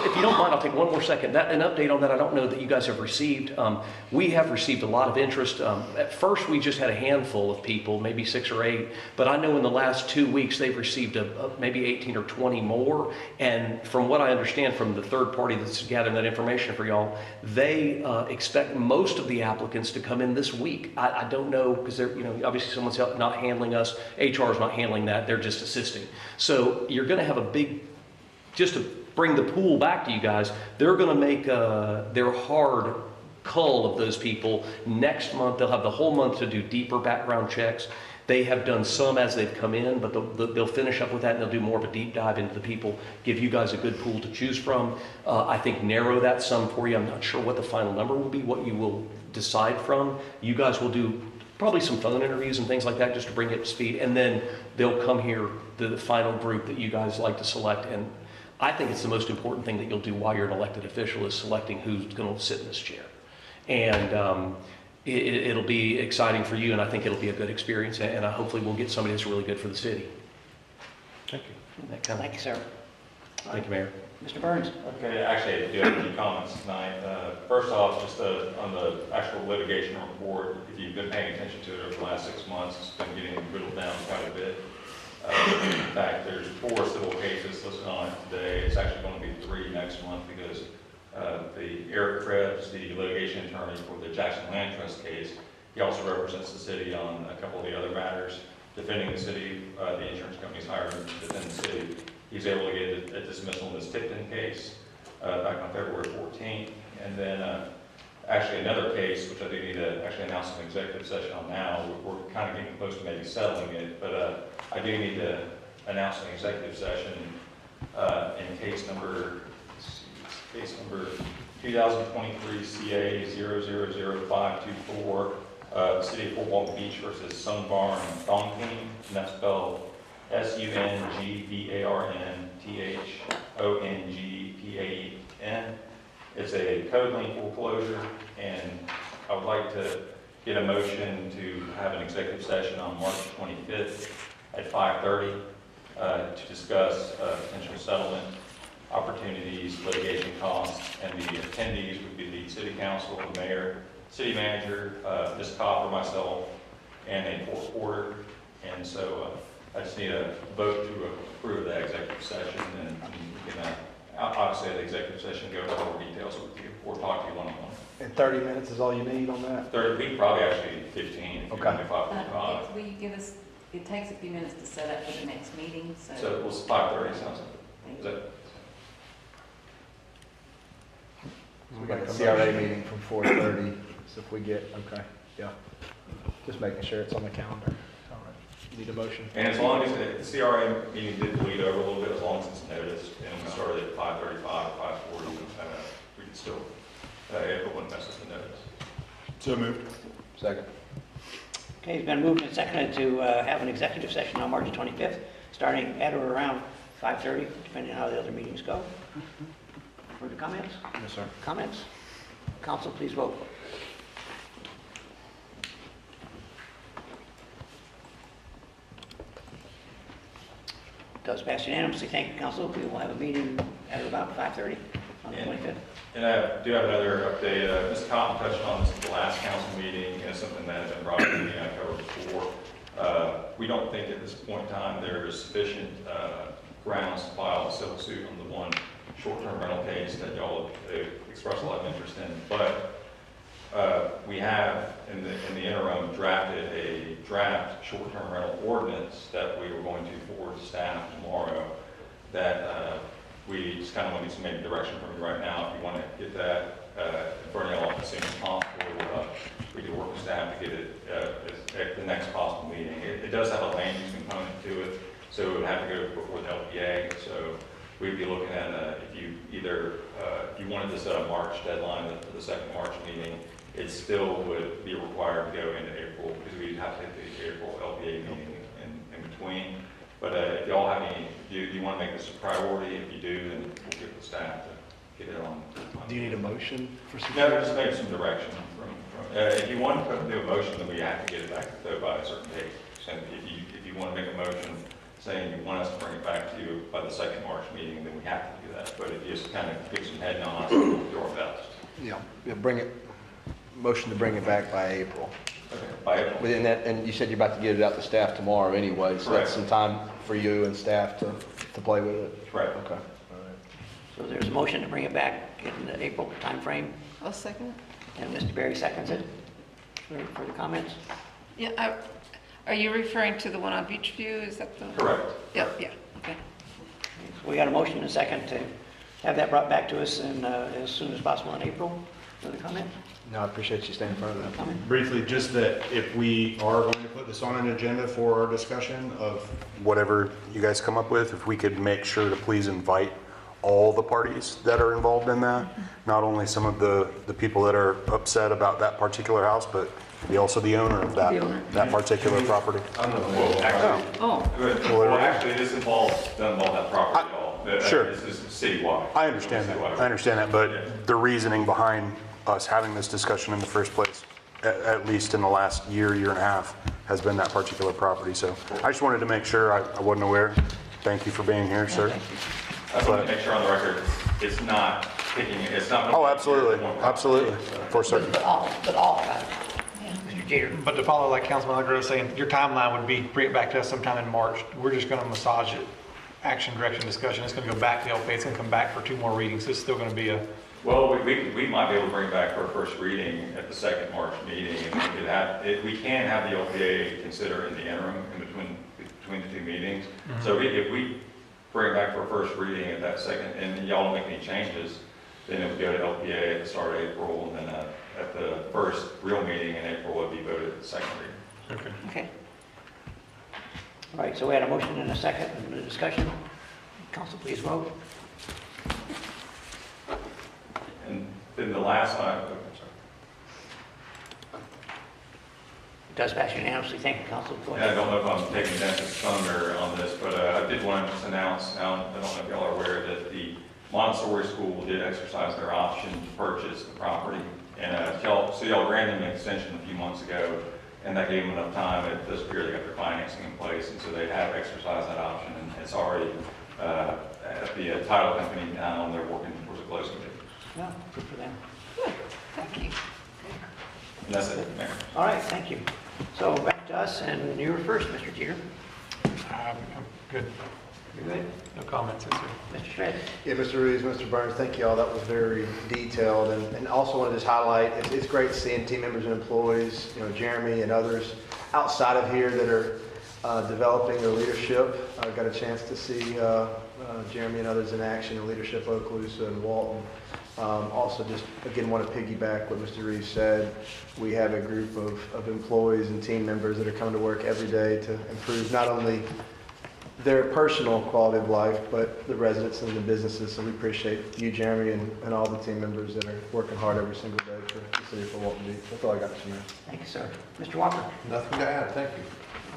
If you don't mind, I'll take one more second. An update on that I don't know that you guys have received. We have received a lot of interest. At first, we just had a handful of people, maybe 6 or 8, but I know in the last 2 weeks they've received maybe 18 or 20 more. And from what I understand from the third party that's gathering that information for y'all, they expect most of the applicants to come in this week. I don't know, because they're, you know, obviously someone's not handling us. HR is not handling that. They're just assisting. So you're going to have a big, just to bring the pool back to you guys, they're going to make their hard cull of those people next month. They'll have the whole month to do deeper background checks. They have done some as they've come in, but they'll finish up with that, and they'll do more of a deep dive into the people, give you guys a good pool to choose from. I think narrow that some for you. I'm not sure what the final number will be, what you will decide from. You guys will do probably some phone interviews and things like that just to bring it up to speed, and then they'll come here, the final group that you guys like to select. And I think it's the most important thing that you'll do while you're an elected official is selecting who's going to sit in this chair. And it'll be exciting for you, and I think it'll be a good experience, and hopefully we'll get somebody that's really good for the city. Thank you. Thank you, sir. Thank you, Mayor. Mr. Burns. Okay, actually, I do have a few comments tonight. First off, just on the actual litigation report, if you've been paying attention to it over the last 6 months, it's been getting whittled down quite a bit. In fact, there's 4 civil cases listed on it today. It's actually going to be 3 next month because Eric Krebs, the litigation attorney for the Jackson Land Trust case, he also represents the city on a couple of the other matters, defending the city. The insurance company's hired him to defend the city. He's able to get a dismissal in this Tipton case back on February 14th. And then actually another case, which I do need to actually announce an executive session on now. We're kind of getting close to maybe settling it, but I do need to announce an executive session in case number 2023 CA 000524, the City of Fort Walton Beach versus Sunbarn Thongping, and that's spelled SUNGBARNTHONGPAEN. It's a code link foreclosure, and I would like to get a motion to have an executive session on March 25th at 5:30 to discuss potential settlement opportunities, litigation costs, and the attendees would be the city council, the mayor, city manager, Ms. Copper, myself, and a court reporter. And so I just need a vote to approve that executive session, and we can obviously at the executive session go over more details with you or talk to you one-on-one. And 30 minutes is all you need on that? 30, we probably actually 15 if you want to 5:45. Will you give us, it takes a few minutes to set up for the next meeting, so. So it was 5:30, sounds like. Is that? We got a CRA meeting from 4:30, so if we get, okay, yeah. Just making sure it's on the calendar. All right. Need a motion? And as long as the CRA meeting did bleed over a little bit, as long as it's noticed, and we started at 5:35, 5:40, we could still, it wouldn't mess with the notice. So moved. Second. Okay, it's been moved and seconded to have an executive session on March 25th, starting at or around 5:30, depending on how the other meetings go. Further comments? Yes, sir. Comments? Council, please vote. Does pass unanimously. Thank you, Council. We will have a meeting at about 5:30 on the 25th. And I do have another update. Ms. Cotton touched on this at the last council meeting, and something that has been brought up to me and I covered before. We don't think at this point in time there is sufficient grounds to file a civil suit on the one short-term rental case that y'all expressed a lot of interest in. But we have, in the interim, drafted a draft short-term rental ordinance that we were going to forward to staff tomorrow that we just kind of want to get some maybe direction from you right now. If you want to get that in front of y'all as soon as possible, we can work with staff to get it at the next possible meeting. It does have a land use component to it, so it would have to go before the LPA. So we'd be looking at if you either, if you wanted to set a March deadline for the second March meeting, it still would be required to go into April because we'd have to hit the April LPA meeting in between. But if y'all have any, do you want to make this a priority? If you do, then we'll get the staff to get it on. Do you need a motion for some? No, just make some direction from if you want to do a motion, then we have to get it back though by a certain date. So if you want to make a motion saying you want us to bring it back to you by the second March meeting, then we have to do that. But if you just kind of give some head nods, we'll do our best. Yeah, bring it, motion to bring it back by April. Okay, by April. Within that, and you said you're about to get it out to staff tomorrow anyway, so that's some time for you and staff to play with it. Right. Okay. So there's a motion to bring it back in the April timeframe, I'll second it. and Mr. Berry seconds it. Further comments? Yeah, are you referring to the one on Beachview? Is that the? Correct. Yeah, okay. So we got a motion and a second to have that brought back to us as soon as possible in April. Further comment? No, I appreciate you staying in front of that. Comment? Briefly, just that if we are going to put this on an agenda for our discussion of whatever you guys come up with, if we could make sure to please invite all the parties that are involved in that, not only some of the people that are upset about that particular house, but be also the owner of that particular property. Well, actually, this doesn't involve that property at all. Sure. This is citywide. I understand that, but the reasoning behind us having this discussion in the first place, at least in the last year and a half, has been that particular property. So I just wanted to make sure I wasn't aware. Thank you for being here, sir. I just want to make sure on the record, it's not picking, it's not. Oh, absolutely, absolutely, for certain. But all about it. Mr. Jeter. But to follow like Councilman Allegro was saying, your timeline would be bring it back to us sometime in March. We're just going to massage it, action, direction, discussion. It's going to go back to LPA. It's going to come back for 2 more readings. It's still going to be a. Well, we might be able to bring it back for a first reading at the second March meeting, and we could have, we can have the LPA consider in the interim in between the 2 meetings. So if we bring it back for a first reading at that second, and y'all don't make any changes, then it would go to LPA at the start of April, and then at the first real meeting in April, it would be voted at the second reading. Okay. All right, so we had a motion and a second and a discussion. Council, please vote. And then the last time, It does pass unanimously. Thank you, Council. Go ahead. I don't know if I'm taking Dennis's thunder on this, but I did want to just announce, now, I don't know if y'all are aware that the Montessori School did exercise their option to purchase the property. And City Hall granted them an extension a few months ago, and that gave them enough time. It does appear they got their financing in place, and so they have exercised that option, and it's already at the title company now, and they're working towards a closing date. Yeah, good for them. Good, thank you. And that's it, Mayor. All right, thank you. So back to us, and you were first, Mr. Jeter. I'm good. You're good? No comments, yes, sir. Mr. Schmidt? Yeah, Mr. Ruiz, Mr. Burns, thank you all. That was very detailed. And also want to just highlight, it's great seeing team members and employees, you know, Jeremy and others outside of here that are developing their leadership. I got a chance to see Jeremy and others in action in leadership, Okaloosa and Walton. Also just, again, want to piggyback what Mr. Reeves said. We have a group of employees and team members that are coming to work every day to improve not only their personal quality of life, but the residents and the businesses. So we appreciate you, Jeremy, and all the team members that are working hard every single day for the city of Fort Walton Beach. That's all I got, Mr. Mayor. Thank you, sir. Mr. Walker? Nothing to add, thank you.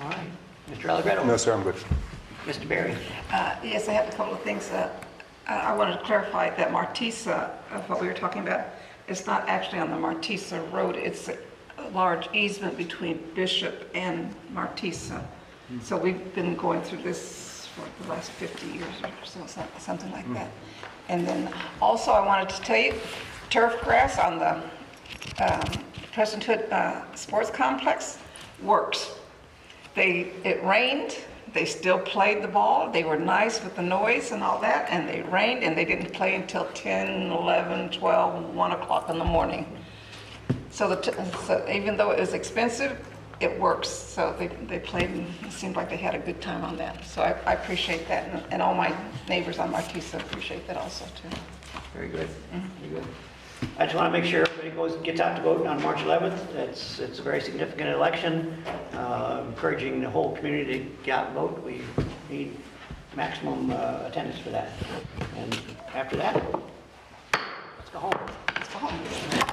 All right. Mr. Allegretto? No, sir, I'm good. Mr. Berry? Yes, I have a couple of things. I wanted to clarify that Martisa, of what we were talking about, is not actually on the Martisa Road. It's a large easement between Bishop and Martisa. So we've been going through this for the last 50 years or so, something like that. And then also I wanted to tell you, turf grass on the Crescent Hood Sports Complex works. It rained, they still played the ball. They were nice with the noise and all that, and they rained, and they didn't play until 10, 11, 12, 1 o'clock in the morning. So even though it was expensive, it works. So they played, and it seemed like they had a good time on that. So I appreciate that, and all my neighbors on Martisa appreciate that also too. Very good. Very good. I just want to make sure everybody gets out to vote on March 11th. It's a very significant election. Encouraging the whole community to get out and vote. We need maximum attendance for that. And after that, let's go home. Let's go home.